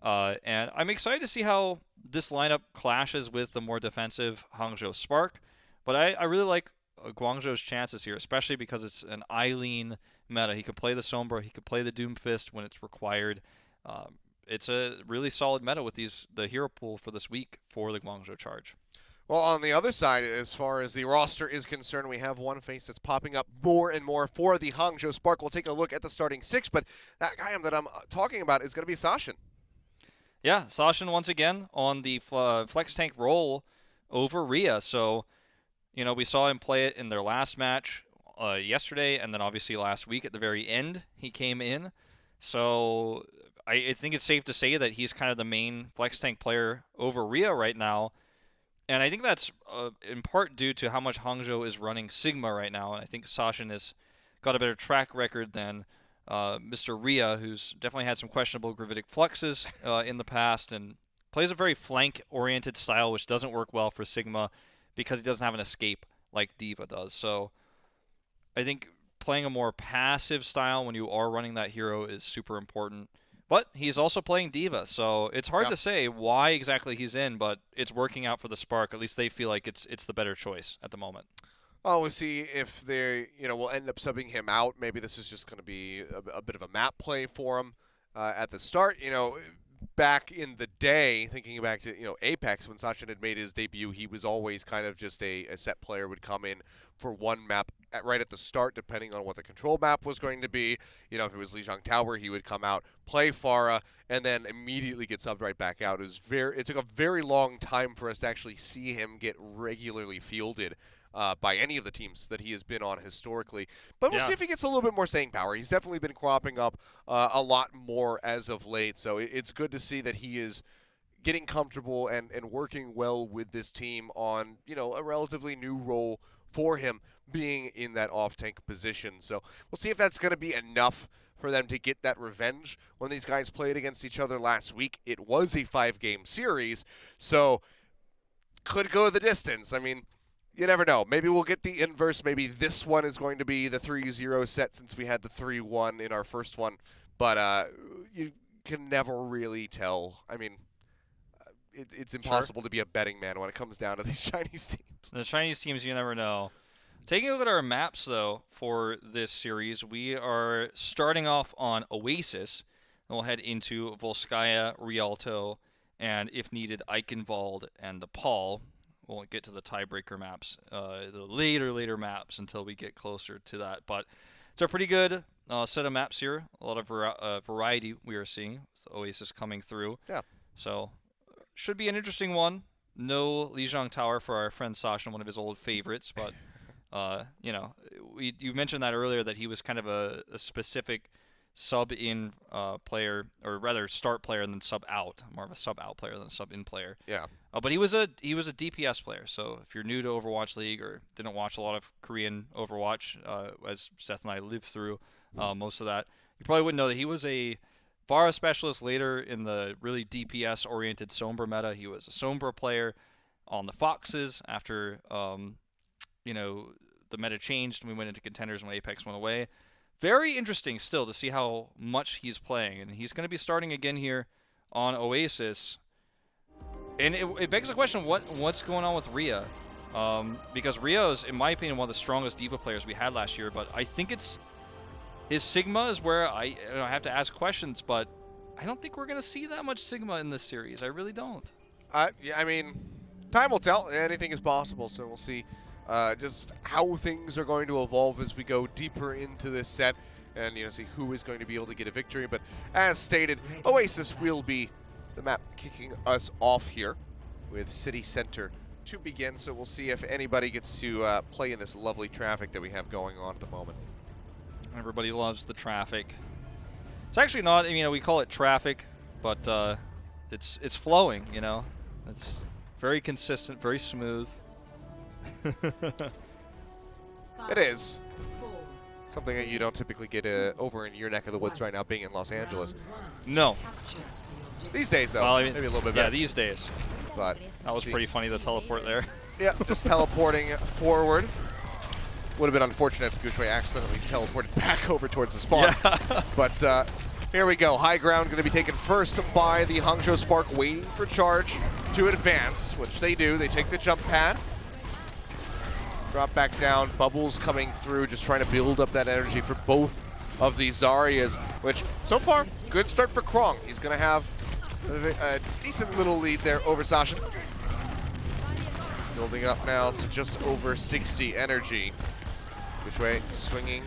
And I'm excited to see how this lineup clashes with the more defensive Hangzhou Spark. But I really like Guangzhou's chances here, especially because it's an Eileen meta. He could play the Sombra, he could play the Doomfist when it's required. It's a really solid meta with the hero pool for this week for the Guangzhou Charge. Well, on the other side, as far as the roster is concerned, we have one face that's popping up more and more for the Hangzhou Spark. We'll take a look at the starting six, but that guy that I'm talking about is going to be Sashin. Yeah, Sashin once again on the flex tank role over Rhea. So, we saw him play it in their last match yesterday, and then obviously last week at the very end he came in. So I think it's safe to say that he's kind of the main flex tank player over Rhea right now. And I think that's in part due to how much Hangzhou is running Sigma right now. And I think Sashin has got a better track record than Mr. Rhea, who's definitely had some questionable gravitic fluxes in the past and plays a very flank-oriented style, which doesn't work well for Sigma because he doesn't have an escape like D.Va does. So I think playing a more passive style when you are running that hero is super important. But he's also playing D.Va, so it's hard to say why exactly he's in, but it's working out for the Spark. At least they feel like it's the better choice at the moment. Well, we'll see if they, will end up subbing him out. Maybe this is just going to be a bit of a map play for him at the start. Back in the day, thinking back to, Apex, when Sachin had made his debut, he was always kind of just a set player, would come in for one map right at the start, depending on what the control map was going to be. If it was Lijiang Tower, he would come out, play Pharah, and then immediately get subbed right back out. It took a very long time for us to actually see him get regularly fielded by any of the teams that he has been on historically. But we'll see if he gets a little bit more staying power. He's definitely been cropping up a lot more as of late, so it's good to see that he is getting comfortable and working well with this team on, a relatively new role for him being in that off-tank position. So we'll see if that's going to be enough for them to get that revenge. When these guys played against each other last week, it was a 5-game series, so could go the distance. I mean, you never know. Maybe we'll get the inverse. Maybe this one is going to be the 3-0 set since we had the 3-1 in our first one. But you can never really tell. I mean, it's impossible to be a betting man when it comes down to these Chinese teams. The Chinese teams, you never know. Taking a look at our maps, though, for this series, we are starting off on Oasis. And we'll head into Volskaya, Rialto, and, if needed, Eichenwald and the Paul. We'll get to the tiebreaker maps, the later maps until we get closer to that. But it's a pretty good set of maps here. A lot of variety we are seeing with Oasis coming through. Yeah. So should be an interesting one. No Lijiang Tower for our friend Sasha, one of his old favorites. But, you mentioned that earlier, that he was kind of a specific sub-in player, or rather start player and then sub-out. More of a sub-out player than a sub-in player. Yeah. But he was a DPS player. So if you're new to Overwatch League or didn't watch a lot of Korean Overwatch, as Seth and I lived through most of that, you probably wouldn't know that he was a Pharah specialist later in the really DPS-oriented Sombra meta. He was a Sombra player on the Foxes after, you know, the meta changed and we went into contenders when Apex went away. Very interesting still to see how much he's playing, and he's going to be starting again here on Oasis. And it begs the question, what's going on with Rhea? Because Rhea is, in my opinion, one of the strongest D.Va players we had last year, but I think it's his Sigma is where I have to ask questions, but I don't think we're going to see that much Sigma in this series. I really don't. Yeah, I mean, time will tell. Anything is possible, so we'll see just how things are going to evolve as we go deeper into this set and, you know, see who is going to be able to get a victory. But as stated, Oasis will be the map kicking us off here with City Center to begin. So we'll see if anybody gets to play in this lovely traffic that we have going on at the moment. Everybody loves the traffic. It's actually not, you know, we call it traffic, but it's flowing, you know. It's very consistent, very smooth. It is. Something that you don't typically get over in your neck of the woods right now, being in Los Angeles. No. These days, though, Well, I mean, maybe a little bit better. Yeah, these days. But That was pretty funny, the teleport there. Yeah, just teleporting forward. Would have been unfortunate if Gushwei accidentally teleported back over towards the spawn. Yeah. But here we go. High ground going to be taken first by the Hangzhou Spark, waiting for Charge to advance, which they do. They take the jump pad. Drop back down. Bubbles coming through, just trying to build up that energy for both of these Zaryas, which so far, good start for Krong. He's going to have a decent little lead there over Sasha. Building up now to just over 60 energy. Gushwei swinging,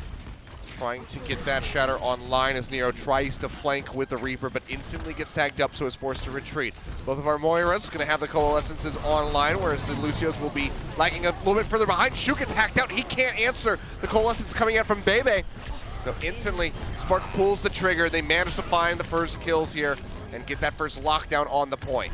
trying to get that shatter online as Nero tries to flank with the Reaper, but instantly gets tagged up, so is forced to retreat. Both of our Moiras going to have the Coalescences online, whereas the Lucios will be lagging a little bit further behind. Shu gets hacked out. He can't answer the Coalescence coming out from Bebe. So instantly, Spark pulls the trigger. They manage to find the first kills here and get that first lockdown on the point.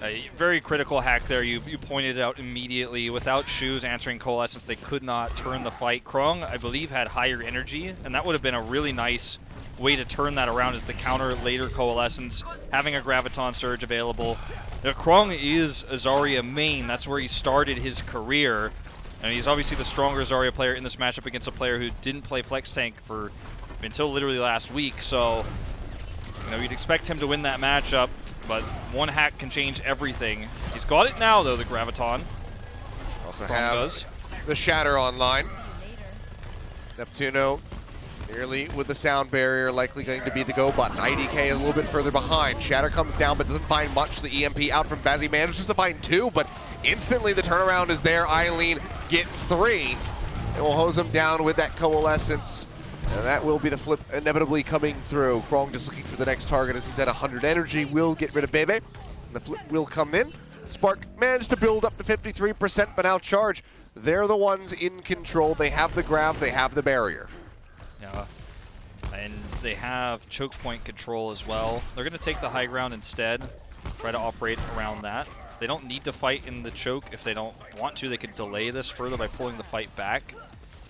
A very critical hack there. You pointed out immediately. Without Shu's answering Coalescence, they could not turn the fight. Krong, I believe, had higher energy, and that would have been a really nice way to turn that around as the counter later Coalescence, having a Graviton Surge available. Now, Krong is a Zarya main. That's where he started his career, and he's obviously the stronger Zarya player in this matchup against a player who didn't play Flex Tank until literally last week. So, you know, you'd expect him to win that matchup. But one hack can change everything. He's got it now, though, the Graviton. Also have the Shatter online. Neptuno nearly with the sound barrier, likely going to be the go button. IDK a little bit further behind. Shatter comes down, but doesn't find much. The EMP out from Bazzi manages to find 2, but instantly the turnaround is there. Eileen gets 3, and will hose him down with that Coalescence. And that will be the flip inevitably coming through. Krong just looking for the next target as he's at 100 energy. Will get rid of Bebe. And the flip will come in. Spark managed to build up to 53%, but now Charge, they're the ones in control. They have the grab, they have the barrier. Yeah, and they have choke point control as well. They're going to take the high ground instead, try to operate around that. They don't need to fight in the choke. If they don't want to, they could delay this further by pulling the fight back.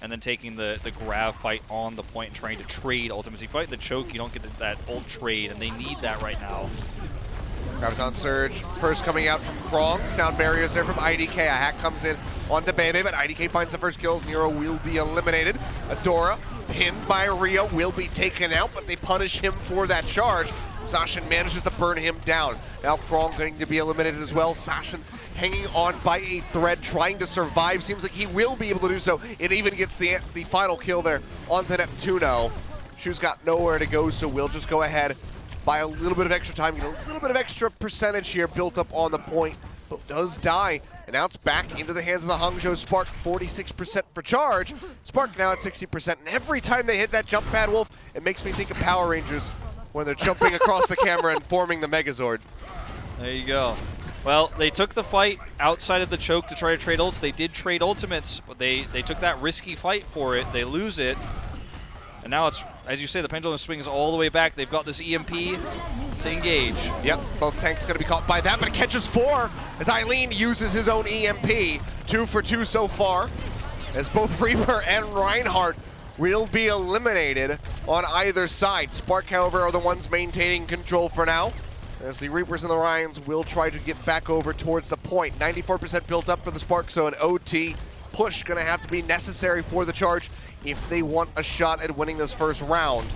And then taking the grab fight on the point and trying to trade ultimately. If you fight the choke, you don't get that ult trade, and they need that right now. Graviton Surge, first coming out from Krong. Sound barriers there from IDK. A hack comes in onto Bebe, but IDK finds the first kills. Nero will be eliminated. Adora, pinned by Rio, will be taken out, but they punish him for that charge. Sashin manages to burn him down. Now Krong going to be eliminated as well. Sashin hanging on by a thread, trying to survive. Seems like he will be able to do so. It even gets the final kill there onto Neptuno. Shu's got nowhere to go, so we'll just go ahead, buy a little bit of extra time, get a little bit of extra percentage here built up on the point, but does die. And now it's back into the hands of the Hangzhou Spark. 46% for Charge. Spark now at 60%. And every time they hit that jump pad, Wolf, it makes me think of Power Rangers when they're jumping across the camera and forming the Megazord. There you go. Well, they took the fight outside of the choke to try to trade ults. They did trade ultimates, but they took that risky fight for it. They lose it. And now it's as you say, the pendulum swings all the way back. They've got this EMP to engage. Yep, both tanks going to be caught by that, but it catches 4 as Eileen uses his own EMP. 2 for 2 so far, as both Reaper and Reinhardt will be eliminated on either side. Spark, however, are the ones maintaining control for now, as the Reapers and the Ryans will try to get back over towards the point. 94% built up for the Spark, so an OT push going to have to be necessary for the Charge if they want a shot at winning this first round.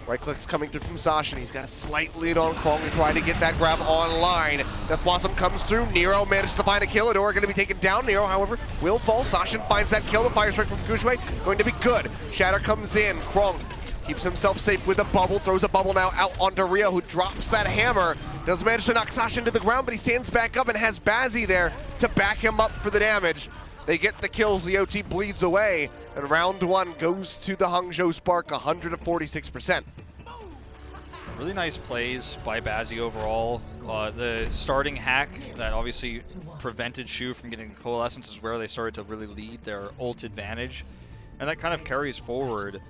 Right click's coming through from Sasha. He's got a slight lead on Kong to try to get that grab online. Death Blossom comes through. Nero manages to find a kill. Adora going to be taken down. Nero, however, will fall. Sasha finds that kill. The fire strike from Kushway going to be good. Shatter comes in. Krong keeps himself safe with a bubble. Throws a bubble now out onto Rio, who drops that hammer. Does manage to knock Sasha into the ground, but he stands back up and has Bazzi there to back him up for the damage. They get the kills. The OT bleeds away, and round 1 goes to the Hangzhou Spark, 146%. Really nice plays by Bazzi overall. The starting hack that obviously prevented Shu from getting Coalescence is where they started to really lead their ult advantage, and that kind of carries forward.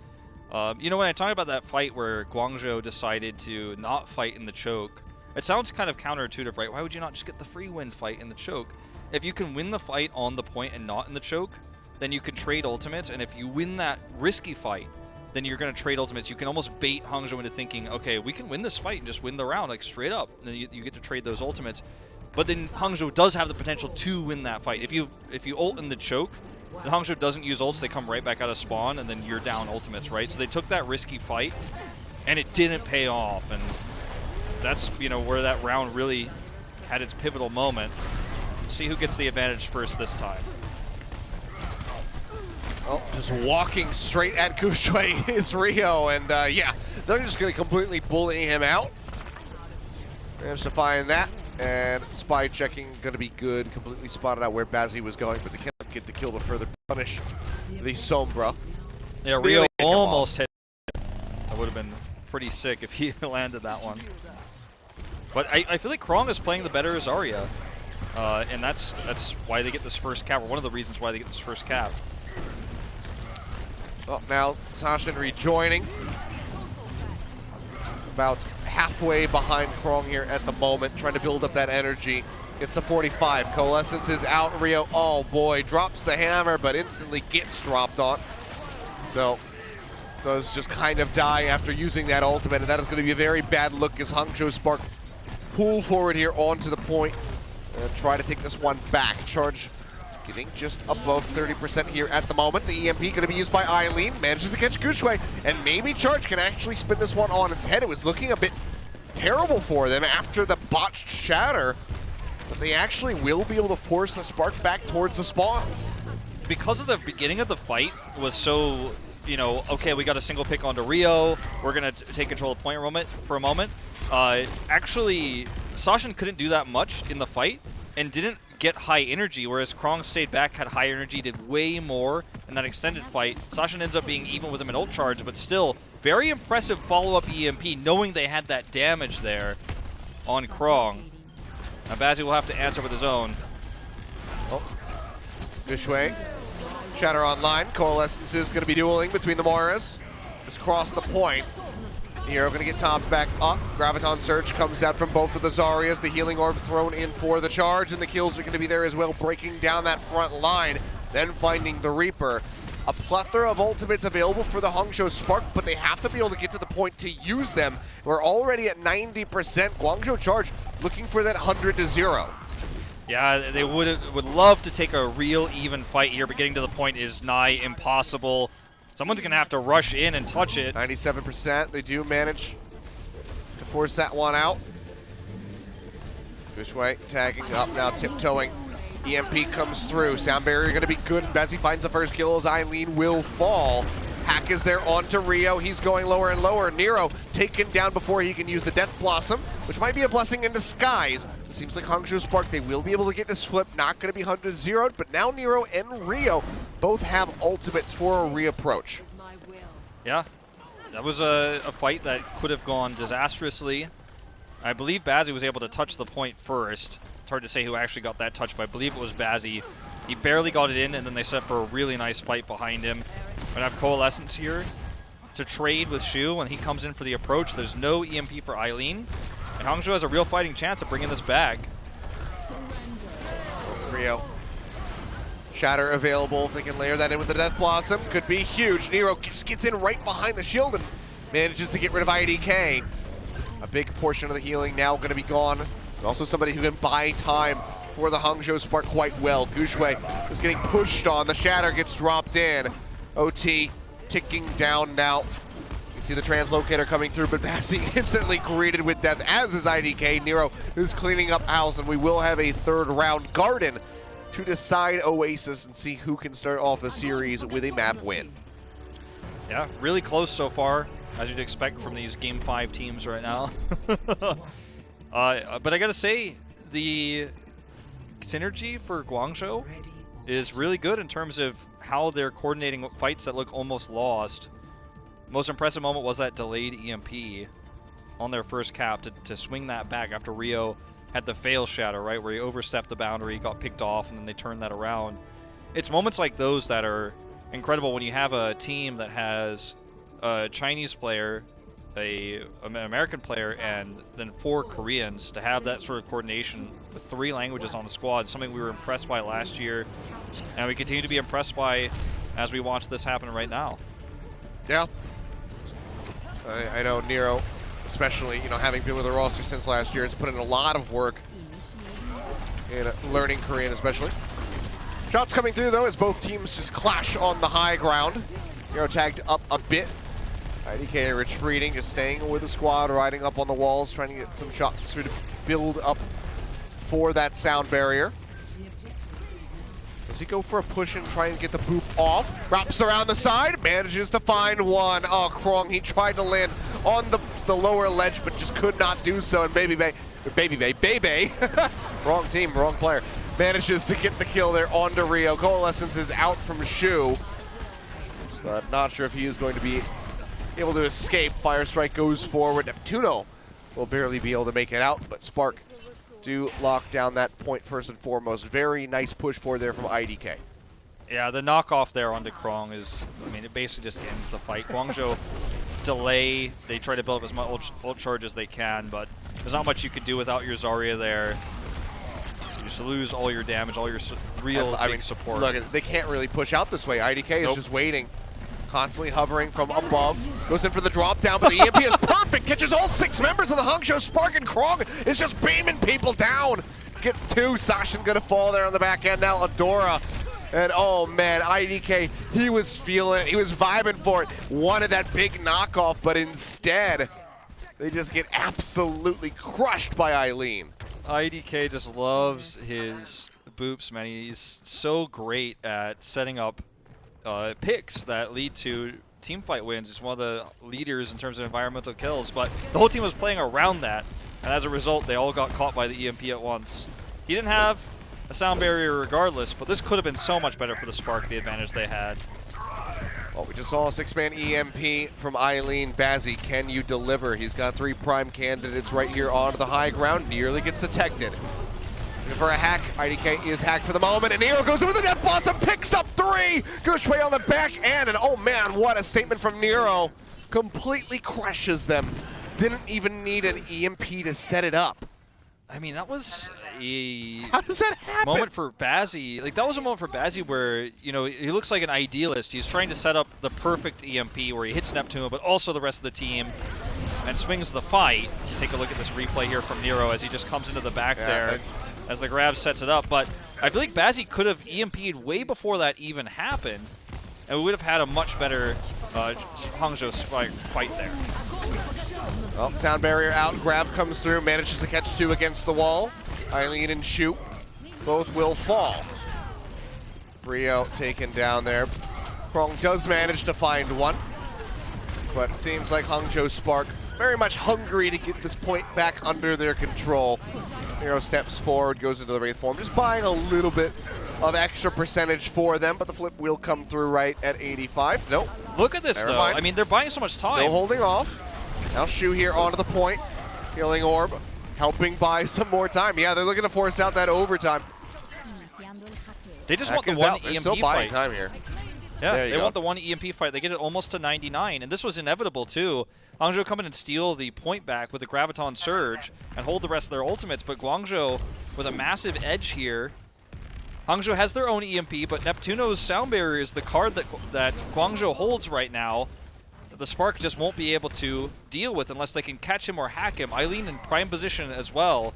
You know, when I talk about that fight where Guangzhou decided to not fight in the choke, it sounds kind of counterintuitive, right? Why would you not just get the free win fight in the choke? If you can win the fight on the point and not in the choke, then you can trade ultimates, and if you win that risky fight, then you're going to trade ultimates. You can almost bait Hangzhou into thinking, okay, we can win this fight and just win the round, like straight up. And then you get to trade those ultimates. But then Hangzhou does have the potential to win that fight. If you ult in the choke, and Hangzhou doesn't use ults, they come right back out of spawn, and then you're down ultimates, right? So they took that risky fight, and it didn't pay off. And that's, you know, where that round really had its pivotal moment. See who gets the advantage first this time. Oh, just walking straight at Kushway is Rio, and yeah, they're just going to completely bully him out. Managed to find that, and spy checking going to be good. Completely spotted out where Bazzi was going, but they cannot get the kill to further punish the Sombra. Yeah, Rio Really almost hit. That would have been pretty sick if he landed that one. But I feel like Krong is playing the better Zarya, and that's why they get this first cap, or one of the reasons why they get this first cap. Well, now Sashin rejoining. About halfway behind Krong here at the moment, trying to build up that energy. Gets to 45. Coalescence is out. Rio, oh boy, drops the hammer, but instantly gets dropped on. So, does just kind of die after using that ultimate, and that is going to be a very bad look as Hangzhou Spark pull forward here onto the point and try to take this one back. Charge getting just above 30% here at the moment. The EMP going to be used by Eileen. Manages to catch Kushway, and maybe Charge can actually spin this one on its head. It was looking a bit terrible for them after the botched shatter, but they actually will be able to force the Spark back towards the spawn. Because of the beginning of the fight was so, you know, okay, we got a single pick onto Rio, we're going to take control of point for a moment. Actually, Sashin couldn't do that much in the fight and didn't get high energy, whereas Krong stayed back, had high energy, did way more in that extended fight. Sashin ends up being even with him in ult charge, but still, very impressive follow-up EMP, knowing they had that damage there on Krong. Now Bazzi will have to answer with his own. Oh, Kushway, Shatter online. Coalescence is going to be dueling between the Moras. Just cross the point. Hero going to get topped back up. Graviton Surge comes out from both of the Zaryas. The healing orb thrown in for the Charge, and the kills are going to be there as well, breaking down that front line, then finding the Reaper. A plethora of ultimates available for the Hangzhou Spark, but they have to be able to get to the point to use them. We're already at 90%. Guangzhou Charge looking for that 100-0. Yeah, they would love to take a real even fight here, but getting to the point is nigh impossible. Someone's going to have to rush in and touch it. 97%. They do manage to force that one out. Kushway tagging up now, tiptoeing. EMP comes through. Sound barrier going to be good. Bazzi finds the first kill as Eileen will fall. Hack is there onto Rio. He's going lower and lower. Nero taken down before he can use the Death Blossom, which might be a blessing in disguise. It seems like Hangzhou Spark, they will be able to get this flip. Not going to be 100-0'd, but now Nero and Rio both have ultimates for a reapproach. Yeah, that was a fight that could have gone disastrously. I believe Bazzi was able to touch the point first. It's hard to say who actually got that touch, but I believe it was Bazzi. He barely got it in, and then they set for a really nice fight behind him. We're going to have Coalescence here. to trade with Shu when he comes in for the approach. There's no EMP for Eileen, and Hangzhou has a real fighting chance of bringing this back. Rio. Shatter available. If they can layer that in with the Death Blossom, could be huge. Nero just gets in right behind the shield and manages to get rid of IDK. A big portion of the healing now going to be gone. And also somebody who can buy time for the Hangzhou Spark quite well. Gushue is getting pushed on. The Shatter gets dropped in. OT ticking down now. You see the translocator coming through, but Bassi instantly greeted with death, as is IDK. Nero is cleaning up house, and we will have a third round Garden to decide Oasis and see who can start off the series with a map win. Yeah, really close so far, as you'd expect from these Game 5 teams right now. But I gotta say, the synergy for Guangzhou is really good in terms of how they're coordinating fights that look almost lost. Most impressive moment was that delayed EMP on their first cap to swing that back after Rio had the fail shatter, right, where he overstepped the boundary, got picked off, and then they turned that around. It's moments like those that are incredible when you have a team that has a Chinese player, an American player, and then 4 Koreans. To have that sort of coordination with 3 languages on the squad, something we were impressed by last year, and we continue to be impressed by as we watch this happen right now. Yeah. I know Nero, especially, you know, having been with the roster since last year, has put in a lot of work in learning Korean, especially. Shots coming through, though, as both teams just clash on the high ground. Nero tagged up a bit. IDK retreating, just staying with the squad, riding up on the walls, trying to get some shots through to build up for that sound barrier. Does he go for a push and try and get the boop off? Wraps around the side, manages to find one. Oh, Krong, he tried to land on the lower ledge, but just could not do so. And Baby, wrong team, wrong player, manages to get the kill there onto Rio. Coalescence is out from Shu, but not sure if he is going to be able to escape. Fire Strike goes forward. Neptuno will barely be able to make it out, but Spark do lock down that point first and foremost. Very nice push forward there from IDK. Yeah, the knockoff there onto Krong is, I mean, it basically just ends the fight. Guangzhou delay, they try to build up as much ult charge as they can, but there's not much you could do without your Zarya there. You just lose all your damage, all your real big support. Look, they can't really push out this way. IDK is just waiting, constantly hovering from above. Goes in for the drop down, but the EMP is perfect. Catches all 6 members of the Hangzhou Spark, and Krong is just beaming people down. Gets 2. Sashin gonna fall there on the back end now. Adora. And oh man, IDK, he was feeling it. He was vibing for it. Wanted that big knockoff, but instead, they just get absolutely crushed by Eileen. IDK just loves his boops, man. He's so great at setting up picks that lead to team fight wins. He's one of the leaders in terms of environmental kills, but the whole team was playing around that, and as a result, they all got caught by the EMP at once. He didn't have a sound barrier regardless, but this could have been so much better for the Spark, the advantage they had. Well, we just saw a 6-man EMP from Eileen. Bazzi, can you deliver? He's got 3 prime candidates right here onto the high ground. Nearly gets detected. Looking for a hack. IDK is hacked for the moment, and Nero goes over the Death Blossom, picks up 3. Gushue on the back end, and oh man, what a statement from Nero. Completely crushes them. Didn't even need an EMP to set it up. I mean, that was a How does that happen? moment for Bazzi. Like, that was a moment for Bazzi where, you know, he looks like an idealist. He's trying to set up the perfect EMP where he hits Neptune, but also the rest of the team, and swings the fight. Take a look at this replay here from Nero as he just comes into the back there as the grab sets it up. But I feel like Bazzi could have EMP'd way before that even happened, and we would have had a much better Hangzhou Spark fight there. Well, sound barrier out, grab comes through, manages to catch 2 against the wall. Eileen and Shu both will fall. Rio taken down there. Krong does manage to find 1, but it seems like Hangzhou Spark very much hungry to get this point back under their control. Nero steps forward, goes into the Wraith form, just buying a little bit of extra percentage for them, but the flip will come through right at 85. Nope. Look at this, though. I mean, they're buying so much time. Still holding off. Now Shu here onto the point. Healing orb, helping buy some more time. Yeah, they're looking to force out that overtime. They just want the one EMP They're still buying fight. time here. Yeah, they want the one EMP fight. They get it almost to 99, and this was inevitable too. Hangzhou come in and steal the point back with the Graviton Surge and hold the rest of their ultimates, but Guangzhou with a massive edge here. Hangzhou has their own EMP, but Neptuno's Sound Barrier is the card that Guangzhou holds right now. The Spark just won't be able to deal with unless they can catch him or hack him. Eileen in prime position as well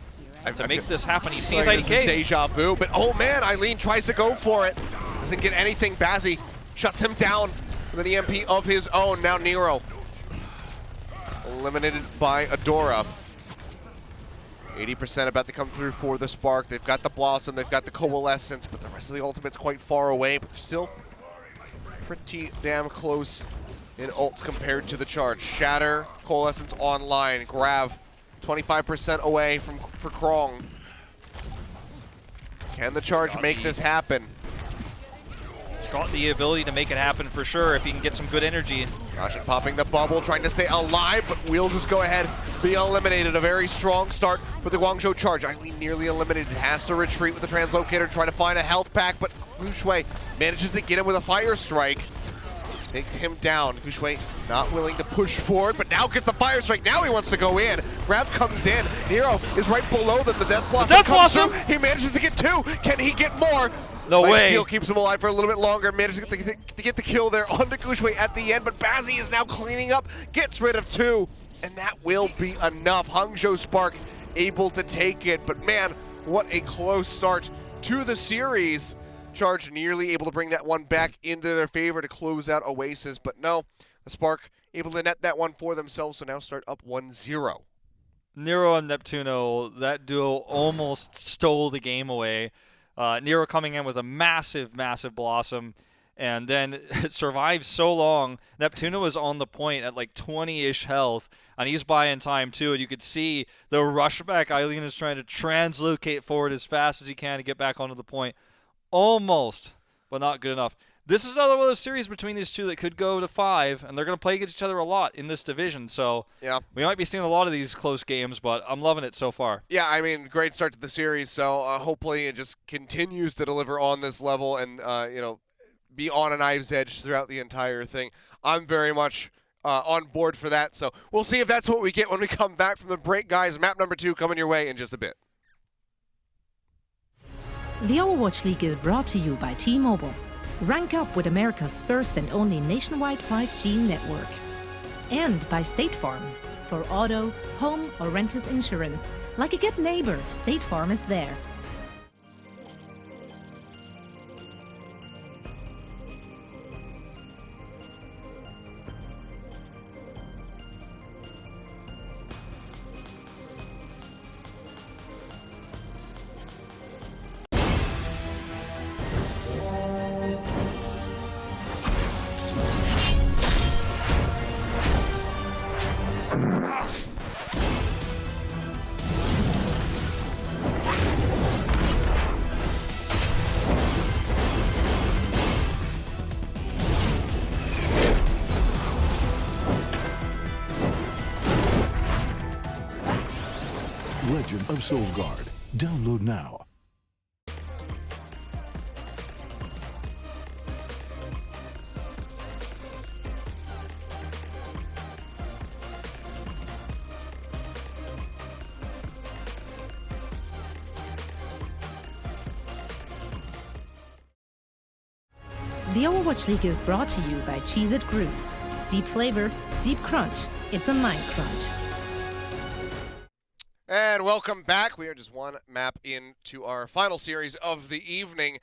to make this happen. He sees IDK. This is deja vu, but oh man, Eileen tries to go for it. Doesn't get anything. Bazzi shuts him down with an EMP of his own. Now Nero eliminated by Adora. 80% about to come through for the Spark. They've got the Blossom, they've got the Coalescence, but the rest of the ultimate's quite far away, but they're still pretty damn close in ults compared to the Charge. Shatter, Coalescence online. Grav, 25% away for Krong. Can the Charge make this happen? He's got the ability to make it happen for sure if he can get some good energy. Roshan popping the bubble, trying to stay alive, but we'll just go ahead, be eliminated. A very strong start for the Guangzhou Charge. Eileen nearly eliminated, has to retreat with the Translocator, trying to find a health pack, but Gushue manages to get him with a Fire Strike. Takes him down. Gushue not willing to push forward, but now gets the Fire Strike. Now he wants to go in. Grav comes in. Nero is right below them. The Death Blossom comes through. He manages to get 2. Can he get more? No way. Seal keeps him alive for a little bit longer. Manages to get the kill there onto Gushue at the end, but Bazzi is now cleaning up, gets rid of 2, and that will be enough. Hangzhou Spark able to take it, but man, what a close start to the series. Charge nearly able to bring that one back into their favor to close out Oasis, but no, the Spark able to net that one for themselves, so now start up 1-0. Nero and Neptuno, that duo almost stole the game away. Nero coming in with a massive, massive Blossom, and then it survives so long. Neptuno is on the point at like 20-ish health, and he's buying time too, and you could see the rush back. Eileen is trying to translocate forward as fast as he can to get back onto the point. Almost, but not good enough. This is another one of those series between these two that could go to 5, and they're going to play against each other a lot in this division, so yeah, we might be seeing a lot of these close games, but I'm loving it so far. Yeah, I mean, great start to the series, so hopefully it just continues to deliver on this level and, be on a knife's edge throughout the entire thing. I'm very much on board for that, so we'll see if that's what we get when we come back from the break, guys. Map number 2 coming your way in just a bit. The Overwatch League is brought to you by T-Mobile. Rank up with America's first and only nationwide 5G network. And by State Farm. For auto, home, or renters insurance, like a good neighbor, State Farm is there. Legend of Soulguard. Download now. The Overwatch League is brought to you by Cheez-It Grooves. Deep flavor, deep crunch. It's a mind crunch. And welcome back. We are just one map into our final series of the evening.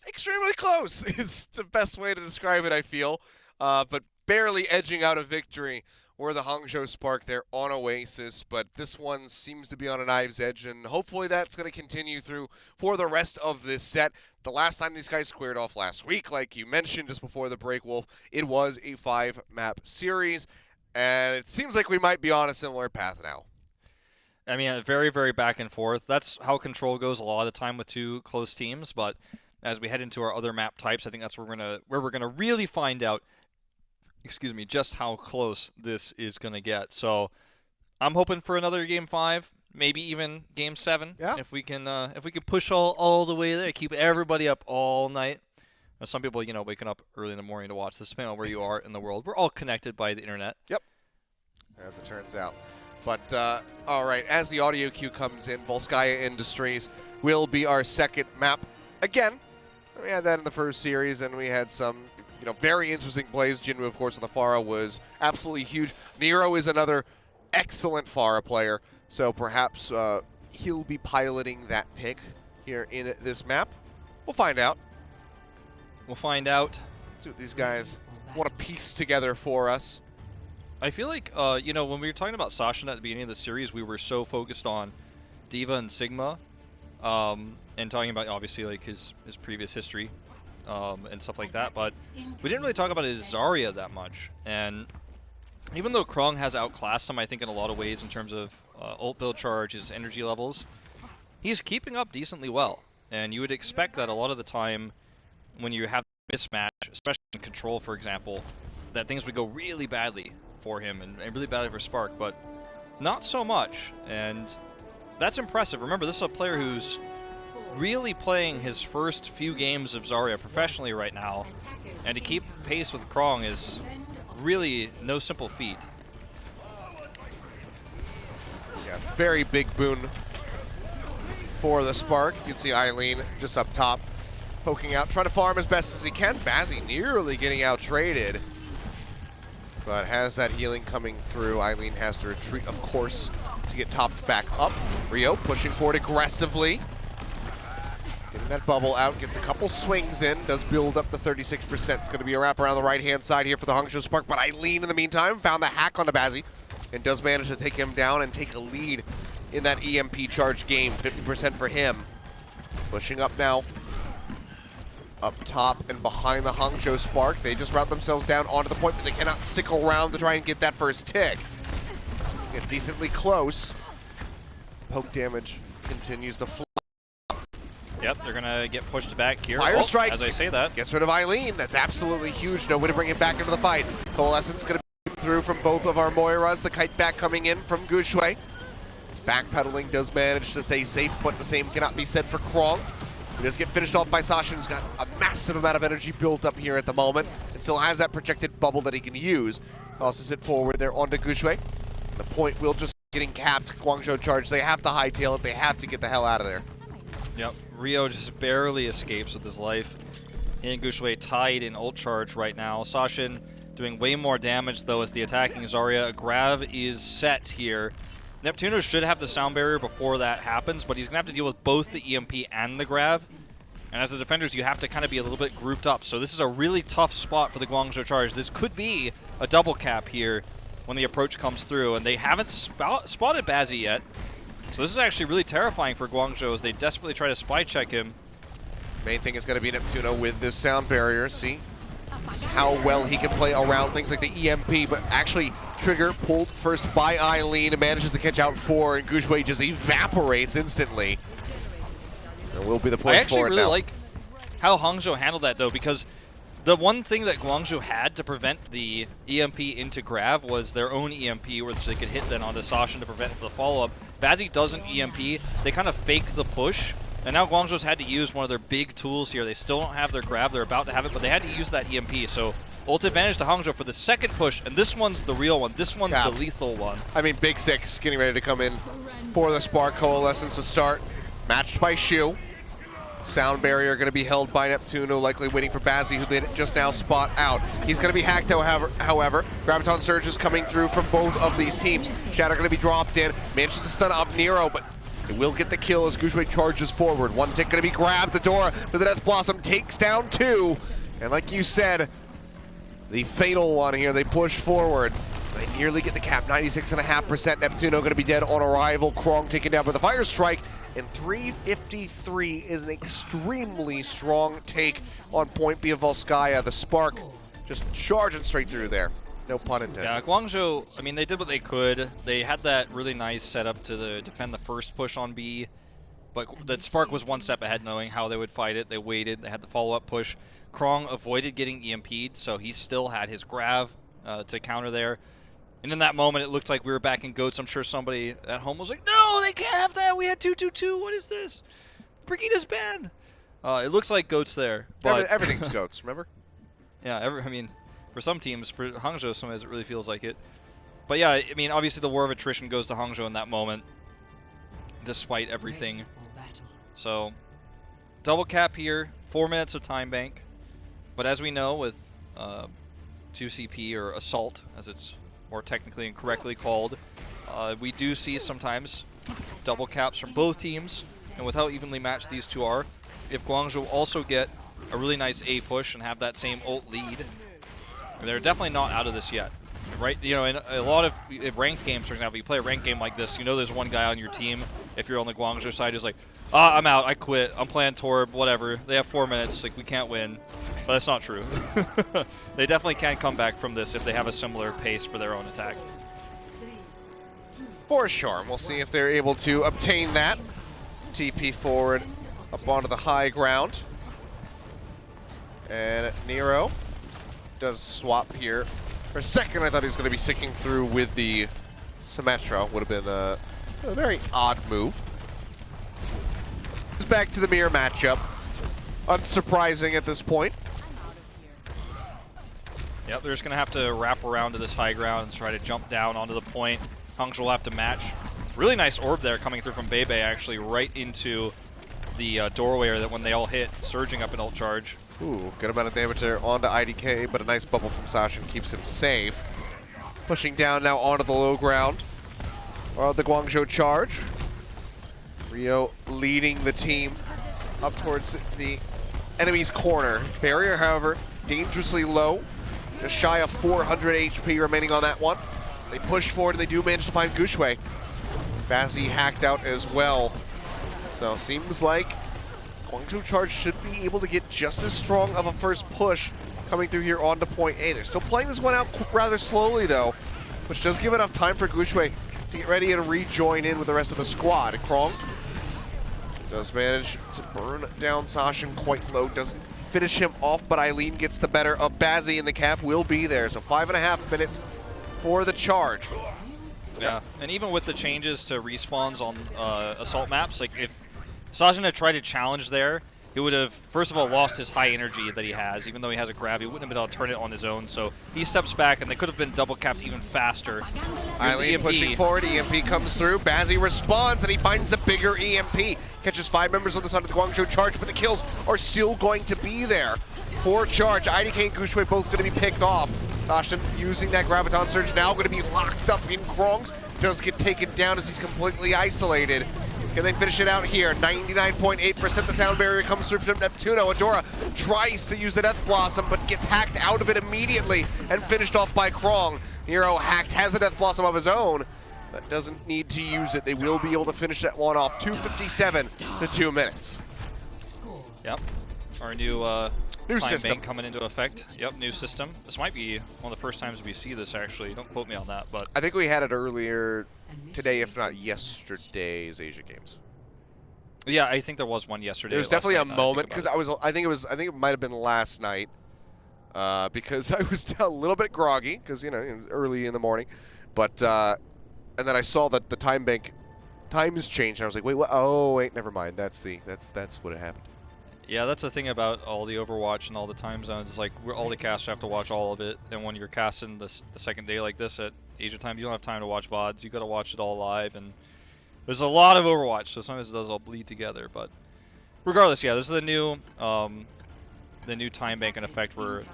Extremely close is the best way to describe it, I feel. But barely edging out a victory were the Hangzhou Spark there on Oasis. But this one seems to be on a knife's edge, and hopefully that's going to continue through for the rest of this set. The last time these guys squared off last week, like you mentioned just before the break, Wolf, it was a 5-map series. And it seems like we might be on a similar path now. I mean, very, very back and forth. That's how Control goes a lot of the time with two close teams. But as we head into our other map types, I think that's where we're gonna really find out, just how close this is gonna get. So I'm hoping for another Game 5, maybe even Game 7. Yeah. If we can push all the way there, keep everybody up all night. Some people, you know, waking up early in the morning to watch this, depending on where you are in the world. We're all connected by the internet. Yep, as it turns out. But, all right, as the audio cue comes in, Volskaya Industries will be our second map. Again, we had that in the first series, and we had some, you know, very interesting plays. Jinwoo, of course, on the Pharah was absolutely huge. Nero is another excellent Pharah player, so perhaps he'll be piloting that pick here in this map. We'll find out. We'll find out. See what these guys want to piece together for us. I feel like, you know, when we were talking about Sasha at the beginning of the series, we were so focused on Diva and Sigma, and talking about, obviously, like, his previous history, and stuff like that, but we didn't really talk about his Zarya that much. And even though Krong has outclassed him, I think, in a lot of ways in terms of ult build charge, his energy levels, he's keeping up decently well. And you would expect that a lot of the time when you have a mismatch, especially in control, for example, that things would go really badly for him and really badly for Spark, but not so much, and that's impressive. Remember, this is a player who's really playing his first few games of Zarya professionally right now, and to keep pace with Krong is really no simple feat. Yeah, very big boon for the Spark. You can see Eileen just up top, poking out, trying to farm as best as he can. Bazzi nearly getting out-traded, but has that healing coming through. Eileen has to retreat, of course, to get topped back up. Rio pushing forward aggressively. Getting that bubble out, gets a couple swings in, does build up the 36%. It's going to be a wrap around the right-hand side here for the Hangzhou Spark, but Eileen, in the meantime, found the hack onto Bazzi and does manage to take him down and take a lead in that EMP charge game. 50% for him. Pushing up now. Up top and behind the Hangzhou Spark. They just route themselves down onto the point, but they cannot stick around to try and get that first tick. Get decently close. Poke damage continues to fly. Yep, they're gonna get pushed back here. Fire strike. As I say that. Gets rid of Eileen. That's absolutely huge. No way to bring him back into the fight. Coalescence going to be through from both of our Moiras. The kite back coming in from Gushui. His backpedaling does manage to stay safe, but the same cannot be said for Krong. He does get finished off by Sasha, who's got a massive amount of energy built up here at the moment, and still has that projected bubble that he can use. Tosses it forward there onto Gushui. The point will just getting capped. Guangzhou Charge. They have to hightail it. They have to get the hell out of there. Yep, Rio just barely escapes with his life. He and Gushui tied in ult charge right now. Sashin doing way more damage, though, as the attacking Zarya. A grab is set here. Neptuno should have the sound barrier before that happens, but he's going to have to deal with both the EMP and the grab. And as the defenders, you have to kind of be a little bit grouped up. So this is a really tough spot for the Guangzhou Charge. This could be a double cap here when the approach comes through. And they haven't spotted Bazzi yet. So this is actually really terrifying for Guangzhou as they desperately try to spy check him. Main thing is going to be Neptuno with this sound barrier. See how well he can play around things like the EMP, but actually Trigger pulled first by Eileen and manages to catch out 4, and Gushui just evaporates instantly. There will be the push I actually forward really now. like how Hangzhou handled that, though, because the one thing that Guangzhou had to prevent the EMP into grab was their own EMP, which they could hit then onto Sasha to prevent the follow-up. Bazzi doesn't EMP. They kind of fake the push, and now Guangzhou's had to use one of their big tools here. They still don't have their grab. They're about to have it, but they had to use that EMP. So ult advantage to Hangzhou for the second push, and this one's the real one. This one's the lethal one. I mean, Big Six getting ready to come in for the Spark. Coalescence to start. Matched by Shu. Sound barrier going to be held by Neptuno, likely waiting for Bazzi, who they just now spot out. He's going to be hacked, however. Graviton Surge is coming through from both of these teams. Shatter going to be dropped in. Manages to stun up Nero, but it will get the kill as Gushui charges forward. One tick going to be grabbed. Adora with the Death Blossom takes down 2. And like you said, the fatal one here, they push forward. They nearly get the cap, 96.5%. Neptuno going to be dead on arrival. Krong taken down by the Fire Strike. And 353 is an extremely strong take on point B of Volskaya. The Spark just charging straight through there. No pun intended. Yeah, Guangzhou, I mean, they did what they could. They had that really nice setup to defend the first push on B. But that Spark was one step ahead, knowing how they would fight it. They waited. They had the follow-up push. Krong avoided getting EMP'd, so he still had his grav to counter there. And in that moment, it looked like we were back in GOATS. I'm sure somebody at home was like, no, they can't have that. We had 2-2-2. What is this? Brigida's banned. It looks like Goat's there, but Everything's goats, remember? yeah, I mean, for some teams, for Hangzhou, sometimes it really feels like it. But yeah, I mean, obviously the war of attrition goes to Hangzhou in that moment, despite everything. So, double cap here, 4 minutes of time bank. But as we know, with 2CP, or Assault, as it's more technically and correctly called, we do see sometimes double caps from both teams. And with how evenly matched these two are, if Guangzhou also get a really nice A push and have that same ult lead, they're definitely not out of this yet. Right, you know, in a lot of ranked games, for example, you play a ranked game like this, you know there's one guy on your team, if you're on the Guangzhou side, who's like, I'm out, I quit, I'm playing Torb, whatever. They have 4 minutes, like, we can't win. But that's not true. They definitely can come back from this if they have a similar pace for their own attack. For sure. We'll see if they're able to obtain that. TP forward up onto the high ground. And Nero does swap here. For a second, I thought he was going to be sticking through with the Symmetra. Would have been a very odd move. It's back to the mirror matchup. Unsurprising at this point. Yep, they're just going to have to wrap around to this high ground and try to jump down onto the point. Hangzhou will have to match. Really nice orb there coming through from Bebe, actually, right into the doorway that when they all hit, surging up an ult charge. Ooh, good amount of damage there onto IDK, but a nice bubble from Sashin keeps him safe. Pushing down now onto the low ground. The Guangzhou Charge. Rio leading the team up towards the enemy's corner. Barrier, however, dangerously low. Just shy of 400 HP remaining on that one. They push forward and they do manage to find Gushue. Bazzi hacked out as well. So seems like Guangzhou Charge should be able to get just as strong of a first push coming through here onto point A. They're still playing this one out rather slowly though, which does give enough time for Gushue to get ready and rejoin in with the rest of the squad. Krong does manage to burn down Sashin quite low, doesn't finish him off, but Eileen gets the better of Bazzi, and the cap will be there. So 5.5 minutes for the Charge. Yeah, and even with the changes to respawns on assault maps, like if Sashin had tried to challenge there, he would have, first of all, lost his high energy that he has. Even though he has a grab, he wouldn't have been able to turn it on his own. So he steps back, and they could have been double capped even faster. Eileen pushing forward, EMP comes through, Bazzi responds, and he finds a bigger EMP. Catches 5 members on the side of the Guangzhou Charge, but the kills are still going to be there. For Charge, IDK and Gushue both going to be picked off. Sashin using that Graviton Surge, now going to be locked up in Krong's. Does get taken down as he's completely isolated. Can they finish it out here? 99.8%. The sound barrier comes through from Neptuno. Adora tries to use the Death Blossom, but gets hacked out of it immediately and finished off by Krong. Nero hacked, has a Death Blossom of his own, but doesn't need to use it. They will be able to finish that one off. 2:57 to 2 minutes. Yep. Our new New time system bank coming into effect. Yep, new system. This might be one of the first times we see this, actually. Don't quote me on that, but I think we had it earlier today, if not yesterday's Asia Games. yeah, I think there was one yesterday. There was definitely a moment because I think it might have been last night because I was a little bit groggy because it was early in the morning, but and then I saw that the time has changed and I was like, wait, what? Oh, wait, never mind. That's what had happened. Yeah, that's the thing about all the Overwatch and all the time zones. It's like all the casters have to watch all of it, and when you're casting the second day like this at Asia time, you don't have time to watch VODs. You got to watch it all live, and there's a lot of Overwatch, so sometimes it does all bleed together. But regardless, yeah, this is the new time bank in effect where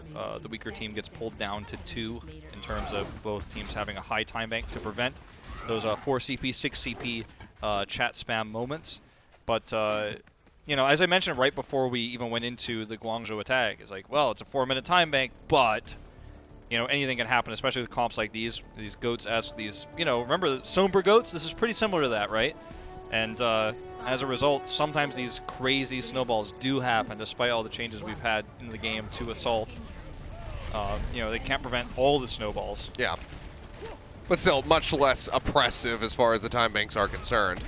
the weaker team gets pulled down to 2 in terms of both teams having a high time bank to prevent those 4 CP, 6 CP chat spam moments. But as I mentioned right before we even went into the Guangzhou attack, it's like, well, it's a 4-minute time bank, but anything can happen, especially with comps like these goats-esque, remember the Somber goats? This is pretty similar to that, right? And as a result, sometimes these crazy snowballs do happen, despite all the changes we've had in the game to Assault. They can't prevent all the snowballs. Yeah, but still much less oppressive as far as the time banks are concerned.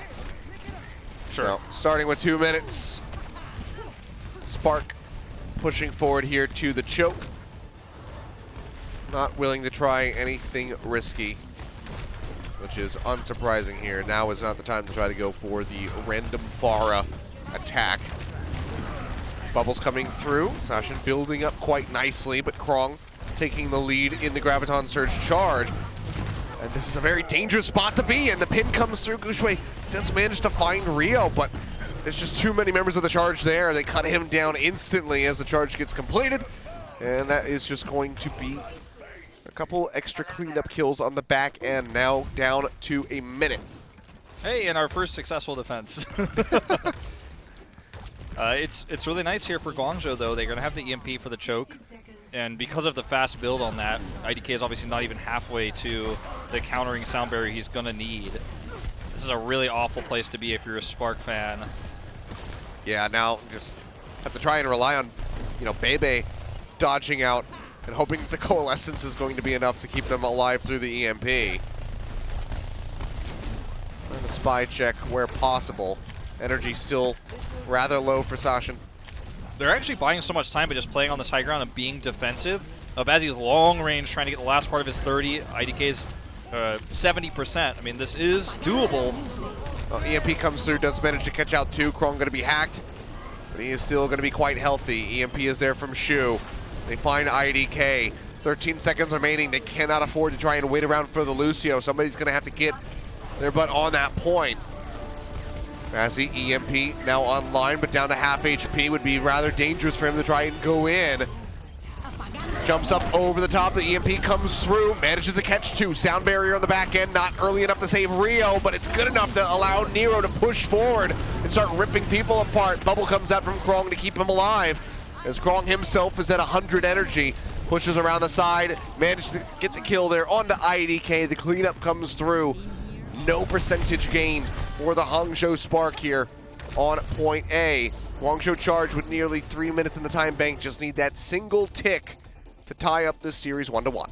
Sure. So, starting with 2 minutes. Spark pushing forward here to the choke. Not willing to try anything risky, which is unsurprising here. Now is not the time to try to go for the random Pharah attack. Bubbles coming through. Sashin building up quite nicely, but Krong taking the lead in the Graviton Surge Charge. And this is a very dangerous spot to be in. The pin comes through. Gushue does manage to find Rio, but there's just too many members of the Charge there. They cut him down instantly as the charge gets completed. And that is just going to be a couple extra cleanup kills on the back end. Now down to a minute. Hey, and our first successful defense. It's really nice here for Guangzhou, though. They're going to have the EMP for the choke. And because of the fast build on that, IDK is obviously not even halfway to the countering sound barrier he's going to need. This is a really awful place to be if you're a Spark fan. Yeah, now just have to try and rely on, Bebe dodging out and hoping that the Coalescence is going to be enough to keep them alive through the EMP. And a spy check where possible. Energy still rather low for Sashin. They're actually buying so much time by just playing on this high ground and being defensive. Bazzi's long range trying to get the last part of his 30. IDK's 70%. I mean, this is doable. Well, EMP comes through, does manage to catch out two. Krong going to be hacked, but he is still going to be quite healthy. EMP is there from Shu. They find IDK. 13 seconds remaining. They cannot afford to try and wait around for the Lucio. Somebody's going to have to get their butt on that point. Bazzi, EMP now online, but down to half HP. Would be rather dangerous for him to try and go in. Jumps up over the top. The EMP comes through, manages to catch two. Sound barrier on the back end, not early enough to save Rio, but it's good enough to allow Nero to push forward and start ripping people apart. Bubble comes out from Krong to keep him alive, as Krong himself is at 100 energy. Pushes around the side, manages to get the kill there onto IDK. The cleanup comes through. No percentage gain for the Hangzhou Spark here on point A. Guangzhou Charge with nearly 3 minutes in the time bank. Just need that single tick to tie up this series 1-1.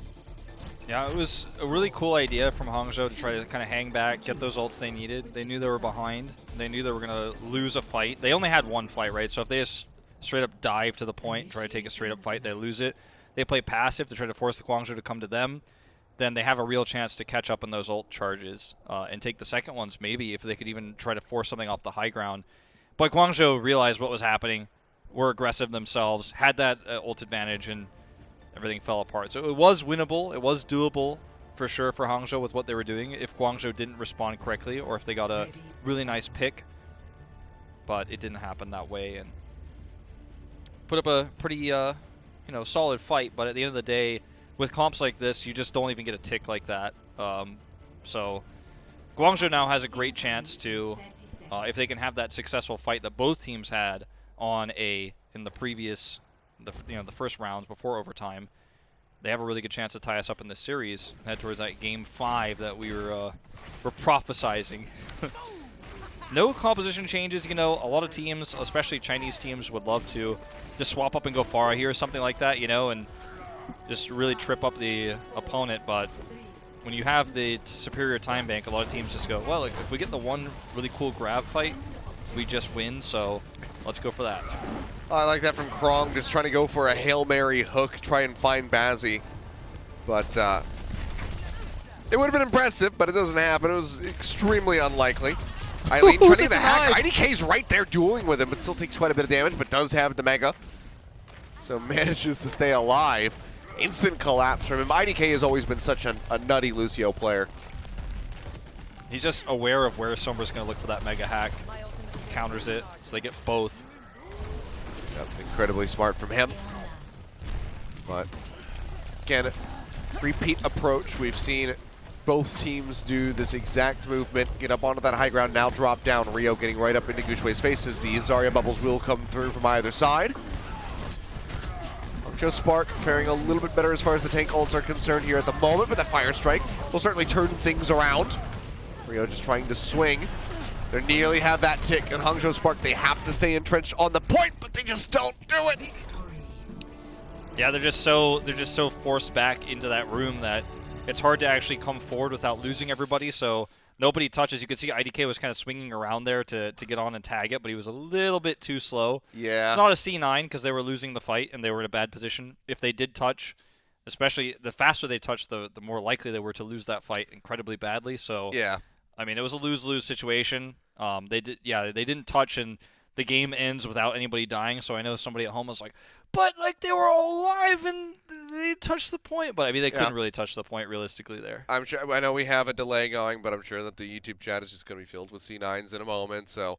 Yeah, it was a really cool idea from Hangzhou to try to kind of hang back, get those ults they needed. They knew they were behind. They knew they were going to lose a fight. They only had one fight, right? So if they just straight up dive to the point, try to take a straight up fight, they lose it. They play passive to try to force the Guangzhou to come to them. Then they have a real chance to catch up in those ult charges and take the second ones, maybe, if they could even try to force something off the high ground. But Guangzhou realized what was happening, were aggressive themselves, had that ult advantage, and everything fell apart. So it was winnable, it was doable for sure for Hangzhou with what they were doing if Guangzhou didn't respond correctly or if they got a really nice pick. But it didn't happen that way, and put up a pretty solid fight. But at the end of the day, with comps like this, you just don't even get a tick like that. So Guangzhou now has a great chance to, if they can have that successful fight that both teams had in the previous, the first rounds before overtime, they have a really good chance to tie us up in this series and head towards that game 5 that we were prophesizing. No composition changes. A lot of teams, especially Chinese teams, would love to just swap up and go Pharah here, something like that, and just really trip up the opponent. But when you have the superior time bank, a lot of teams just go, well, if we get the one really cool grab fight, we just win, so let's go for that. I like that from Krong, just trying to go for a Hail Mary hook, try and find Bazzi. But it would have been impressive, but it doesn't happen. It was extremely unlikely. Eileen trying to get the hack. IDK's right there dueling with him, but still takes quite a bit of damage, but does have the Mega. So manages to stay alive. Instant collapse from him. IDK has always been such a nutty Lucio player. He's just aware of where Sombra's going to look for that Mega hack. Counters it, so they get both. That's incredibly smart from him. But again, repeat approach. We've seen both teams do this exact movement, get up onto that high ground, now drop down. Rio getting right up into Gushue's faces. The Zarya bubbles will come through from either side. Hangzhou Spark faring a little bit better as far as the tank ults are concerned here at the moment, but that Fire Strike will certainly turn things around. Rio just trying to swing. They nearly have that tick, and Hangzhou Spark, they have to stay entrenched on the point, but they just don't do it. Yeah, they're just so forced back into that room that it's hard to actually come forward without losing everybody. So nobody touches. You can see IDK was kind of swinging around there to get on and tag it, but he was a little bit too slow. Yeah. It's not a C9 because they were losing the fight and they were in a bad position. If they did touch, especially the faster they touched, the more likely they were to lose that fight incredibly badly. So yeah. I mean, it was a lose-lose situation. They didn't touch, and the game ends without anybody dying. So I know somebody at home was like, but like they were all alive and they touched the point. But I mean, they couldn't really touch the point realistically there. I'm sure. I know we have a delay going, but I'm sure that the YouTube chat is just going to be filled with C9s in a moment. So,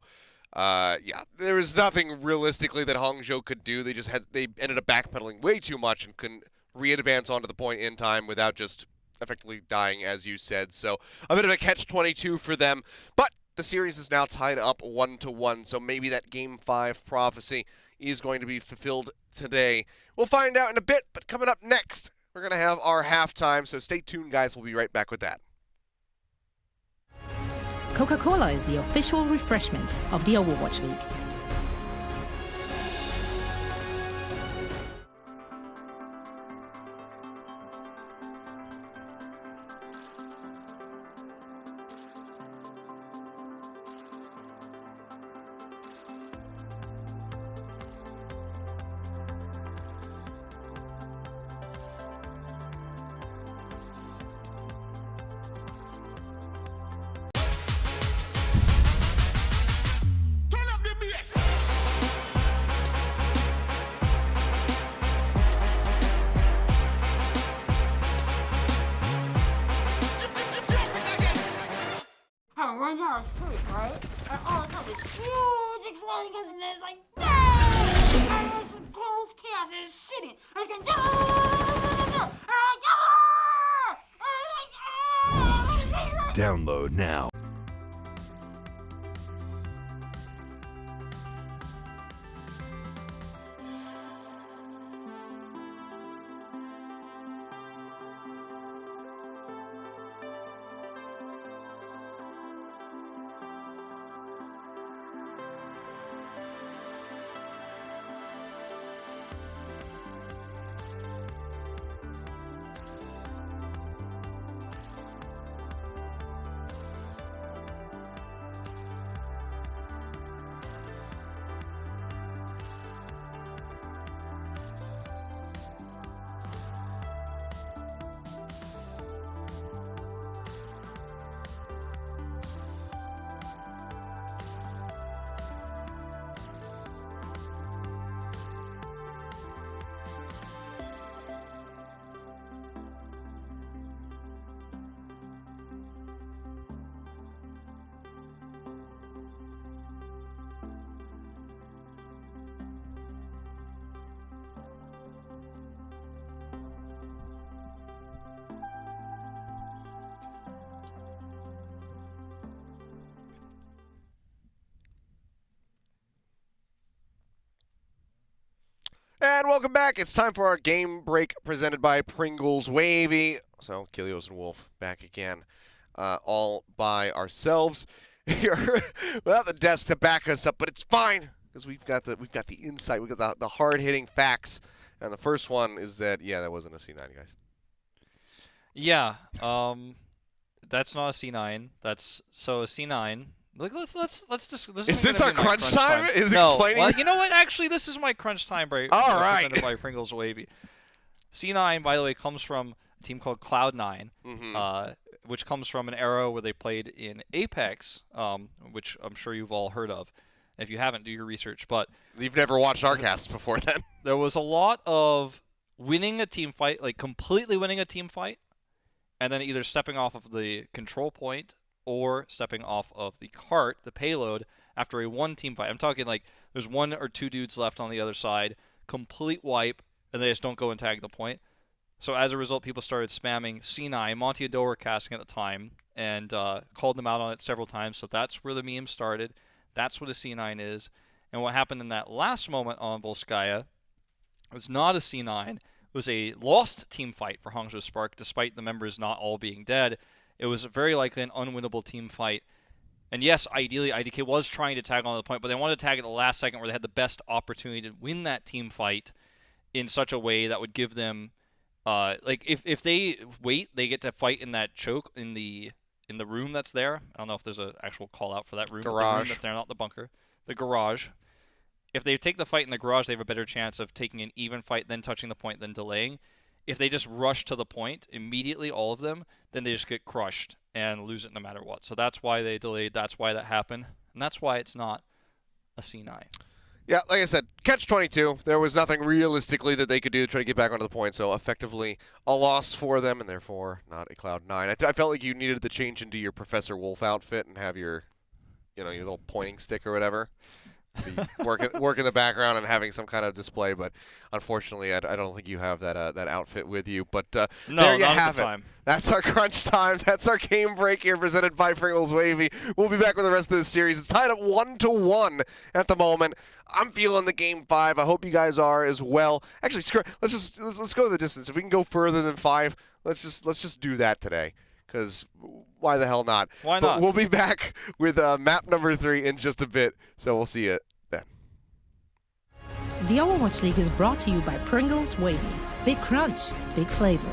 yeah, there was nothing realistically that Hangzhou could do. They ended up backpedaling way too much and couldn't re-advance onto the point in time without just effectively dying, as you said. So a bit of a catch-22 for them. But the series is now tied up 1-1. So maybe that Game 5 prophecy is going to be fulfilled today. We'll find out in a bit, but coming up next, we're going to have our halftime, so stay tuned, guys. We'll be right back with that. Coca-Cola is the official refreshment of the Overwatch League. I run down the street, right? And all of a sudden, this huge explosion comes in, and it's like, BAM! And this gold chaos is shitting. I was going, and I'm like, Download now. And welcome back. It's time for our game break presented by Pringles Wavy. So, Kilios and Wolf back again, all by ourselves here without the desk to back us up, but it's fine because we've got the insight, we've got the hard-hitting facts. And the first one is that that wasn't a C9, guys. Yeah, that's not a C9. That's so a C9. Like let's just. Is this our crunch time? Is no, explaining? well, you know what? Actually, this is my crunch time break. All right. Presented by Pringles Wavy. C9, by the way, comes from a team called Cloud9, which comes from an era where they played in Apex, which I'm sure you've all heard of. If you haven't, do your research. But you've never watched our casts before then. There was a lot of winning a team fight, like completely winning a team fight, and then either stepping off of the control point or stepping off of the cart, the payload, after a one team fight. I'm talking like there's one or two dudes left on the other side, complete wipe, and they just don't go and tag the point. So as a result, people started spamming C9. Monty and Doe were casting at the time and called them out on it several times. So that's where the meme started. That's what a C9 is. And what happened in that last moment on Volskaya was not a C9. It was a lost team fight for Hangzhou Spark, despite the members not all being dead. It was very likely an unwinnable team fight. And yes, ideally, IDK was trying to tag on the point, but they wanted to tag at the last second where they had the best opportunity to win that team fight in such a way that would give them, like, if they wait, they get to fight in that choke in the room that's there. I don't know if there's an actual call out for that room. Garage. The room that's there, not the bunker. The garage. If they take the fight in the garage, they have a better chance of taking an even fight, then touching the point, then delaying. If they just rush to the point immediately, all of them, then they just get crushed and lose it no matter what. So that's why they delayed. That's why that happened. And that's why it's not a C9. Yeah, like I said, catch 22. There was nothing realistically that they could do to try to get back onto the point, so effectively a loss for them, and therefore not a Cloud9. I felt like you needed to change into your Professor Wolf outfit and have your, your little pointing stick or whatever. Work in the background and having some kind of display, but unfortunately, I don't think you have that outfit with you. But No, there you not have at the it. time. That's our crunch time. That's our game break here, presented by Pringles Wavy. We'll be back with the rest of this series. It's tied up 1-1 at the moment. I'm feeling the game 5. I hope you guys are as well. Actually, let's go the distance. If we can go further than 5, let's just do that today. Because why the hell not? Why But not? we'll be back with map number 3 in just a bit, so we'll see you then. The Overwatch League is brought to you by Pringles Wavy. Big crunch, big flavor.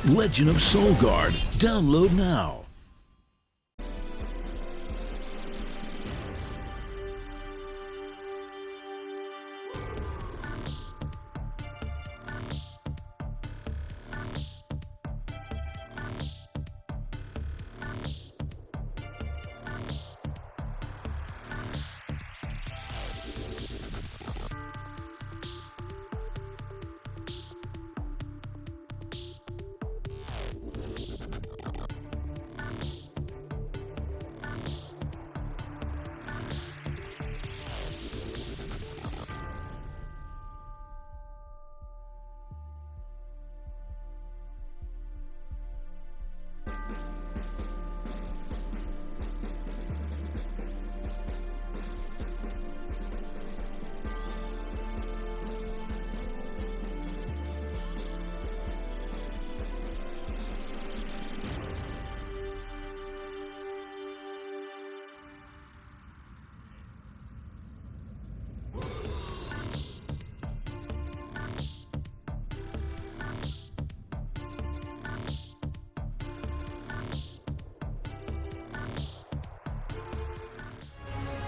Legend of Soul Guard. Download now.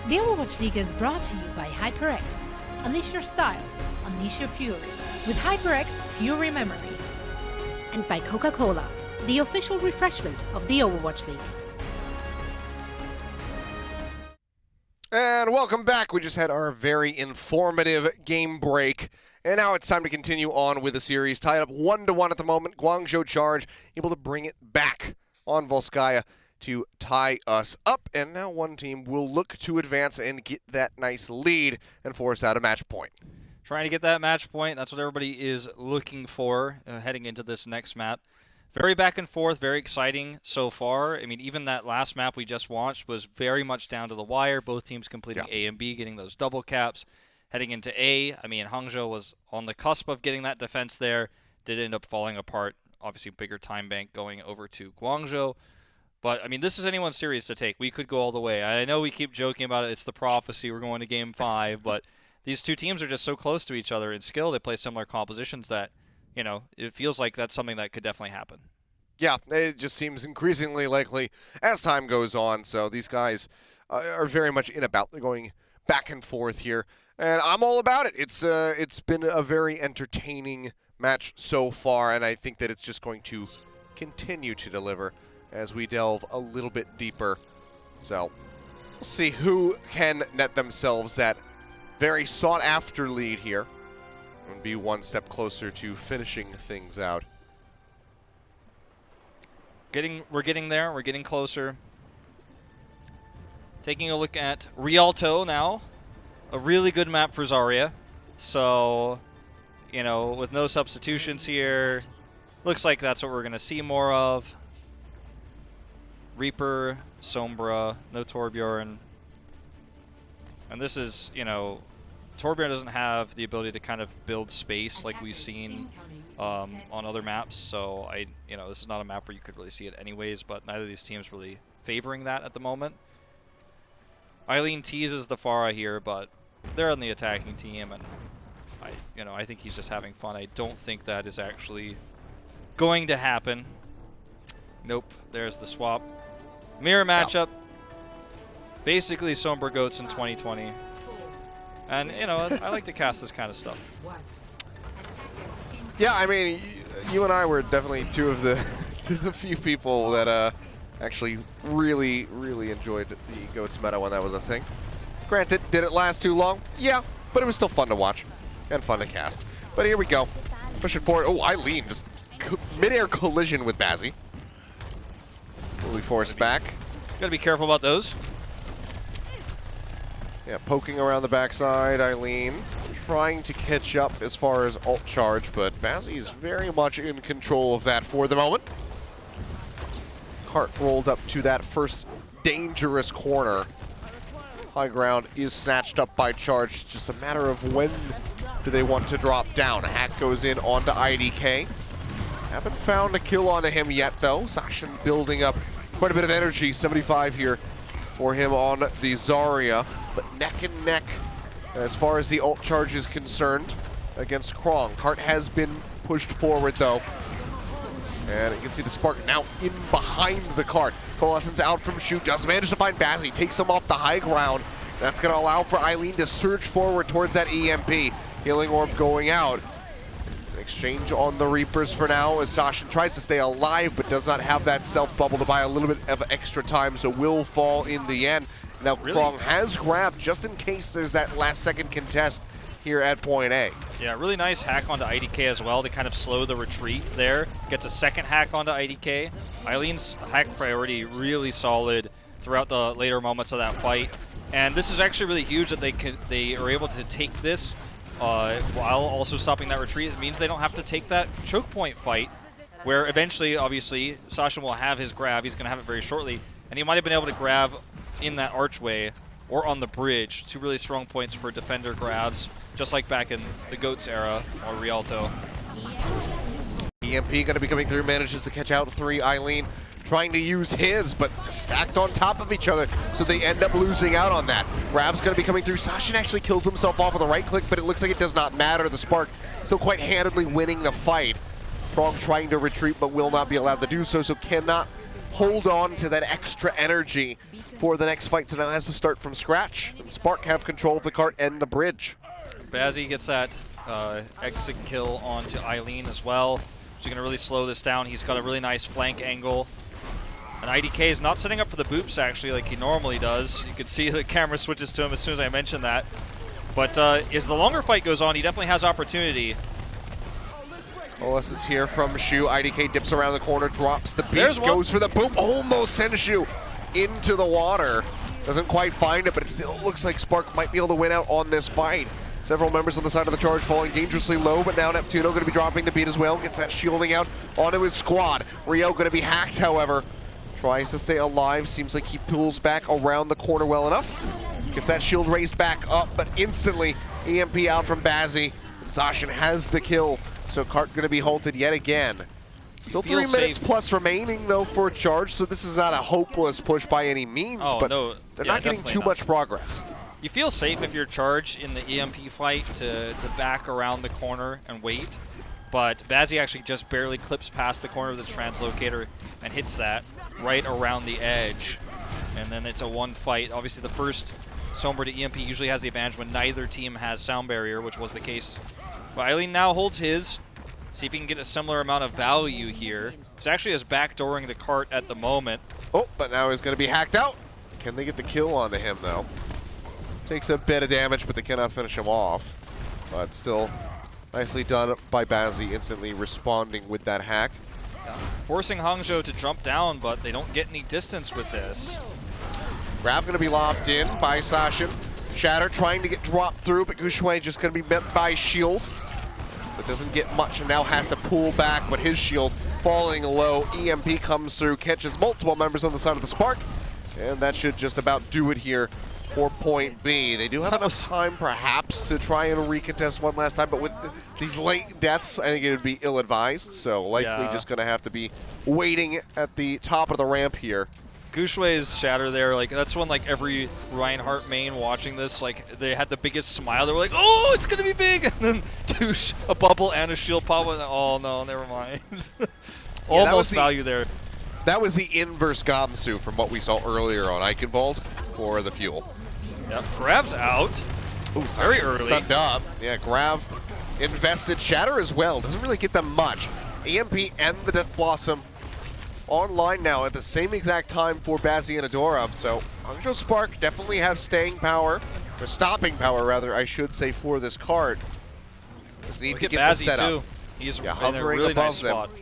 The Overwatch League is brought to you by HyperX. Unleash your style, unleash your fury with HyperX Fury Memory. And by Coca-Cola, the official refreshment of the Overwatch League. And welcome back. We just had our very informative game break. And now it's time to continue on with the series. Tied up 1-1 at the moment. Guangzhou Charge able to bring it back on Volskaya to tie us up. And now one team will look to advance and get that nice lead and force out a match point. Trying to get that match point. That's what everybody is looking for heading into this next map. Very back and forth, very exciting so far. I mean, even that last map we just watched was very much down to the wire. Both teams completing A and B, getting those double caps. Heading into A, I mean, Hangzhou was on the cusp of getting that defense there. Did end up falling apart. Obviously, bigger time bank going over to Guangzhou. But, I mean, this is anyone's series to take. We could go all the way. I know we keep joking about it. It's the prophecy. We're going to Game 5. But these two teams are just so close to each other in skill. They play similar compositions that, you know, it feels like that's something that could definitely happen. Yeah, it just seems increasingly likely as time goes on. So these guys are very much in about. They're going back and forth here. And I'm all about it. It's been a very entertaining match so far. And I think that it's just going to continue to deliver as we delve a little bit deeper. So we'll see who can net themselves that very sought-after lead here and be one step closer to finishing things out. We're getting there. We're getting closer. Taking a look at Rialto now. A really good map for Zarya. So, you know, with no substitutions here, looks like that's what we're going to see more of. Reaper, Sombra, no Torbjorn. And this is, you know, Torbjorn doesn't have the ability to kind of build space like we've seen on other maps, so this is not a map where you could really see it anyways, but neither of these teams really favoring that at the moment. Eileen teases the Pharah here, but they're on the attacking team, and I think he's just having fun. I don't think that is actually going to happen. Nope, there's the swap. Mirror matchup. Basically Sombra Goats in 2020. And, I like to cast this kind of stuff. Yeah, I mean, you and I were definitely two of the few people that actually really, really enjoyed the Goats meta when that was a thing. Granted, did it last too long? Yeah, but it was still fun to watch and fun to cast. But here we go. Pushing forward. Oh, Eileen just mid-air collision with Bazzi. Will be forced back. Gotta be careful about those. Yeah, poking around the backside, Eileen trying to catch up as far as ult charge, but Bazzi is very much in control of that for the moment. Cart rolled up to that first dangerous corner. High ground is snatched up by Charge. It's just a matter of when do they want to drop down. A hack goes in onto IDK. Haven't found a kill onto him yet, though. Sashin building up quite a bit of energy. 75 here for him on the Zarya. But neck and neck as far as the ult charge is concerned against Krong. Cart has been pushed forward, though. And you can see the Spark now in behind the Cart. Coalescence out from shoot. Does manage to find Bazzi. Takes him off the high ground. That's going to allow for Eileen to surge forward towards that EMP. Healing Orb going out. Exchange on the Reapers for now as Sashin tries to stay alive but does not have that self-bubble to buy a little bit of extra time, so will fall in the end. Now Krong has grabbed just in case there's that last second contest here at point A. Yeah, really nice hack onto IDK as well to kind of slow the retreat there. Gets a second hack onto IDK. Eileen's hack priority really solid throughout the later moments of that fight. And this is actually really huge that they are able to take this while also stopping that retreat. It means they don't have to take that choke point fight, where eventually, obviously, Sasha will have his grab. He's going to have it very shortly. And he might have been able to grab in that archway or on the bridge. Two really strong points for defender grabs, just like back in the Goats era or Rialto. EMP going to be coming through, manages to catch out 3. Eileen trying to use his, but just stacked on top of each other, so they end up losing out on that. Grab's going to be coming through. Sashin actually kills himself off with a right click, but it looks like it does not matter. The Spark still quite handedly winning the fight. Krong trying to retreat, but will not be allowed to do so, so cannot hold on to that extra energy for the next fight, so now has to start from scratch. And Spark have control of the cart and the bridge. Bazzi gets that exit kill onto Eileen as well. She's going to really slow this down. He's got a really nice flank angle. And IDK is not setting up for the boops, actually, like he normally does. You can see the camera switches to him as soon as I mention that. But as the longer fight goes on, he definitely has opportunity. Coalescence here from Shu. IDK dips around the corner, drops the beat, goes for the boop, almost sends Shu into the water. Doesn't quite find it, but it still looks like Spark might be able to win out on this fight. Several members on the side of the Charge falling dangerously low, but now Neptuno going to be dropping the beat as well. Gets that shielding out onto his squad. Rio going to be hacked, however. Tries to stay alive. Seems like he pulls back around the corner well enough. Gets that shield raised back up, but instantly EMP out from Bazzi. And Sashin has the kill, so Cart going to be halted yet again. Still 3 minutes plus remaining, though, for Charge, so this is not a hopeless push by any means, but no, they're not getting too much progress. You feel safe if you're Charge in the EMP fight to back around the corner and wait. But Bazzi actually just barely clips past the corner of the translocator and hits that right around the edge. And then it's a one fight. Obviously the first Sombra to EMP usually has the advantage when neither team has sound barrier, which was the case. But Eileen now holds his. See if he can get a similar amount of value here. It's actually is backdooring the cart at the moment. Oh, but now he's going to be hacked out. Can they get the kill onto him, though? Takes a bit of damage, but they cannot finish him off. But still, nicely done by Bazzi, instantly responding with that hack. Yeah. Forcing Hangzhou to jump down, but they don't get any distance with this. Grab going to be lobbed in by Sashin. Shatter trying to get dropped through, but Gushui just going to be met by shield. So it doesn't get much and now has to pull back, but his shield falling low. EMP comes through, catches multiple members on the side of the Spark, and that should just about do it here for point B. They do have enough time perhaps to try and recontest one last time, but with these late deaths, I think it would be ill-advised, so likely just going to have to be waiting at the top of the ramp here. Guxui's shatter there, like that's when like every Reinhardt main watching this, like they had the biggest smile. They were like, "Oh, it's gonna be big!" And then douche, a bubble and a shield pop. And, oh no, never mind. Almost value there. That was the inverse Gamsu from what we saw earlier on Eichenwald for the fuel. Yep, Grav's out. Ooh, very early. Stunned up. Yeah, Grav invested. Shatter as well. Doesn't really get them much. EMP and the Death Blossom online now at the same exact time for Bazzi and Adora. So Hangzhou Spark definitely have staying power, or stopping power rather, I should say, for this card. Just need to get the setup. Too. He's hovering in a really above nice spot. them.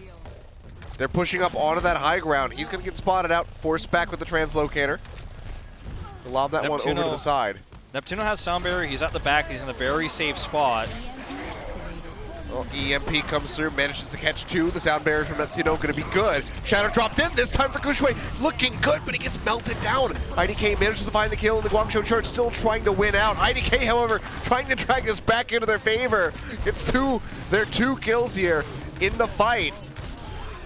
They're pushing up onto that high ground. He's going to get spotted out, forced back with the translocator. Lob that one over to the side. Neptuno has sound barrier. He's at the back. He's in a very safe spot. Well, EMP comes through, manages to catch two. The sound barrier from Neptuno going to be good. Shatter dropped in this time for Guxue. Looking good, but he gets melted down. IDK manages to find the kill, and the Guangzhou Charge still trying to win out. IDK, however, trying to drag this back into their favor. It's their two kills here in the fight.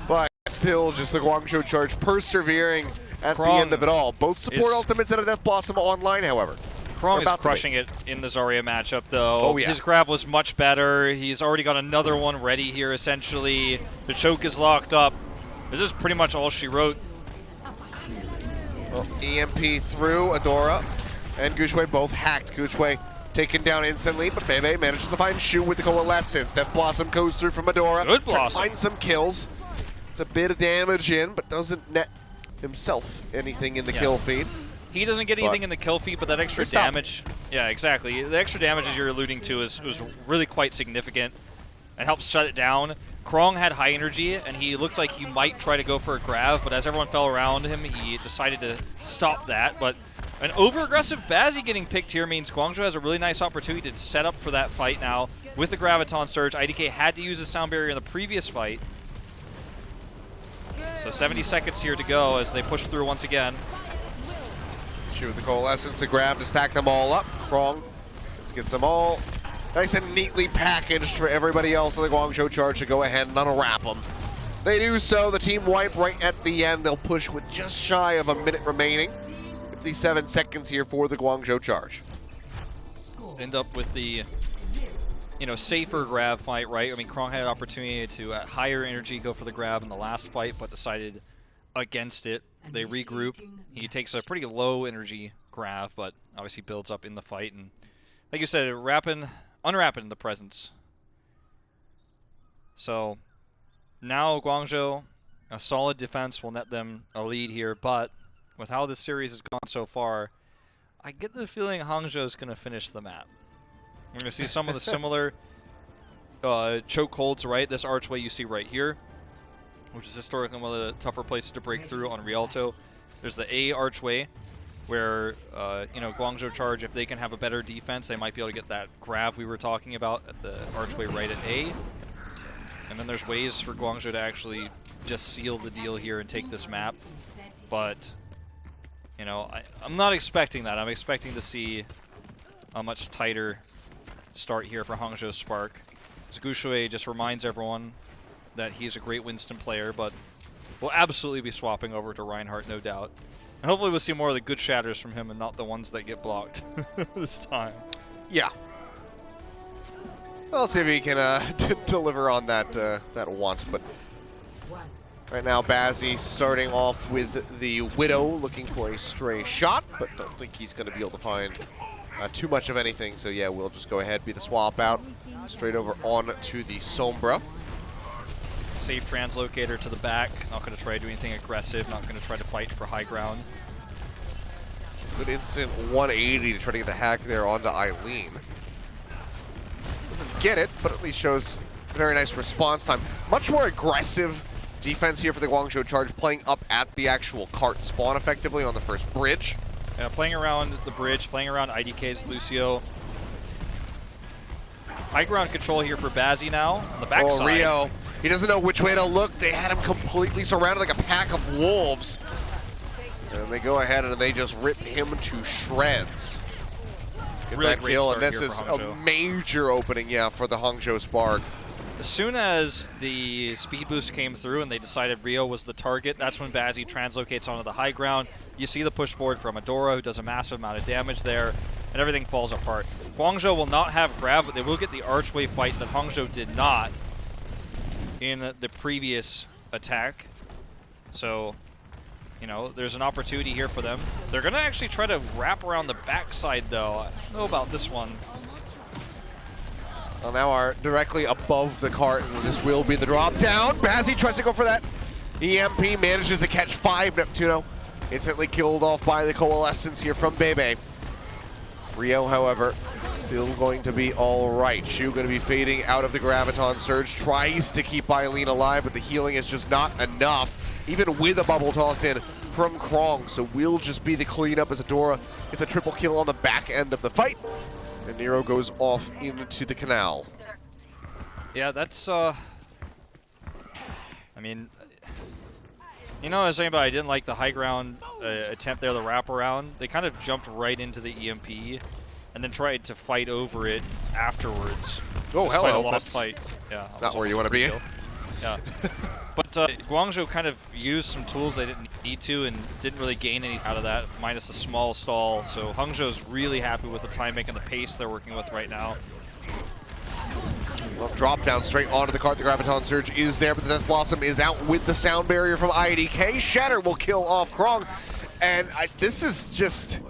But still, just the Guangzhou Charge persevering at the end of it all. Both support ultimates and a Death Blossom online, however. Krong is crushing it in the Zarya matchup, though. Oh, yeah. His grab was much better. He's already got another one ready here, essentially. The choke is locked up. This is pretty much all she wrote. Well, EMP through Adora and Guxue both hacked. Guxue taken down instantly, but Bebe manages to find Shu with the Coalescence. Death Blossom goes through from Adora. Good Blossom. Finds some kills. It's a bit of damage in, but doesn't net himself anything in the kill feed. He doesn't get anything in the kill feed, but that extra damage... Yeah, exactly. The extra damage, as you're alluding to, was really quite significant and helps shut it down. Krong had high energy, and he looked like he might try to go for a grab, but as everyone fell around him, he decided to stop that. But an over-aggressive Bazzi getting picked here means Guangzhou has a really nice opportunity to set up for that fight now. With the Graviton Surge, IDK had to use a sound barrier in the previous fight. So 70 seconds here to go as they push through once again. Shu with the Coalescence to grab to stack them all up. Krong gets them all nice and neatly packaged for everybody else on the Guangzhou Charge to go ahead and unwrap them. They do so. The team wipe right at the end. They'll push with just shy of a minute remaining. 57 seconds here for the Guangzhou Charge. End up with the, safer grab fight, right? I mean, Krong had an opportunity to, at higher energy, go for the grab in the last fight, but decided against it. They regroup. He takes a pretty low energy grab, but obviously builds up in the fight. And like you said, unwrapping the presence. So now Guangzhou, a solid defense will net them a lead here, but with how this series has gone so far, I get the feeling Hangzhou is going to finish the map. We're going to see some of the similar choke holds, right? This archway you see right here, which is historically one of the tougher places to break through on Rialto. There's the A archway, where Guangzhou Charge, if they can have a better defense, they might be able to get that grab we were talking about at the archway right at A. And then there's ways for Guangzhou to actually just seal the deal here and take this map. But, I'm not expecting that. I'm expecting to see a much tighter start here for Hangzhou Spark. Guxue just reminds everyone that he's a great Winston player, but we'll absolutely be swapping over to Reinhardt, no doubt. And hopefully we'll see more of the good shatters from him and not the ones that get blocked this time. Yeah. I'll see if he can deliver on that want. But right now, Bazzi starting off with the Widow, looking for a stray shot, but don't think he's going to be able to find too much of anything. So yeah, we'll just go ahead, be the swap out, straight over on to the Sombra. Safe translocator to the back. Not going to try to do anything aggressive. Not going to try to fight for high ground. Good instant 180 to try to get the hack there onto Eileen. Doesn't get it, but at least shows a very nice response time. Much more aggressive defense here for the Guangzhou Charge, playing up at the actual cart spawn effectively on the first bridge. Yeah, playing around the bridge, playing around IDK's Lucio. High ground control here for Bazzi now on the backside. Oh, Rio. He doesn't know which way to look. They had him completely surrounded like a pack of wolves. And they go ahead and they just rip him to shreds. Get Really that great kill, and start this here is for a Hangzhou. major opening, yeah, for the Hangzhou Spark. As soon as the speed boost came through and they decided Rio was the target, that's when Bazzi translocates onto the high ground. You see the push forward from Adora, who does a massive amount of damage there, and everything falls apart. Guangzhou will not have grab, but they will get the archway fight that Hangzhou did not in the previous attack. So, you know, there's an opportunity here for them. They're going to actually try to wrap around the backside, though. I don't know about this one. Well, now are directly above the cart, and this will be the drop down. Bazzi tries to go for that. EMP manages to catch 5. Neptuno instantly killed off by the Coalescence here from Bebe. Rio, however, still going to be all right. Shu going to be fading out of the Graviton Surge. Tries to keep Eileen alive, but the healing is just not enough, even with a bubble tossed in from Krong. So will just be the cleanup as Adora gets a triple kill on the back end of the fight. And Nero goes off into the canal. Yeah, that's, I mean, you know, I was saying about I didn't like the high ground attempt there, the wraparound. They kind of jumped right into the EMP and then tried to fight over it afterwards. Oh, despite hello. a lost That's fight. Yeah, not where you want to be. Yeah. But Guangzhou kind of used some tools they didn't need to and didn't really gain any out of that, minus a small stall. So Hangzhou's really happy with the timing and the pace they're working with right now. Well, drop down straight onto the cart. The Graviton Surge is there, but the Death Blossom is out with the sound barrier from IDK. Shatter will kill off Krong. And this is just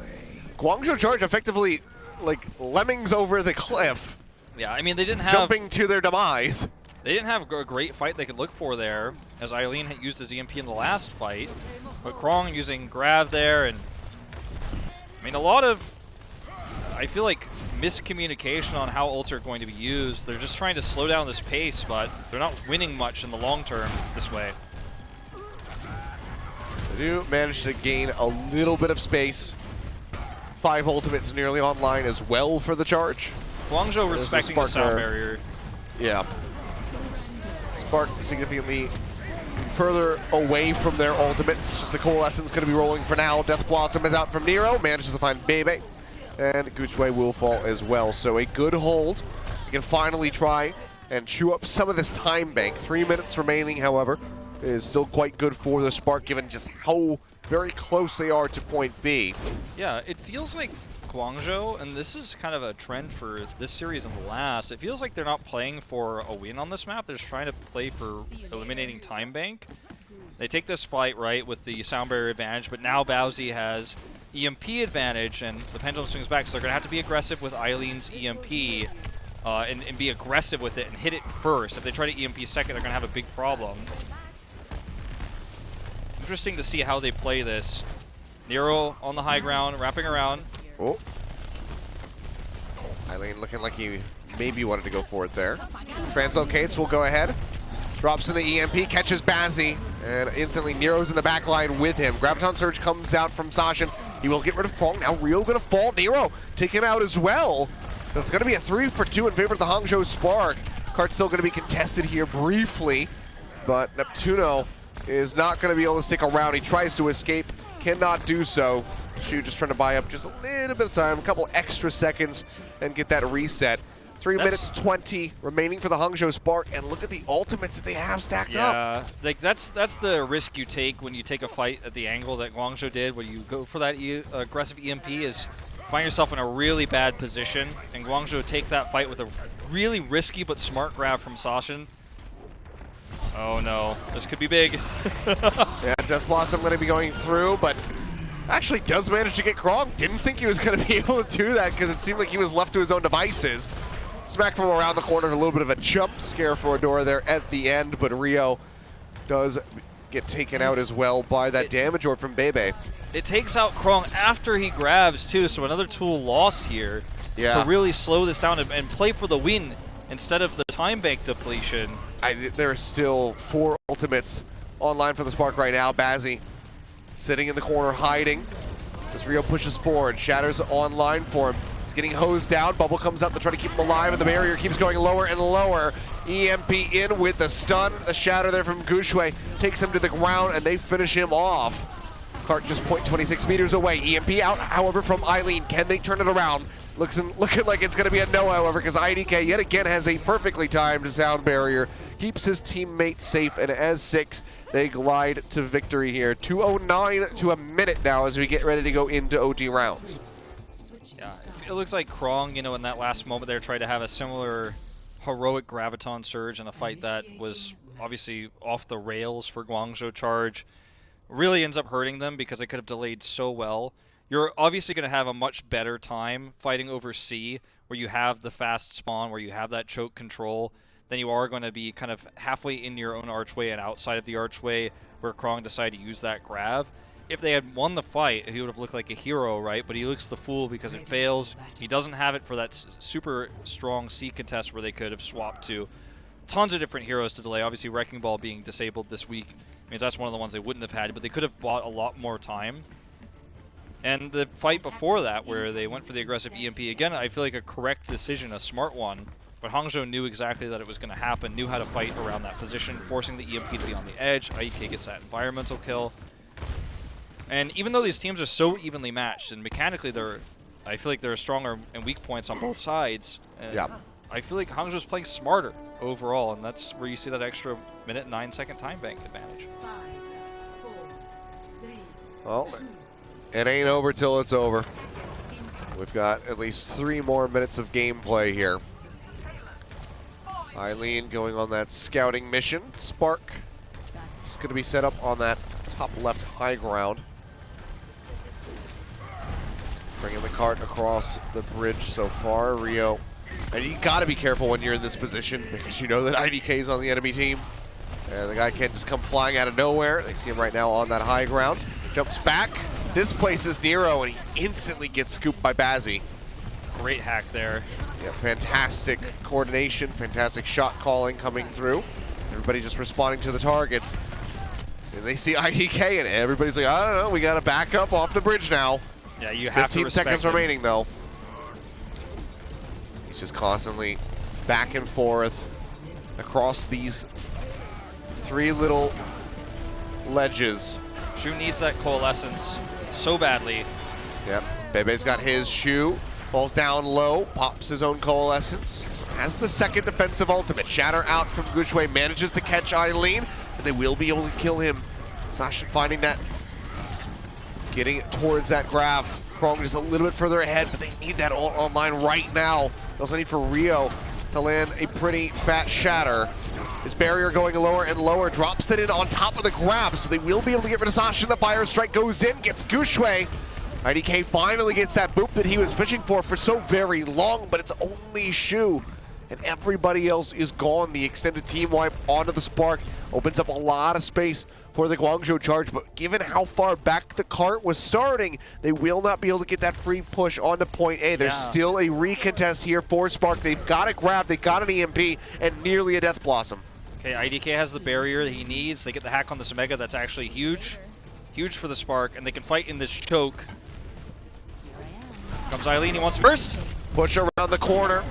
Guangzhou Charge effectively like lemmings over the cliff. Yeah, I mean, they didn't have... Jumping to their demise. They didn't have a great fight they could look for there, as Eileen had used his EMP in the last fight. But Krong using Grav there, and I mean, a lot of, I feel like, miscommunication on how ults are going to be used. They're just trying to slow down this pace, but they're not winning much in the long term this way. They do manage to gain a little bit of space. 5 ultimates nearly online as well for the Charge. Guangzhou respecting the sound barrier. Yeah. Spark significantly further away from their ultimates. Just the Coalescence going to be rolling for now. Death Blossom is out from Nero. Manages to find Bebe. And Guchwei will fall as well. So a good hold. You can finally try and chew up some of this time bank. 3 minutes remaining, however, is still quite good for the Spark, given just how very close they are to point B. Yeah, it feels like Guangzhou, and this is kind of a trend for this series and the last, it feels like they're not playing for a win on this map. They're just trying to play for eliminating time bank. They take this fight right with the sound barrier advantage, but now Bowsy has EMP advantage, and the pendulum swings back, so they're going to have to be aggressive with Eileen's EMP and be aggressive with it and hit it first. If they try to EMP second, they're going to have a big problem. Interesting to see how they play this. Nero on the high ground, wrapping around. Oh. Eileen looking like he maybe wanted to go for it there. Translocates will go ahead. Drops in the EMP, catches Bazzi, and instantly Nero's in the back line with him. Graviton Surge comes out from Sashin. He will get rid of Krong. Now Rio going to fall. Nero taken out as well. So it's going to be a 3-for-2 in favor of the Hangzhou Spark. Cart's still going to be contested here briefly, but Neptuno is not going to be able to stick around. He tries to escape, cannot do so. Shu just trying to buy up just a little bit of time, a couple extra seconds, and get that reset. 3 minutes 20 remaining for the Hangzhou Spark, and look at the ultimates that they have stacked up. Yeah, like that's the risk you take when you take a fight at the angle that Guangzhou did, where you go for that aggressive EMP, is find yourself in a really bad position, and Guangzhou take that fight with a really risky but smart grab from Sashin. Oh no, this could be big. Yeah, Death Blossom going to be going through, but actually does manage to get Krong. Didn't think he was going to be able to do that because it seemed like he was left to his own devices. Smack from around the corner, a little bit of a jump scare for Adora there at the end, but Rio does get taken out as well by that damage orb from Bebe. It takes out Krong after he grabs too, so another tool lost here to really slow this down and play for the win instead of the time bank depletion. There are still 4 ultimates online for the Spark right now. Bazzi sitting in the corner hiding as Rio pushes forward. Shatter's online for him. He's getting hosed down. Bubble comes out to try to keep him alive, and the barrier keeps going lower and lower. EMP in with the stun. The shatter there from Gushue takes him to the ground, and they finish him off. Cart just 0.26 meters away. EMP out, however, from Eileen. Can they turn it around? Looking like it's going to be a no, however, because IDK yet again has a perfectly timed sound barrier. Keeps his teammates safe, and as 6, they glide to victory here. 2:09 to a minute now as we get ready to go into OT rounds. Yeah, it looks like Krong, you know, in that last moment there tried to have a similar heroic Graviton surge in a fight that was obviously off the rails for Guangzhou Charge. Really ends up hurting them because they could have delayed so well. You're obviously going to have a much better time fighting over C, where you have the fast spawn, where you have that choke control, than you are going to be kind of halfway in your own archway and outside of the archway, where Krong decided to use that grab. If they had won the fight, he would have looked like a hero, right? But he looks the fool because it fails. He doesn't have it for that super strong C contest where they could have swapped to tons of different heroes to delay. Obviously, Wrecking Ball being disabled this week means that's one of the ones they wouldn't have had, but they could have bought a lot more time. And the fight before that, where they went for the aggressive EMP, again, I feel like a correct decision, a smart one. But Hangzhou knew exactly that it was going to happen, knew how to fight around that position, forcing the EMP to be on the edge. IEK gets that environmental kill. And even though these teams are so evenly matched, and mechanically I feel like there are stronger and weak points on both sides. And Yeah. I feel like Hangzhou's playing smarter overall, and that's where you see that extra minute and 9-second time bank advantage. Well, it ain't over till it's over. We've got at least 3 more minutes of gameplay here. Eileen going on that scouting mission. Spark is going to be set up on that top left high ground. Bringing the cart across the bridge so far. Rio. And you got to be careful when you're in this position because you know that IDK is on the enemy team. And the guy can't just come flying out of nowhere. They see him right now on that high ground. Jumps back, displaces Nero, and he instantly gets scooped by Bazzi. Great hack there. Yeah, fantastic coordination, fantastic shot calling coming through. Everybody just responding to the targets. And they see IDK, and everybody's like, I don't know, we got to back up off the bridge now. Yeah, you have to 15 respect seconds him. remaining, though. He's just constantly back and forth across these 3 little ledges. Shu needs that coalescence so badly. Yep, Bebe's got his Shu. Falls down low, pops his own coalescence. Has the second defensive ultimate. Shatter out from Gushue, manages to catch Eileen, and they will be able to kill him. Sasha finding that, getting towards that grab. Krong just a little bit further ahead, but they need that all online right now. They also need for Rio to land a pretty fat shatter. His barrier going lower and lower, drops it in on top of the grab, so they will be able to get rid of Sasha. The fire strike goes in, gets Gushue. IDK finally gets that boop that he was fishing for so very long, but it's only Shu. And everybody else is gone. The extended team wipe onto the Spark opens up a lot of space for the Guangzhou Charge, but given how far back the cart was starting, they will not be able to get that free push onto point A. There's still a recontest here for Spark. They've got a grab, they got an EMP, and nearly a Death Blossom. Okay, IDK has the barrier that he needs. They get the hack on this Omega. That's actually huge. Huge for the Spark, and they can fight in this choke. Comes Eileen, he wants first. Push around the corner.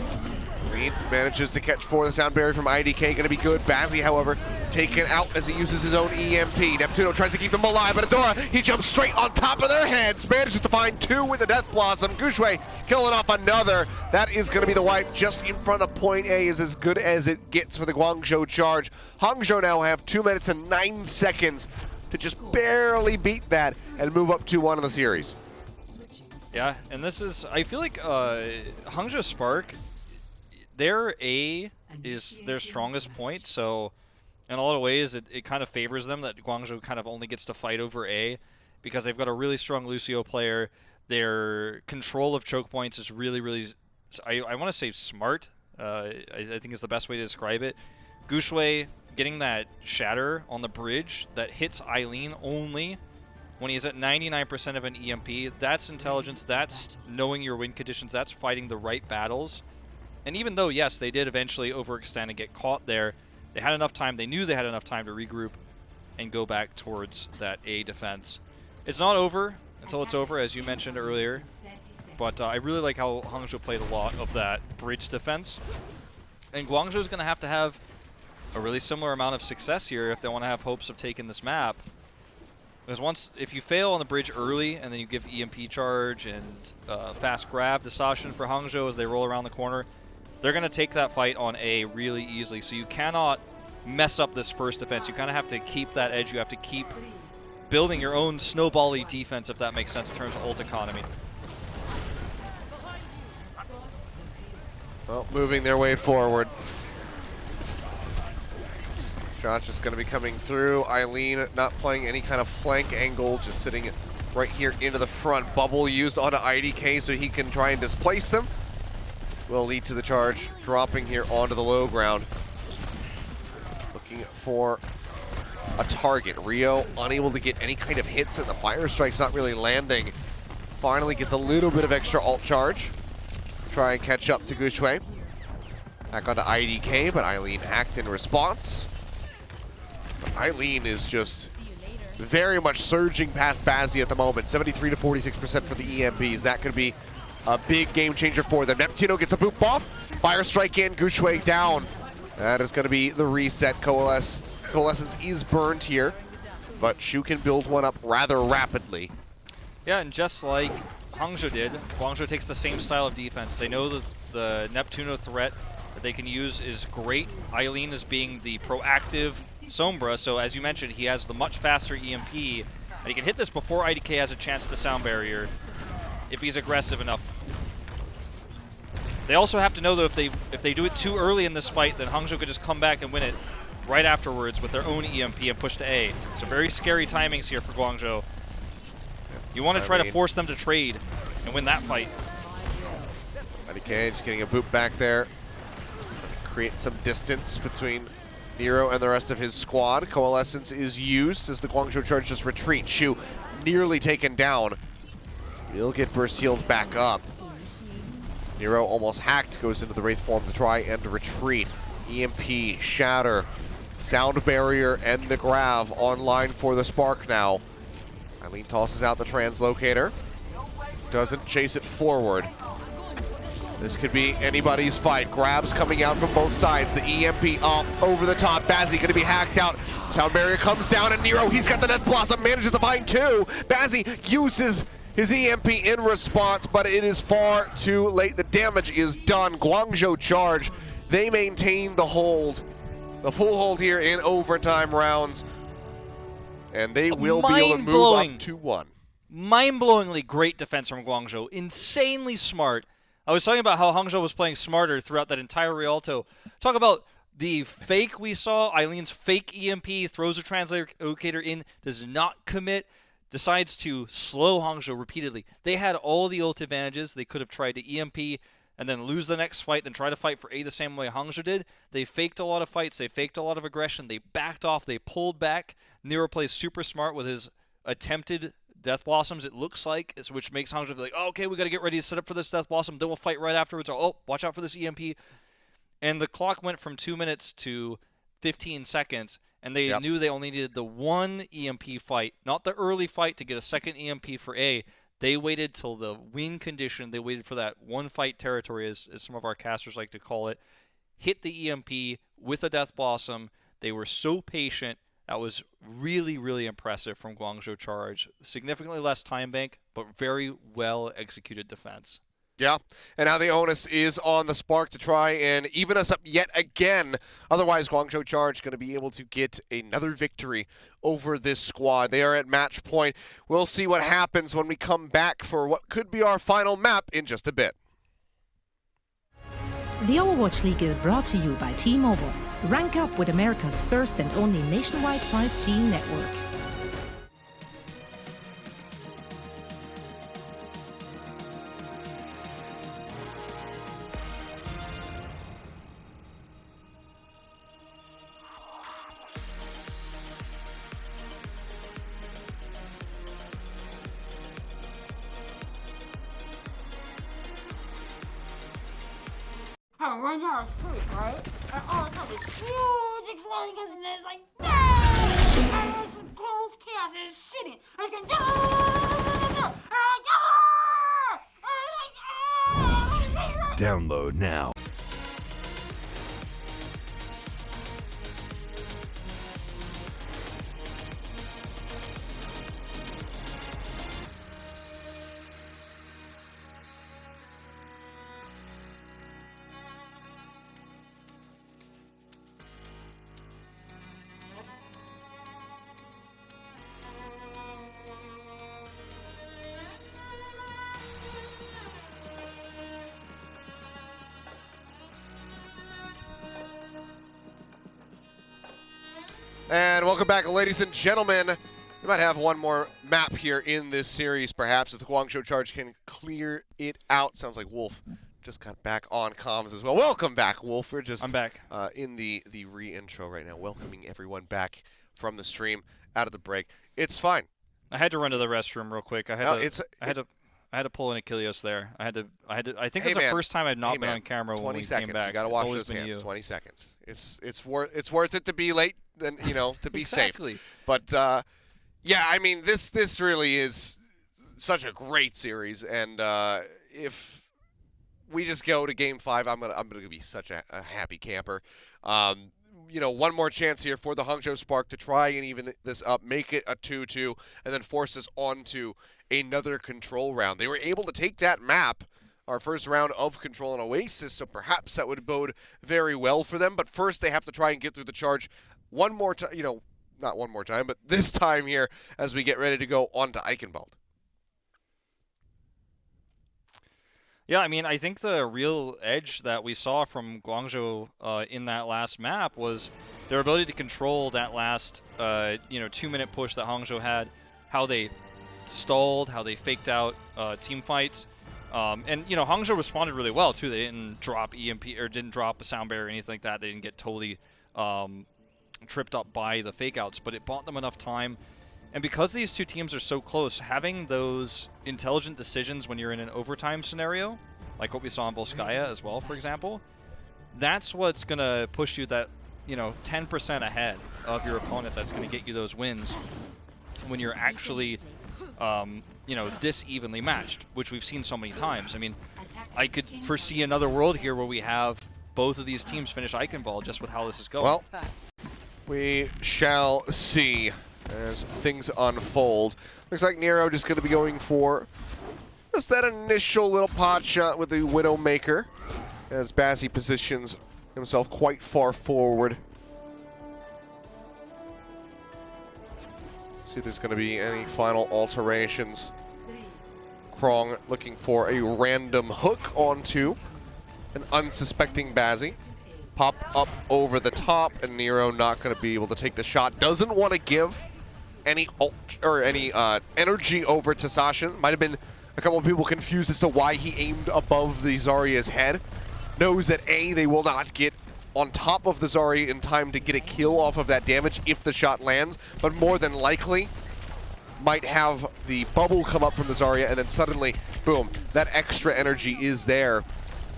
Green manages to catch 4. The sound barrier from IDK going to be good. Bazzi, however, taken out as he uses his own EMP. Neptuno tries to keep them alive, but Adora, he jumps straight on top of their heads. Manages to find 2 with the Death Blossom. Gushue killing off another. That is going to be the wipe just in front of point A, is as good as it gets for the Guangzhou Charge. Hangzhou now have 2 minutes and 9 seconds to just barely beat that and move up 2-1 in the series. Yeah, and this is, I feel like Hangzhou Spark, their A is their strongest point, so in a lot of ways it kind of favors them that Guangzhou kind of only gets to fight over A because they've got a really strong Lucio player. Their control of choke points is really, really, I want to say smart, I think is the best way to describe it. Gushue getting that shatter on the bridge that hits Eileen only when he's at 99% of an EMP, that's intelligence, that's knowing your win conditions, that's fighting the right battles. And even though, yes, they did eventually overextend and get caught there, they had enough time, they knew they had enough time to regroup and go back towards that A defense. It's not over until it's over, as you mentioned earlier. but I really like how Hangzhou played a lot of that bridge defense. And Guangzhou is going to have a really similar amount of success here if they want to have hopes of taking this map. Because if you fail on the bridge early and then you give EMP charge and fast grab to Sashin for Hangzhou as they roll around the corner, they're going to take that fight on A really easily. So you cannot mess up this first defense. You kind of have to keep that edge. You have to keep building your own snowball-y defense, if that makes sense in terms of ult economy. Well, moving their way forward. Shot's just going to be coming through. Eileen not playing any kind of flank angle, just sitting right here into the front. Bubble used onto IDK so he can try and displace them. Will lead to the charge, dropping here onto the low ground. Looking for a target. Rio unable to get any kind of hits, and the fire strike's not really landing. Finally gets a little bit of extra ult charge. Try and catch up to Gushue. Back onto IDK, but Eileen hacked in response. But Eileen is just very much surging past Bazzi at the moment. 73 to 46% for the EMBs. That could be a big game changer for them. Neptuno gets a boop off. Fire strike in, Gushue down. That is going to be the reset. Coalescence is burned here, but Shu can build one up rather rapidly. Yeah, and just like Hangzhou did, Guangzhou takes the same style of defense. They know that the Neptuno threat that they can use is great. Eileen is being the proactive Sombra, so as you mentioned, he has the much faster EMP, and he can hit this before IDK has a chance to sound barrier if he's aggressive enough. They also have to know that if they do it too early in this fight, then Hangzhou could just come back and win it right afterwards with their own EMP and push to A. So very scary timings here for Guangzhou. You want to try to force them to trade and win that fight. IDK just getting a boop back there. Create some distance between Nero and the rest of his squad. Coalescence is used as the Guangzhou Charge just retreat. Shu nearly taken down. He'll get burst healed back up. Nero almost hacked, goes into the Wraith form to try and retreat. EMP, Shatter, Sound Barrier, and the Grav online for the Spark now. Eileen tosses out the Translocator. Doesn't chase it forward. This could be anybody's fight. Grabs coming out from both sides. The EMP up over the top. Bazzi going to be hacked out. Sound Barrier comes down, and Nero, he's got the Death Blossom, manages to find two. Bazzi uses his EMP in response, but it is far too late. The damage is done. Guangzhou Charge, they maintain the hold. The full hold here in overtime rounds. And they will be able to move up 2-1. Mind-blowingly great defense from Guangzhou. Insanely smart. I was talking about how Hangzhou was playing smarter throughout that entire Rialto. Talk about the fake we saw. Eileen's fake EMP, throws a Translocator in, does not commit, decides to slow Hangzhou repeatedly. They had all the ult advantages. They could have tried to EMP and then lose the next fight, then try to fight for A the same way Hangzhou did. They faked a lot of fights. They faked a lot of aggression. They backed off. They pulled back. Nero plays super smart with his attempted Death Blossoms, it looks like, which makes Hangzhou be like, oh, okay, we got to get ready to set up for this Death Blossom, then we'll fight right afterwards. Oh, watch out for this EMP. And the clock went from 2 minutes to 15 seconds, and they knew they only needed the one EMP fight, not the early fight to get a second EMP for A. They waited till the win condition. They waited for that one fight territory, as some of our casters like to call it, hit the EMP with a Death Blossom. They were so patient. That was really, really impressive from Guangzhou Charge. Significantly less time bank, but very well executed defense. Yeah, and now the onus is on the Spark to try and even us up yet again. Otherwise, Guangzhou Charge going to be able to get another victory over this squad. They are at match point. We'll see what happens when we come back for what could be our final map in just a bit. The Overwatch League is brought to you by T-Mobile. Rank up with America's first and only nationwide 5G network. I went down the street, right? And all of a sudden, huge explosion comes in, and it's like, bang! And there's some cold chaos is shitting. I was going, no! And I'm like, Download now. And welcome back, ladies and gentlemen. We might have one more map here in this series, perhaps, if the Guangzhou Charge can clear it out. Sounds like Wolf just got back on comms as well. Welcome back, Wolf. We're just I'm back. In the re-intro right now, welcoming everyone back from the stream out of the break. It's fine. I had to run to the restroom real quick. I had to pull an Achilles there. I think Hey, it's man. the first time I've not Hey, been man. on camera when 20 we seconds. came back. You gotta It's wash always those been hands. you. 20 seconds. It's worth it to be late. Then to be Exactly. safe. But yeah, I mean this really is such a great series, and if we just go to Game 5, I'm gonna be such a happy camper. One more chance here for the Hangzhou Spark to try and even this up, make it a 2-2, and then force us onto another control round. They were able to take that map, our first round of Control and Oasis, so perhaps that would bode very well for them. But first, they have to try and get through the Charge one more time. Not one more time, but this time here as we get ready to go on to Eichenwald. Yeah, I mean, I think the real edge that we saw from Guangzhou in that last map was their ability to control that last 2-minute push that Hangzhou had, how they stalled, how they faked out team fights. And Hangzhou responded really well too. They didn't drop EMP or didn't drop a sound barrier or anything like that. They didn't get totally tripped up by the fake outs, but it bought them enough time. And because these two teams are so close, having those intelligent decisions when you're in an overtime scenario, like what we saw in Volskaya as well, for example, that's what's going to push you that 10% ahead of your opponent. That's going to get you those wins when you're actually this evenly matched, which we've seen so many times. I mean, I could foresee another world here where we have both of these teams finish Eichenwald just with how this is going. Well, we shall see as things unfold. Looks like Nero just going to be going for just that initial little pot shot with the Widowmaker as Bazzi positions himself quite far forward. See if there's going to be any final alterations. Krong looking for a random hook onto an unsuspecting Bazzi. Pop up over the top, and Nero not going to be able to take the shot. Doesn't want to give any energy over to Sasha. Might have been a couple of people confused as to why he aimed above the Zarya's head. Knows that A, they will not get on top of the Zarya in time to get a kill off of that damage if the shot lands, but more than likely might have the bubble come up from the Zarya, and then suddenly, boom, that extra energy is there.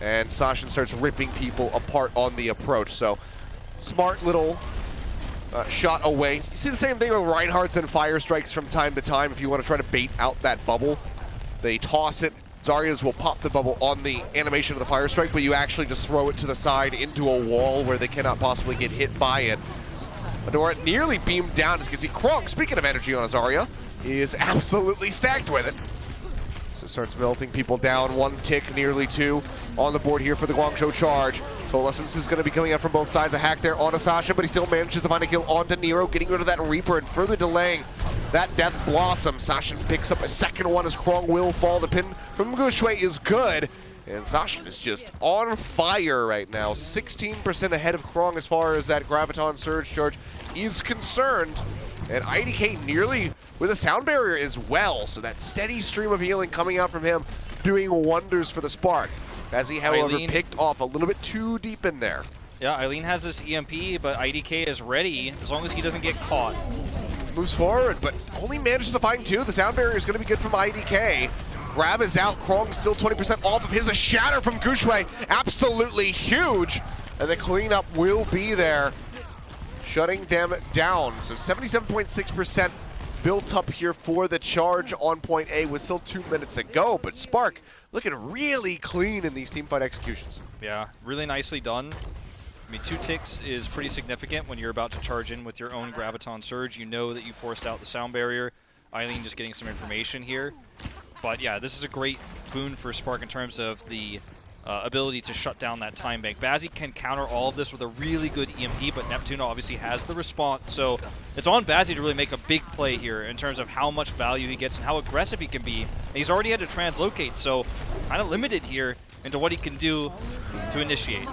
And Sasha starts ripping people apart on the approach. So, smart little shot away. You see the same thing with Reinhardt's and Fire Strikes from time to time if you want to try to bait out that bubble. They toss it. Zarya's will pop the bubble on the animation of the Fire Strike, but you actually just throw it to the side into a wall where they cannot possibly get hit by it. Adora nearly beamed down as you can see Krong, speaking of energy on a Zarya, is absolutely stacked with it. So starts melting people down, 1 tick, nearly 2 on the board here for the Guangzhou Charge. Coalescence is going to be coming out from both sides. A hack there onto Sasha, but he still manages to find a kill onto Nero, getting rid of that Reaper and further delaying that Death Blossom. Sasha picks up a second one as Krong will fall. The pin from Gushui is good. And Sasha is just on fire right now. 16% ahead of Krong as far as that Graviton Surge Charge is concerned. And IDK nearly with a sound barrier as well. So that steady stream of healing coming out from him, doing wonders for the Spark. As he, however, picked off a little bit too deep in there. Yeah, Eileen has this EMP, but IDK is ready as long as he doesn't get caught. Moves forward, but only manages to find 2. The sound barrier is going to be good from IDK. Grab is out. Krong still 20% off of his. A shatter from Gushui, absolutely huge. And the cleanup will be there, shutting them down. So 77.6% built up here for the Charge on point A with still 2 minutes to go, but Spark looking really clean in these teamfight executions. Yeah, really nicely done. I mean, 2 ticks is pretty significant when you're about to charge in with your own Graviton Surge. You know that you forced out the sound barrier. Eileen just getting some information here. But yeah, this is a great boon for Spark in terms of the ability to shut down that time bank. Bazzi can counter all of this with a really good EMP, but Neptuno obviously has the response. So it's on Bazzi to really make a big play here in terms of how much value he gets and how aggressive he can be. And he's already had to translocate, so kind of limited here into what he can do to initiate.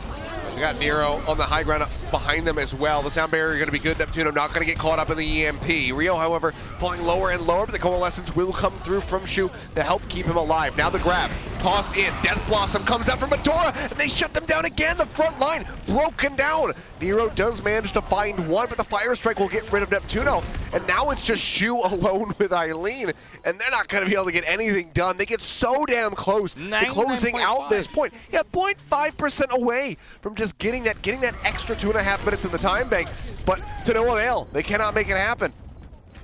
We got Nero on the high ground behind them as well. The sound barrier going to be good. Neptuno not going to get caught up in the EMP. Rio, however, falling lower and lower, but the Coalescence will come through from Shu to help keep him alive. Now the grab, tossed in. Death Blossom comes out from Adora, and they shut them down again. The front line broken down. Nero does manage to find one, but the Fire Strike will get rid of Neptuno. And now it's just Shu alone with Eileen, and they're not going to be able to get anything done. They get so damn close to closing out this point. Yeah, 0.5% away from just getting that extra 2.5 minutes in the time bank, but to no avail. They cannot make it happen.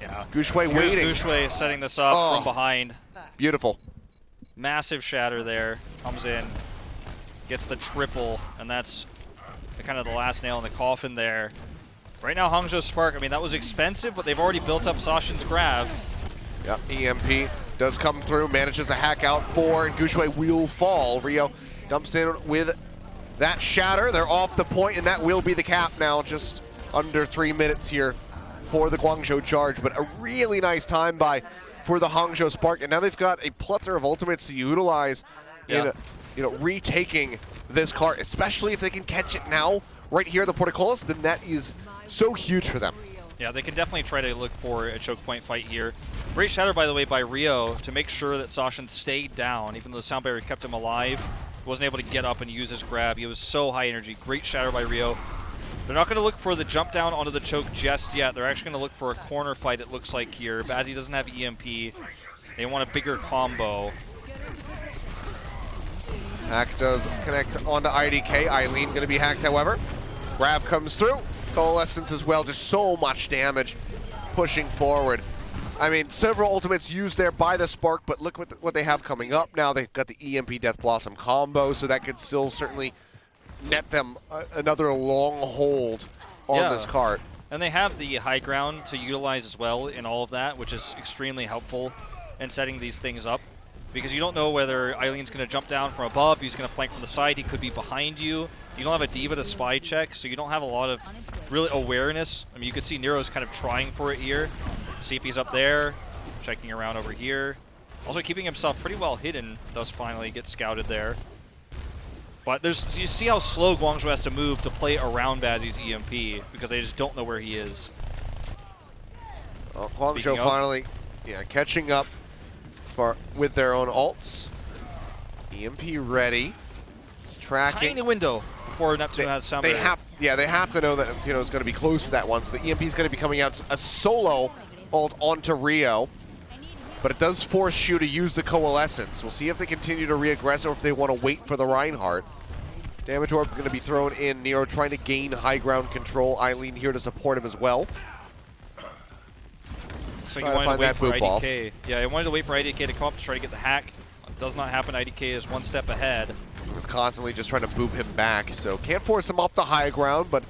Yeah. Guxue waiting. Guxue setting this up from behind. Beautiful. Massive shatter there. Comes in, gets the triple, and that's kind of the last nail in the coffin there. Right now, Hangzhou Spark, I mean, that was expensive, but they've already built up Sashin's grab. Yep, EMP does come through, manages to hack out 4, and Guxue will fall. Rio dumps in with that shatter. They're off the point, and that will be the cap now. Just under 3 minutes here for the Guangzhou Charge, but a really nice time by for the Hangzhou Spark, and now they've got a plethora of ultimates to utilize in retaking this cart, especially if they can catch it now right here at the Portcullis, then that is so huge for them. Yeah, they can definitely try to look for a choke point fight here. Great shatter, by the way, by Rio to make sure that Sashin stayed down, even though the sound barrier kept him alive. He wasn't able to get up and use his grab. He was so high energy. Great shatter by Rio. They're not going to look for the jump down onto the choke just yet. They're actually going to look for a corner fight, it looks like here. Bazzi doesn't have EMP. They want a bigger combo. Hack does connect onto IDK. Eileen going to be hacked, however. Grab comes through. Coalescence as well, just so much damage pushing forward. I mean, several ultimates used there by the Spark, but look what they have coming up now. They've got the EMP Death Blossom combo, so that could still certainly net them another long hold on this cart. And they have the high ground to utilize as well in all of that, which is extremely helpful in setting these things up. Because you don't know whether Eileen's going to jump down from above, he's going to flank from the side, he could be behind you. You don't have a Diva to spy check, so you don't have a lot of really awareness. I mean, you could see Nero's kind of trying for it here. See if he's up there, checking around over here. Also keeping himself pretty well hidden, thus finally gets scouted there. But so you see how slow Guangzhou has to move to play around Bazzi's EMP, because they just don't know where he is. Well, Guangzhou finally catching up with their own ults. EMP ready. It's tracking. Tiny window before Neptuno has sound barrier. They have to know that Neptuno is going to be close to that one, so the EMP is going to be coming out a solo ult onto Rio. But it does force Shu to use the Coalescence. We'll see if they continue to re-aggress or if they want to wait for the Reinhardt. Damage Orb going to be thrown in. Nero trying to gain high ground control. Eileen here to support him as well. So you wanted to wait for IDK. Yeah, I wanted to wait for IDK to come up to try to get the hack. It does not happen. IDK is one step ahead. He's constantly just trying to boop him back, so can't force him off the high ground, but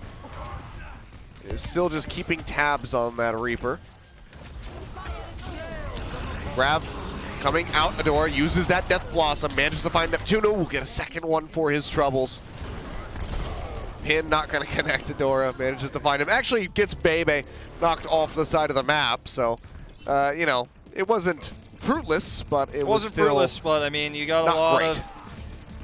is still just keeping tabs on that Reaper. Grab coming out the door, uses that Death Blossom, manages to find Neptuno, will get a second one for his troubles. Pin not going to connect to Dora, manages to find him. Actually gets Bebe knocked off the side of the map, so, you know, it wasn't fruitless, but it wasn't still fruitless, but I mean, you got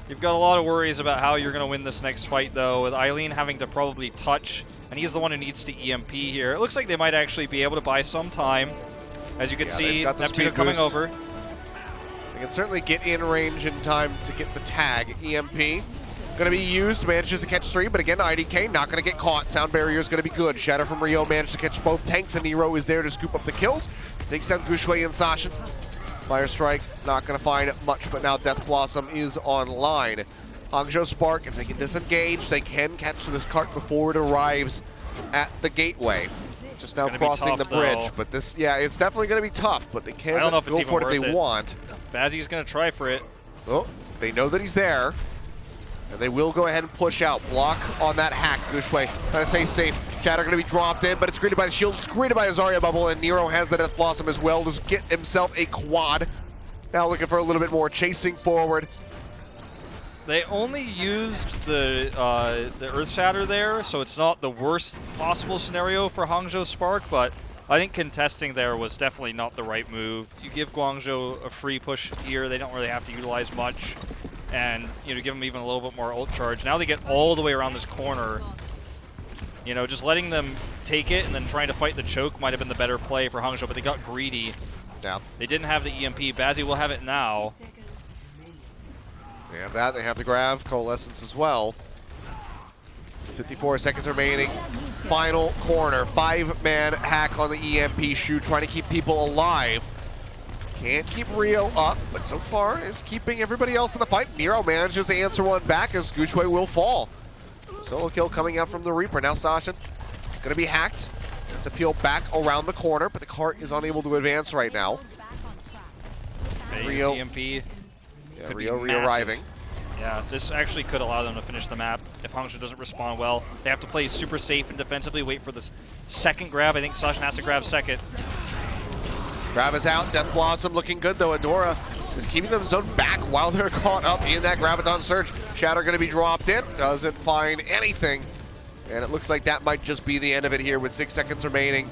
you've got a lot of worries about how you're going to win this next fight, though, with Eileen having to probably touch, and he's the one who needs to EMP here. It looks like they might actually be able to buy some time. As you can see, Neptuno coming over. They can certainly get in range in time to get the tag. EMP going to be used, manages to catch 3, but again, IDK not going to get caught. Sound barrier is going to be good. Shatter from Rio managed to catch both tanks, and Nero is there to scoop up the kills. Takes down Guxue and Sashin. Fire Strike not going to find much, but now Death Blossom is online. Hangzhou Spark, if they can disengage, they can catch this cart before it arrives at the gateway. Just now crossing the bridge, but this, yeah, it's definitely going to be tough, but they can go for it if they want. Bazzi's going to try for it. Oh, they know that he's there, and they will go ahead and push out. Block on that hack. Gushue trying to stay safe. Shatter going to be dropped in, but it's greeted by the shield. It's greeted by a Zarya bubble, and Nero has the Death Blossom as well to get himself a quad. Now looking for a little bit more, chasing forward. They only used the Earth Shatter there, so it's not the worst possible scenario for Hangzhou Spark, but I think contesting there was definitely not the right move. You give Guangzhou a free push here, they don't really have to utilize much, and give them even a little bit more ult charge. Now they get all the way around this corner. Just letting them take it and then trying to fight the choke might have been the better play for Hangzhou, but they got greedy. Yeah. They didn't have the EMP. Bazzi will have it now. They have that. They have the Grav Coalescence as well. 54 seconds remaining. Final corner. 5-man hack on the EMP shoot, trying to keep people alive. Can't keep Rio up, but so far is keeping everybody else in the fight. Nero manages to answer one back as Gushue will fall. Solo kill coming out from the Reaper. Now Sasha going to be hacked. Has to peel back around the corner, but the cart is unable to advance right now. Rio EMP. Yeah, Rio re-arriving. Yeah, this actually could allow them to finish the map if Hangzhou doesn't respond well. They have to play super safe and defensively, wait for this second grab. I think Sasha has to grab second. Grab is out. Death Blossom looking good, though. Adora is keeping them zoned back while they're caught up in that Graviton Surge. Shatter going to be dropped in. Doesn't find anything. And it looks like that might just be the end of it here with 6 seconds remaining.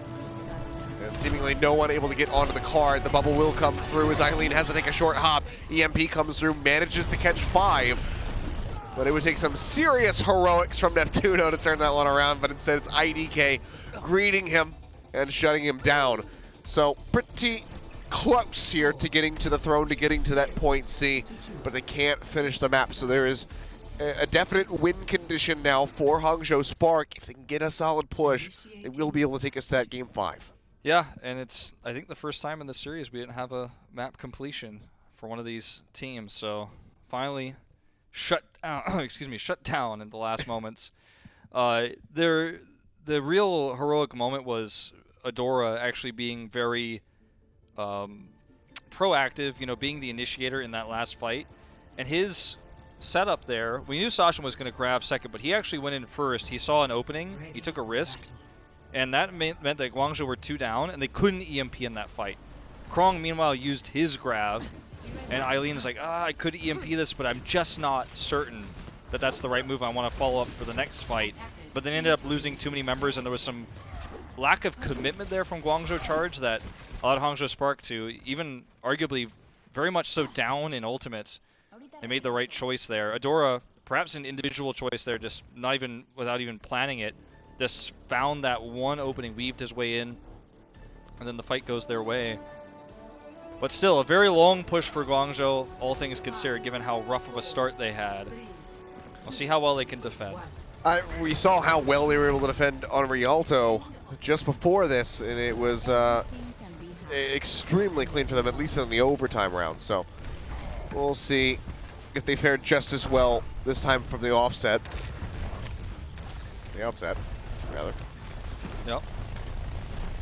And seemingly no one able to get onto the card. The bubble will come through as Eileen has to take a short hop. EMP comes through, manages to catch 5. But it would take some serious heroics from Neptuno to turn that one around. But instead it's IDK greeting him and shutting him down. So pretty close here to getting to the throne, to getting to that point C. But they can't finish the map. So there is a definite win condition now for Hangzhou Spark. If they can get a solid push, they will be able to take us to that game 5. Yeah, and it's, I think, the first time in the series we didn't have a map completion for one of these teams. So finally shut down in the last moments. The real heroic moment was Adora actually being very proactive, being the initiator in that last fight. And his setup there, we knew Sasha was going to grab second, but he actually went in first. He saw an opening, he took a risk, and that meant that Guangzhou were 2 down, and they couldn't EMP in that fight. Krong, meanwhile, used his grab, and Eileen's like, I could EMP this, but I'm just not certain that that's the right move. I want to follow up for the next fight. But then ended up losing too many members, and there was some lack of commitment there from Guangzhou Charge that allowed Hangzhou Spark to, even arguably very much so down in ultimates, they made the right choice there. Adora, perhaps an individual choice there, just not even without even planning it, just found that one opening, weaved his way in, and then the fight goes their way. But still, a very long push for Guangzhou, all things considered, given how rough of a start they had. We'll see how well they can defend. We saw how well they were able to defend on Rialto just before this, and it was extremely clean for them, at least in the overtime round. So we'll see if they fared just as well this time from the offset. The outset, rather. Yep.